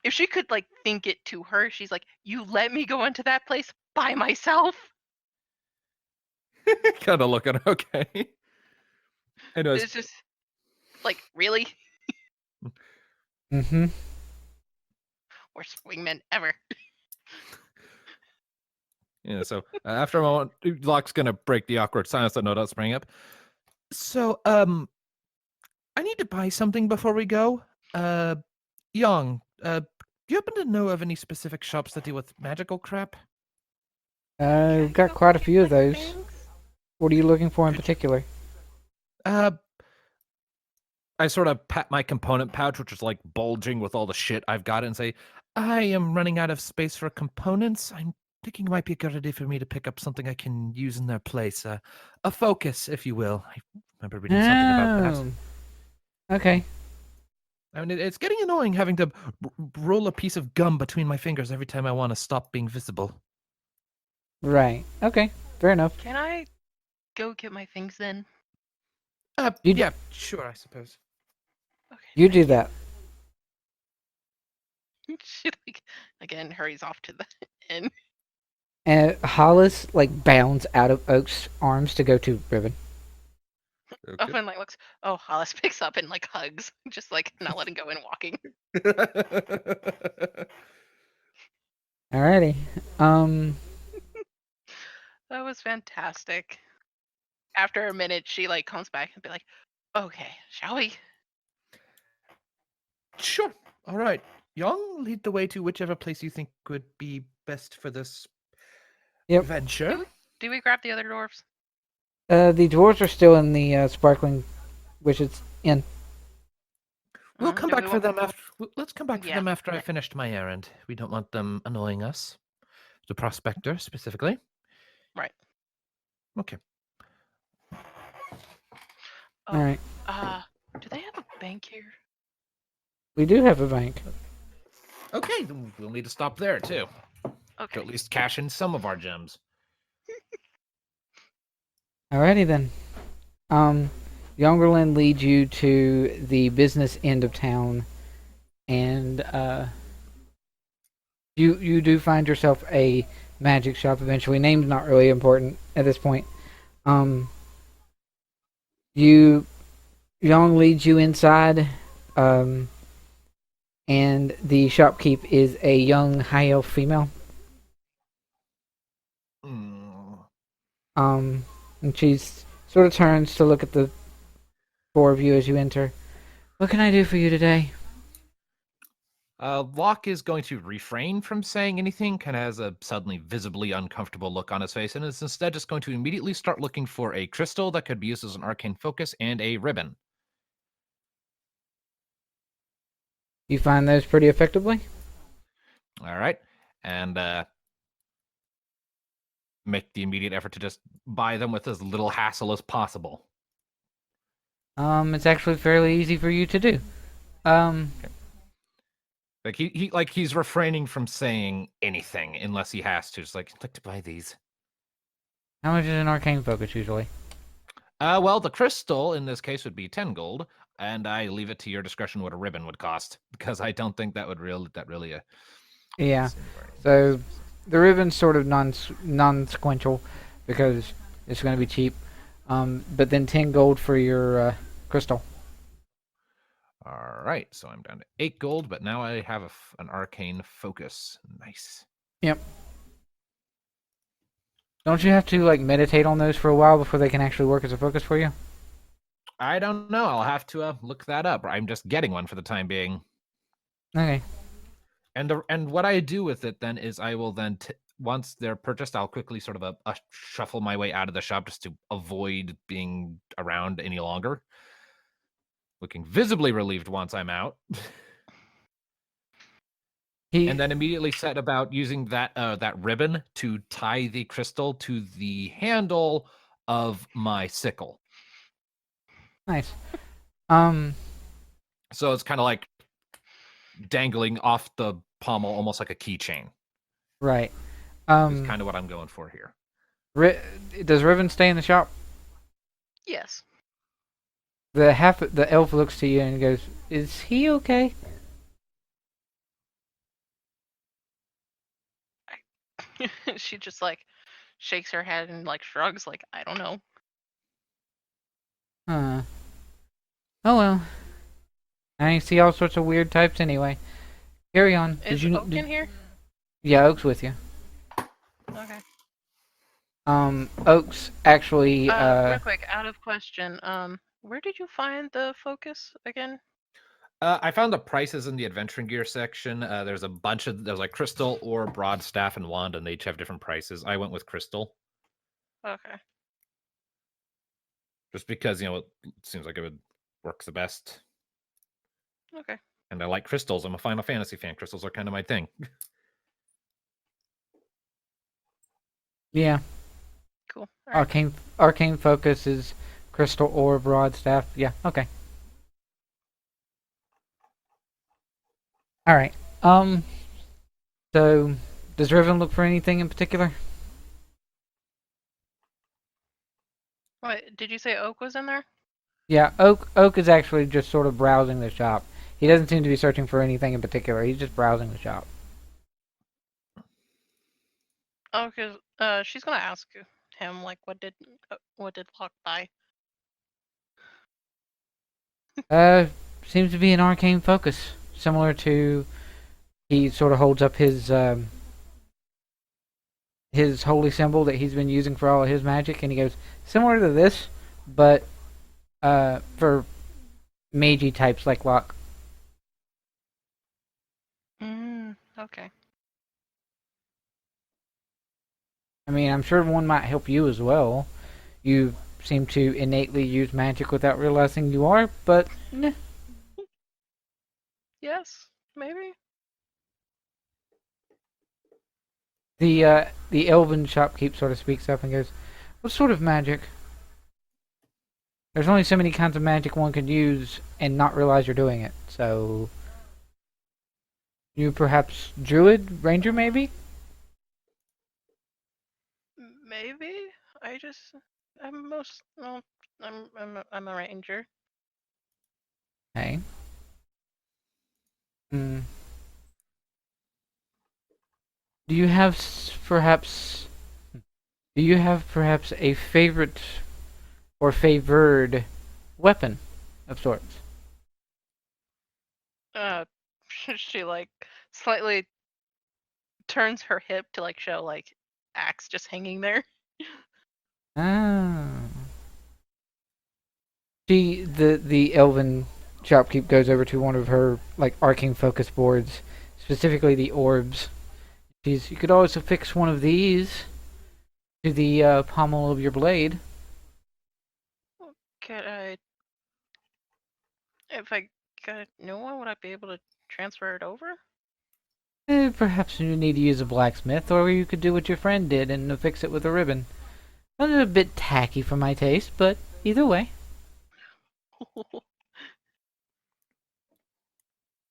if she could like think it to her, she's like, you let me go into that place by myself. kind of looking okay. Anyways, It's just like, really? worst wingmen ever. Yeah, so after a moment, Locke's gonna break the awkward silence that no doubt sprang up. So, I need to buy something before we go. Young, do you happen to know of any specific shops that deal with magical crap? We've got quite a few of those. What are you looking for in particular? I sort of pat my component pouch, which is like bulging with all the shit I've got, and say, I am running out of space for components. I'm thinking it might be a good idea for me to pick up something I can use in their place. A focus, if you will. I remember reading something about that. Okay. I mean, it's getting annoying having to roll a piece of gum between my fingers every time I want to stop being visible. Right. Okay. Fair enough. Can I go get my things then? Yeah, sure, I suppose. Okay. You do that. She like again hurries off to the inn. And Hollis like bounds out of Oak's arms to go to Riven. Okay. Owen like looks. Oh, Hollis picks up and like hugs, just like not letting go and walking. Alrighty. That was fantastic. After a minute, she like comes back and be like, "Okay, shall we?" Sure. All right. Young, lead the way to whichever place you think would be best for this venture. Do we grab the other dwarves? The dwarves are still in the sparkling witch's inn. We'll come back for them after. Let's come back for them after right. I finished my errand. We don't want them annoying us. The prospector specifically. Right. Okay. All right. Do they have a bank here? We do have a bank. Okay, then we'll need to stop there too. Okay. To at least cash in some of our gems. Alrighty then. Youngerland leads you to the business end of town, and you do find yourself a magic shop eventually. Name's not really important at this point. Young leads you inside, and the shopkeep is a young high elf female. And she's sort of turns to look at the four of you as you enter. What can I do for you today? Locke is going to refrain from saying anything, kind of has a suddenly visibly uncomfortable look on his face, and is instead just going to immediately start looking for a crystal that could be used as an arcane focus and a ribbon. You find those pretty effectively? All right. And make the immediate effort to just buy them with as little hassle as possible. It's actually fairly easy for you to do. Okay. Like he's refraining from saying anything unless he has to. Just like, I'd like to buy these. How much is an arcane focus usually? Well, the crystal in this case would be 10 gold, and I leave it to your discretion what a ribbon would cost, because I don't think that would really. Yeah. So the ribbon's sort of non-sequential because it's going to be cheap. But then 10 gold for your crystal. All right, so I'm down to 8 gold, but now I have an arcane focus. Nice. Yep. Don't you have to like meditate on those for a while before they can actually work as a focus for you? I don't know. I'll have to look that up. I'm just getting one for the time being. Okay. And what I do with it then is I will then once they're purchased, I'll quickly sort of shuffle my way out of the shop just to avoid being around any longer. Looking visibly relieved once I'm out. And then immediately set about using that ribbon to tie the crystal to the handle of my sickle. Nice. So it's kind of like dangling off the pommel, almost like a keychain. Right. Is kind of what I'm going for here. Does Riven stay in the shop? Yes. The elf looks to you and goes, "Is he okay?" She just like shakes her head and like shrugs, like I don't know. Oh well. I see all sorts of weird types anyway. Carry on. Is Oak in here? Yeah, Oak's with you. Okay. Oak's actually Real quick, out of question. Where did you find the focus again? I found the prices in the adventuring gear section. There's like crystal, or broad staff, and wand, and they each have different prices. I went with crystal. Okay. Just because, it seems like it would work the best. Okay. And I like crystals. I'm a Final Fantasy fan. Crystals are kind of my thing. Yeah. Cool. All right. Arcane focus is crystal or broad staff. Yeah, okay. Alright. So does Riven look for anything in particular? Wait, did you say Oak was in there? Yeah, Oak is actually just sort of browsing the shop. He doesn't seem to be searching for anything in particular. He's just browsing the shop. Oh, because she's gonna ask him like, what did Locke buy? Seems to be an arcane focus, similar to. He sort of holds up his holy symbol that he's been using for all of his magic, and he goes, similar to this, but for magey types like Locke. Okay. I mean, I'm sure one might help you as well. You seem to innately use magic without realizing you are, but Yes, maybe. the elven shopkeep sort of speaks up and goes, "What sort of magic? There's only so many kinds of magic one can use and not realize you're doing it. So, you perhaps druid, ranger, maybe? Maybe. I'm most. Well, I'm a ranger. Hey. Hmm. Do you have perhaps a favorite or favored weapon of sorts? She like slightly turns her hip to like show like axe just hanging there. Ah. The elven shopkeep goes over to one of her like arcane focus boards, specifically the orbs. You could always affix one of these to the pommel of your blade. Could I, if I got a new one, would I be able to transfer it over? Perhaps you need to use a blacksmith, or you could do what your friend did and affix it with a ribbon. A bit tacky for my taste, but either way.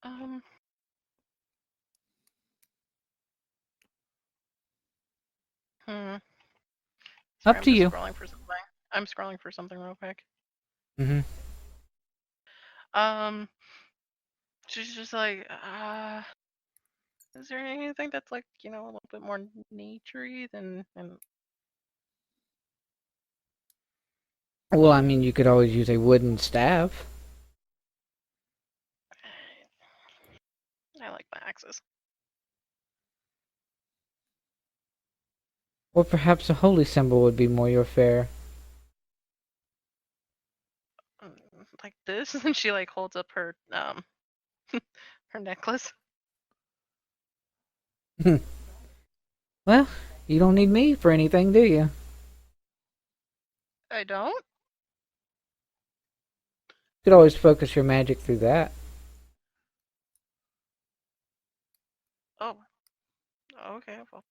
um. Hmm. Sorry, Up to you. Scrolling for something. I'm scrolling for something real quick. Mm-hmm. She's just like, is there anything that's like, a little bit more naturey than and Well, I mean, you could always use a wooden staff. I like my axes. Or perhaps a holy symbol would be more your fare. Like this, and she like holds up her her necklace. Well, you don't need me for anything, do you? I don't. You could always focus your magic through that. Oh, okay. Well,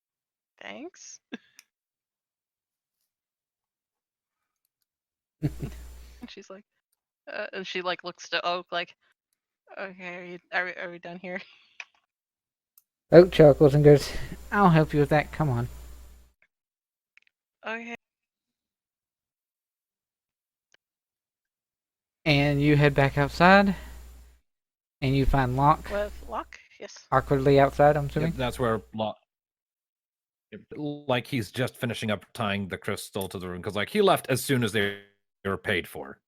thanks. And she's like, and she like looks to Oak like, okay, are we done here? Oak chuckles and goes, I'll help you with that, come on. Okay. And you head back outside, and you find Locke. With Locke, yes. Awkwardly outside, I'm assuming? Yep, that's where like he's just finishing up tying the crystal to the room, because like he left as soon as they were paid for.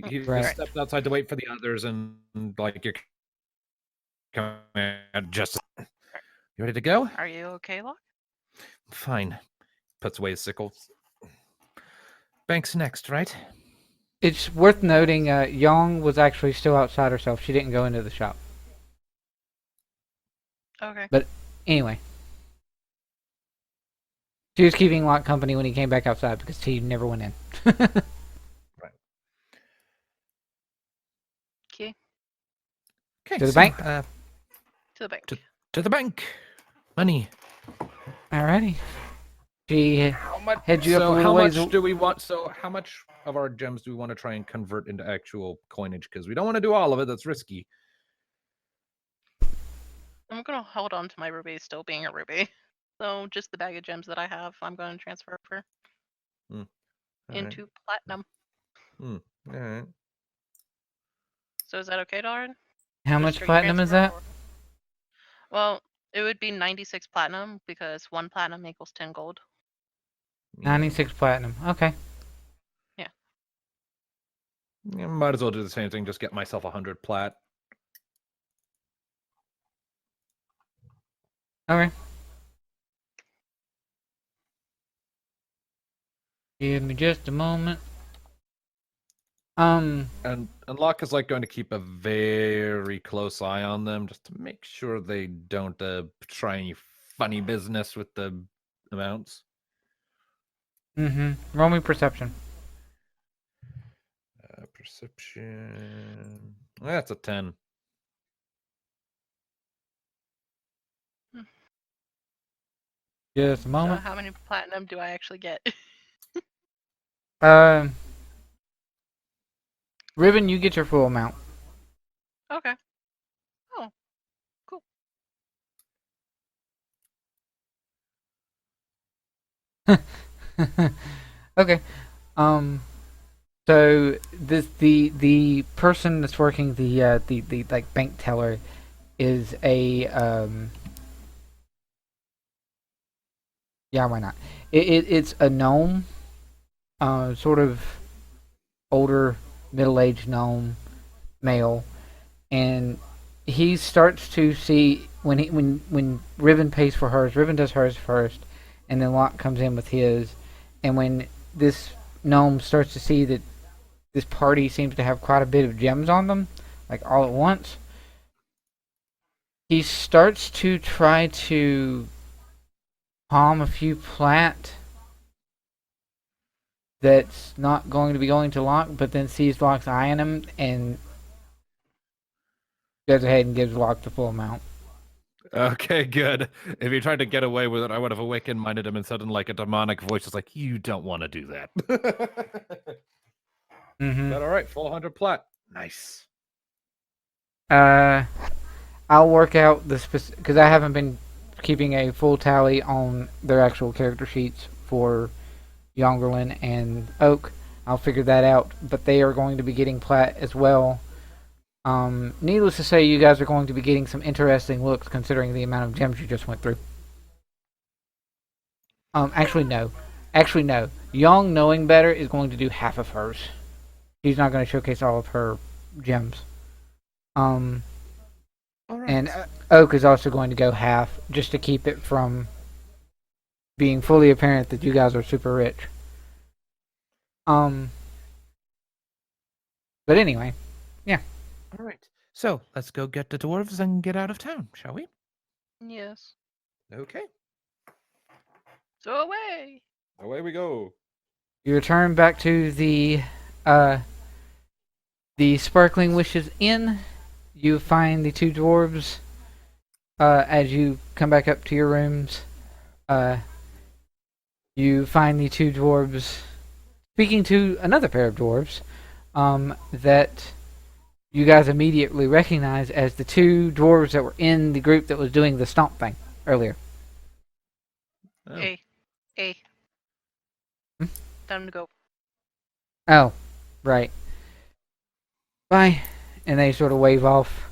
He Right. just stepped outside to wait for the others, and like you're come here, just. You ready to go? Are you okay, Locke? Fine. Puts away his sickle. Bank's next, right? It's worth noting, Yong was actually still outside herself. She didn't go into the shop. Okay. But anyway. She was keeping Locke company when he came back outside because he never went in. Right. Okay. Okay. To the bank? To the bank. To the bank. Money. Alrighty. She How much? heads you up a So little how ways. much do we want? So how much of our gems do we want to try and convert into actual coinage? Because we don't want to do all of it. That's risky. I'm gonna hold on to my ruby still being a ruby. So just the bag of gems that I have, I'm going to transfer over All into platinum. All right. So is that okay, Darren? How Just much straight platinum is transfer that? or- Well, it would be 96 platinum because 1 platinum equals 10 gold. 96 platinum. Okay. Yeah, might as well do the same thing. Just get myself 100 plat. Okay. Give me just a moment. And Locke is like going to keep a very close eye on them just to make sure they don't try any funny business with the amounts. Roll me perception. Perception. That's a 10. Just a So moment. how many platinum do I actually get? Riven, you get your full amount. Okay. Oh, cool. Okay. So the person that's working the like bank teller is a yeah, why not? It's a gnome, sort of older middle-aged gnome male, and he starts to see when Riven pays for hers. Riven does hers first, and then Locke comes in with his, and when this gnome starts to see that this party seems to have quite a bit of gems on them, like all at once, he starts to try to palm a few plat that's not going to be going to Locke, but then sees Locke's eyeing him and goes ahead and gives Locke the full amount. Okay, good. If he tried to get away with it, I would have awakened-minded him and suddenly like a demonic voice is like, you don't want to do that. But all right, full 100 plat. Nice. I'll work out the specific, because I haven't been keeping a full tally on their actual character sheets for Yongerlin and Oak. I'll figure that out, but they are going to be getting plat as well. Needless to say, you guys are going to be getting some interesting looks considering the amount of gems you just went through. Actually no. Young, knowing better, is going to do half of hers. She's not going to showcase all of her gems. All right. And Oak is also going to go half, just to keep it from being fully apparent that you guys are super rich. But anyway, yeah. All right. So let's go get the dwarves and get out of town, shall we? Yes. Okay. So away. Away we go. You return back to the Sparkling Wishes Inn. You find the two dwarves as you come back up to your rooms. You find the two dwarves speaking to another pair of dwarves that you guys immediately recognize as the two dwarves that were in the group that was doing the stomp thing earlier. Oh. Hey. Time to go. Oh, right. Bye. And they sort of wave off.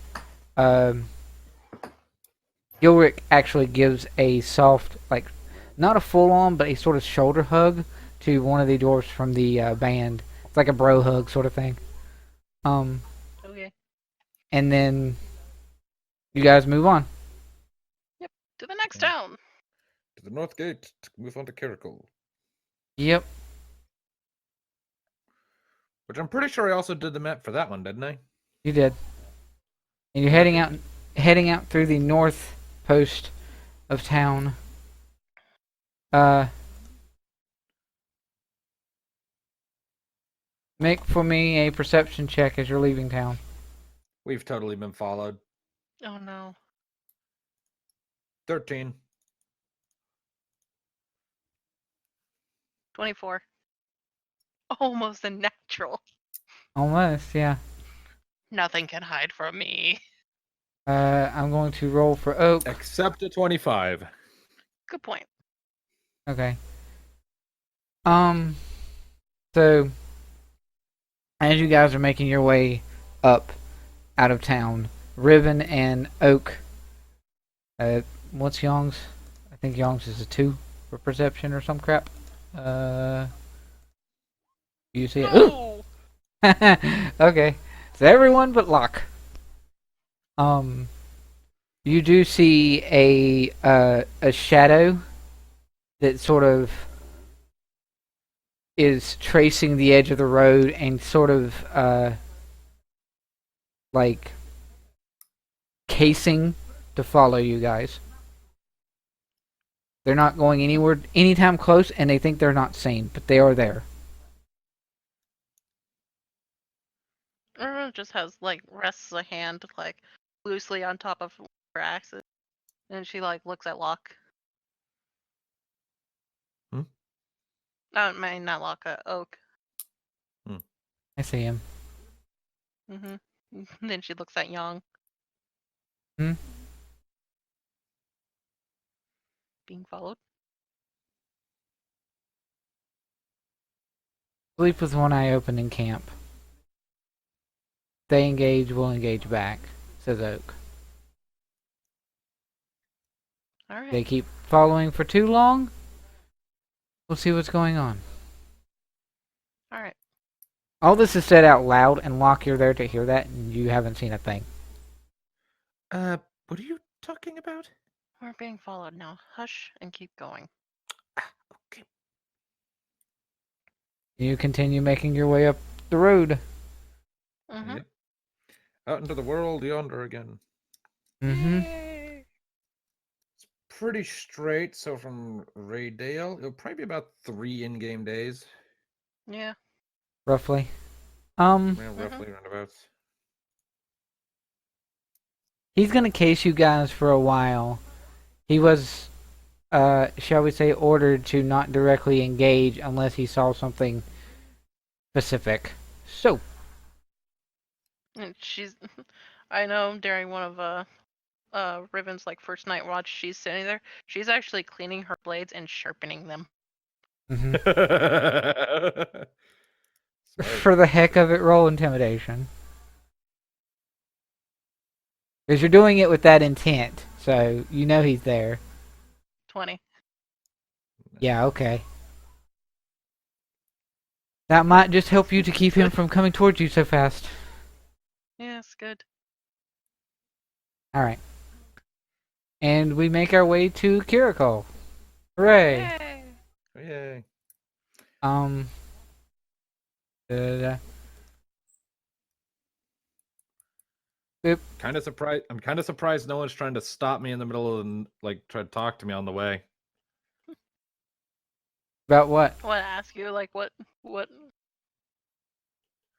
Gilric actually gives a soft, like, not a full-on, but a sort of shoulder hug to one of the dwarves from the band. It's like a bro hug sort of thing. Okay. And then You guys move on. To the next Yeah. town. To the north gate to move on to Karikeul. Yep, Which I'm pretty sure I also did the map for that one, didn't I? you did. And you're Yeah. heading out through the north post of town. Make for me a perception check as you're leaving town. We've totally been followed. Oh no. 13. 24. Almost a natural. Almost, yeah. Nothing can hide from me. I'm going to roll for Oak. Except a 25. Good point. Okay. So as you guys are making your way up out of town, Riven and Oak. What's Young's? I think Young's is a 2 for perception or some crap. You see it? No! Okay. So everyone but Locke. You do see a shadow that sort of is tracing the edge of the road and sort of like casing to follow you guys. They're not going anywhere anytime close, and they think they're not seen, but they are there. Just has like rests a hand like loosely on top of her axis, and she like looks at Locke. Not Locke, Oak. I see him. Mhm. Then she looks at Young. Hmm? Being followed. Sleep with one eye open in camp. They engage, we'll engage back, says Oak. All right. They keep following for too long. We'll see what's going on. All right. All this is said out loud, and Locke, you're there to hear that, and you haven't seen a thing. What are you talking about? We're being followed now. Hush and keep going. Okay. You continue making your way up the road. Mhm. Yep. Out into the world yonder again. Mm-hmm. Yay! It's pretty straight. So from Raideil, it'll probably be about 3 in-game days. Yeah. Roughly. Roughly roundabouts. He's gonna case you guys for a while. He was, shall we say, ordered to not directly engage unless he saw something specific. So, And she's I know during one of Riven's like first night watch, she's sitting there. She's actually cleaning her blades and sharpening them. mhm. Smart. For the heck of it, roll intimidation. Because you're doing it with that intent, so you know he's there. 20. Yeah, okay. That might just help you to keep him from coming towards you so fast. Yes, good. Alright. And we make our way to Karikeul. Hooray! Yay! Yay. Um. Da-da-da. Kind of surprised. I'm kind of surprised no one's trying to stop me in the middle and like try to talk to me on the way. About what? I want to ask you, like, what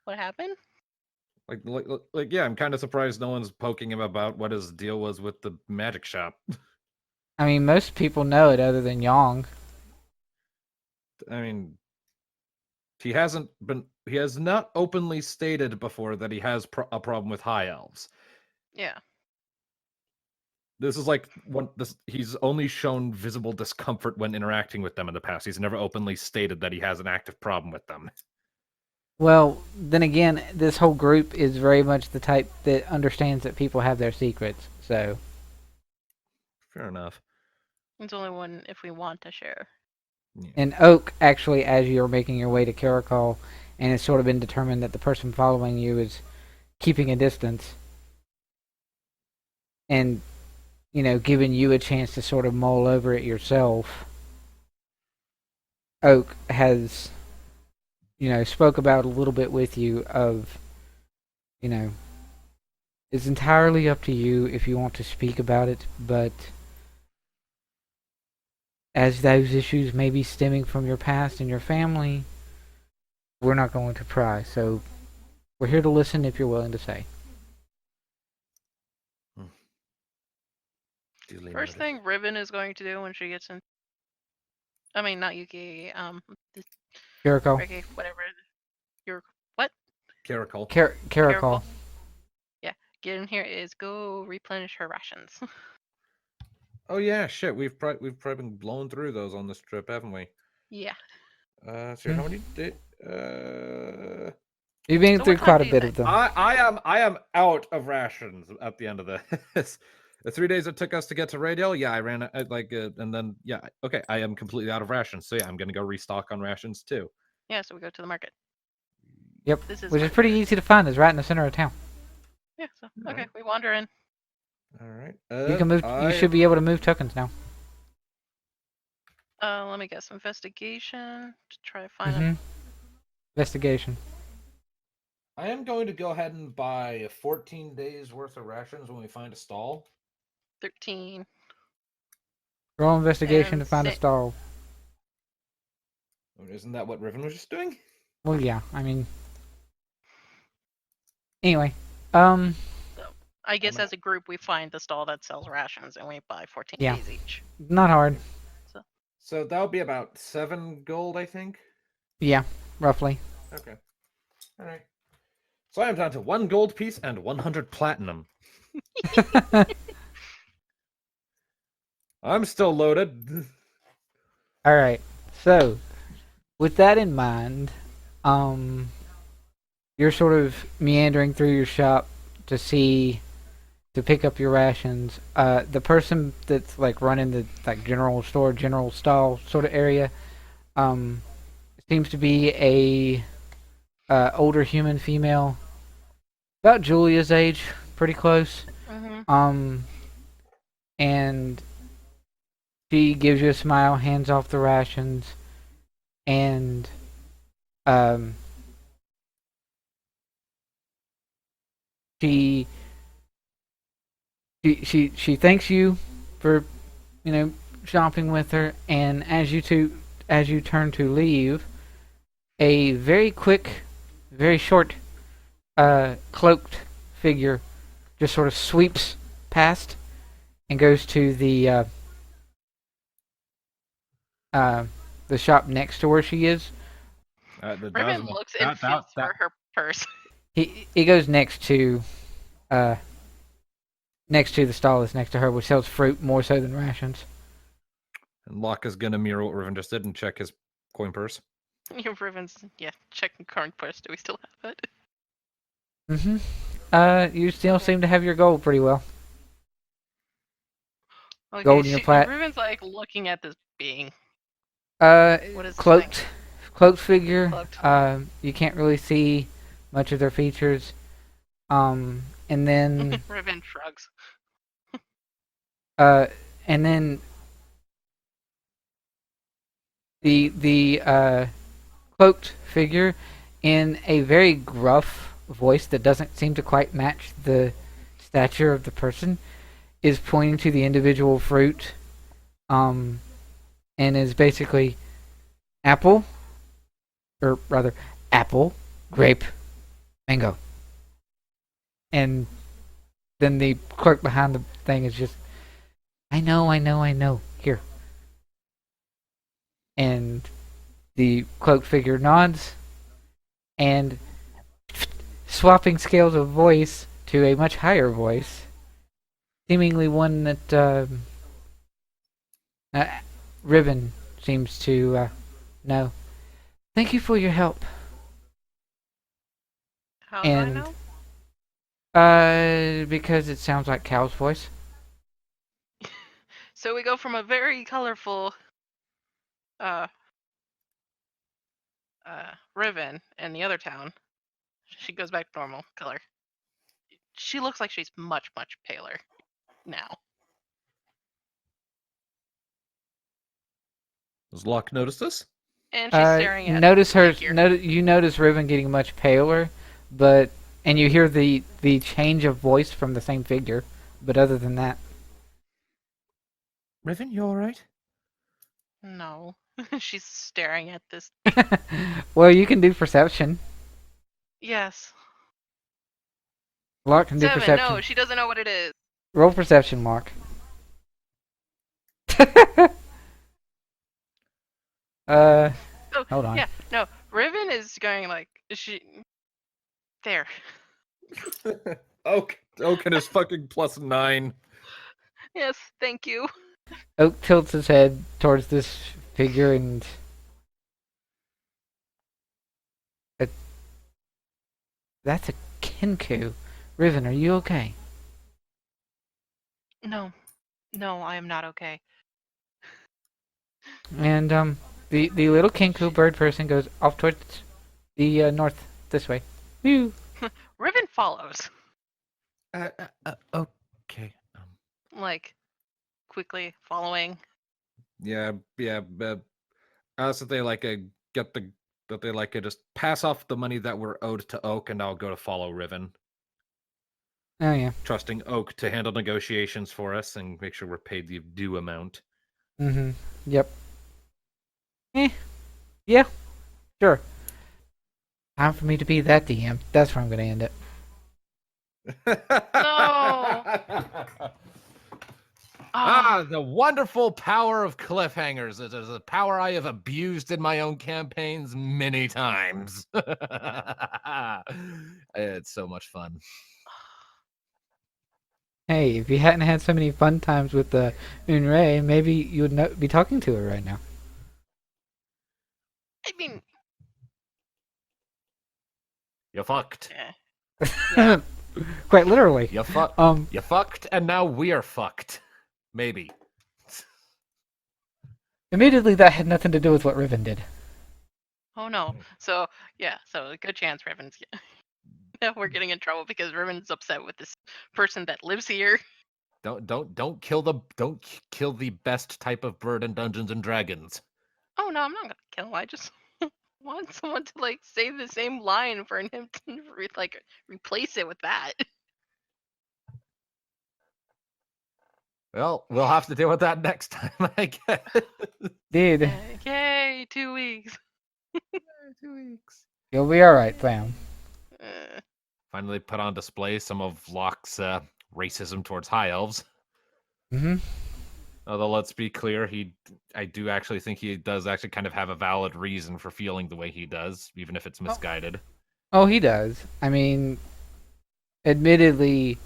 happened? Like, yeah, I'm kind of surprised no one's poking him about what his deal was with the magic shop. I mean, most people know it other than Yong. I mean, he has not openly stated before that he has a problem with high elves. Yeah. This is like he's only shown visible discomfort when interacting with them in the past. He's never openly stated that he has an active problem with them. Well, then again, this whole group is very much the type that understands that people have their secrets, so. Fair enough. It's only one if we want to share. Yeah. And Oak, actually, as you're making your way to Karikeul, and it's sort of been determined that the person following you is keeping a distance, and giving you a chance to sort of mull over it yourself, Oak has spoke about a little bit with you of you know it's entirely up to you if you want to speak about it, but as those issues may be stemming from your past and your family, we're not going to pry. So we're here to listen if you're willing to say. First thing Riven is going to do when she gets in. I mean, not Yuki. Karikeul. Ricky, whatever. Your what? Karikeul. Karikeul. Yeah, get in here is go replenish her rations. Oh yeah, shit. We've probably been blowing through those on this trip, haven't we? Yeah. So how many did? You've been So through what time quite do a you bit think? of them. I am out of rations at the end of this. The 3 days it took us to get to Raideil, yeah, I ran and then yeah, okay, I am completely out of rations. So yeah, I'm gonna go restock on rations too. Yeah, so we go to the market. Yep, This is which is my pretty favorite. easy to find. It's right in the center of town. Yeah, so okay, Alright. we wander in. All right. You can move. You should be able to move tokens now. Let me guess. Investigation to try to find Mm-hmm. Investigation. I am going to go ahead and buy 14 days worth of rations when we find a stall. 13. Roll investigation And to find a stall. Isn't that what Riven was just doing? Well, yeah. I mean, anyway. So I guess as a group we find the stall that sells rations and we buy 14 Yeah. days each. Not hard. So that'll be about 7 gold, I think. Yeah, roughly. Okay. All right. So I am down to 1 gold piece and 100 platinum. I'm still loaded. All right. So, with that in mind, you're sort of meandering through your shop to pick up your rations. The person that's like running the general store, general stall sort of area, seems to be a older human female, about Julia's age, pretty close. Mm-hmm. And she gives you a smile, hands off the rations, and she thanks you for shopping with her, and as you turn to leave, a very quick, very short, cloaked figure just sort of sweeps past and goes to the shop next to where she is. Riven looks and feels for her purse. He goes next to the stall that's next to her, which sells fruit more so than rations. And Locke is gonna mirror what Riven just did and check his coin purse. Riven's checking current purse. Do we still have it? Mm-hmm. You still seem to have your gold pretty well. Okay, Gold in your plat. Riven's like looking at this being. What is cloaked figure. Cloaked. You can't really see much of their features. And then Riven shrugs. and then the cloaked figure, in a very gruff voice that doesn't seem to quite match the stature of the person, is pointing to the individual fruit, and is basically apple, or rather apple, grape, mango. And then the clerk behind the thing is just, I know. Here. And the cloaked figure nods, and swapping scales of voice to a much higher voice, seemingly one that Riven seems to know. Thank you for your help. How do I And know? Because it sounds like Cal's voice. So we go from a very colorful Riven in the other town. She goes back to normal color. She looks like she's much, much paler. now. Does Locke notice this? And she's staring at notice the her. figure. You notice Riven getting much paler, and you hear the change of voice from the same figure. But other than that, Riven, you all right? No. She's staring at this. well, you can do perception. Yes. Locke can do 7. perception. No, she doesn't know what it is. Roll perception, Locke. Oh, Hold on. Yeah, no. Riven is going like there. Oak and his fucking +9. Yes, thank you. Oak tilts his head towards this figure and that's a Kenku. Riven, are you okay? No, I am not okay. And the little Kenku bird person goes off towards the north this way. Woo! Riven follows, Okay. like quickly following. Yeah. So they just pass off the money that we're owed to Oak, and I'll go to follow Riven, Oh yeah. trusting Oak to handle negotiations for us and make sure we're paid the due amount. Mm-hmm. Yep. Yeah. Sure. Time for me to be that DM. That's where I'm gonna end it. The wonderful power of cliffhangers. It is a power I have abused in my own campaigns many times. It's so much fun. Hey, if you hadn't had so many fun times with the Unray, maybe you would be talking to her right now. I mean, You fucked. yeah. Quite literally. You fucked, and now we're fucked. Maybe. Admittedly, that had nothing to do with what Riven did. Oh no. So yeah. So a good chance Riven's. We're getting in trouble because Riven's upset with this person that lives here. Don't kill the best type of bird in Dungeons and Dragons. Oh no, I'm not gonna kill him. I just want someone to like say the same line for him to replace it with that. Well, we'll have to deal with that next time, I guess. Dude, Yay, 2 weeks. 2 weeks. you'll be alright, Sam. Finally put on display some of Locke's racism towards high elves. Mm-hmm. Although, let's be clear, I do actually think he does actually kind of have a valid reason for feeling the way he does, even if it's misguided. Oh, he does. I mean, admittedly,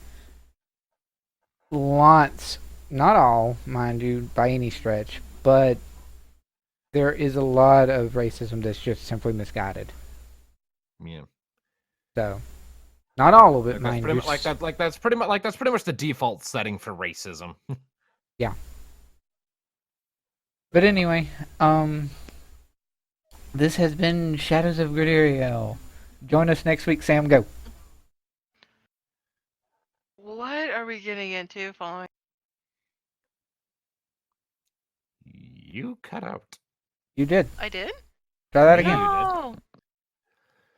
lots, not all, mind you, by any stretch, but there is a lot of racism that's just simply misguided. Yeah. So, not all of it, That's pretty much the default setting for racism. Yeah. But anyway, this has been Shadows of Gradiriel. Join us next week, Sam. Go. What are we getting into following? You cut out. You did. I did? Try that again. No!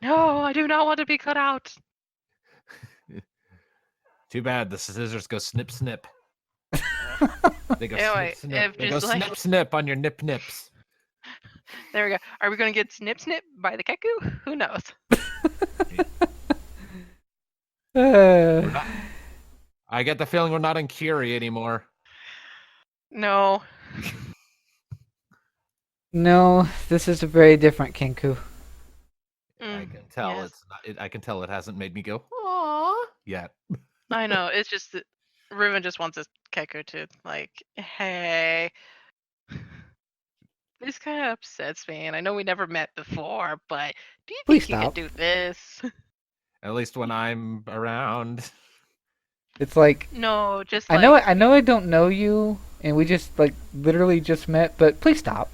No, I do not want to be cut out. Too bad. The scissors go snip snip. They go Anyway, snip snip. if They go just, like- snip snip on your nip nips. There we go. Are we going to get snip snip by the Keku? Who knows? I get the feeling we're not in Curie anymore. No. No, this is a very different Kenku. I can tell yes. it's not. I can tell it hasn't made me go aww yet. I know. It's just that Riven just wants his Keku to like, hey. This kind of upsets me, and I know we never met before, but do you Please think you stop. could do this? At least when I'm around. It's like No, just I like know I don't know you, and we just like literally just met. But please stop.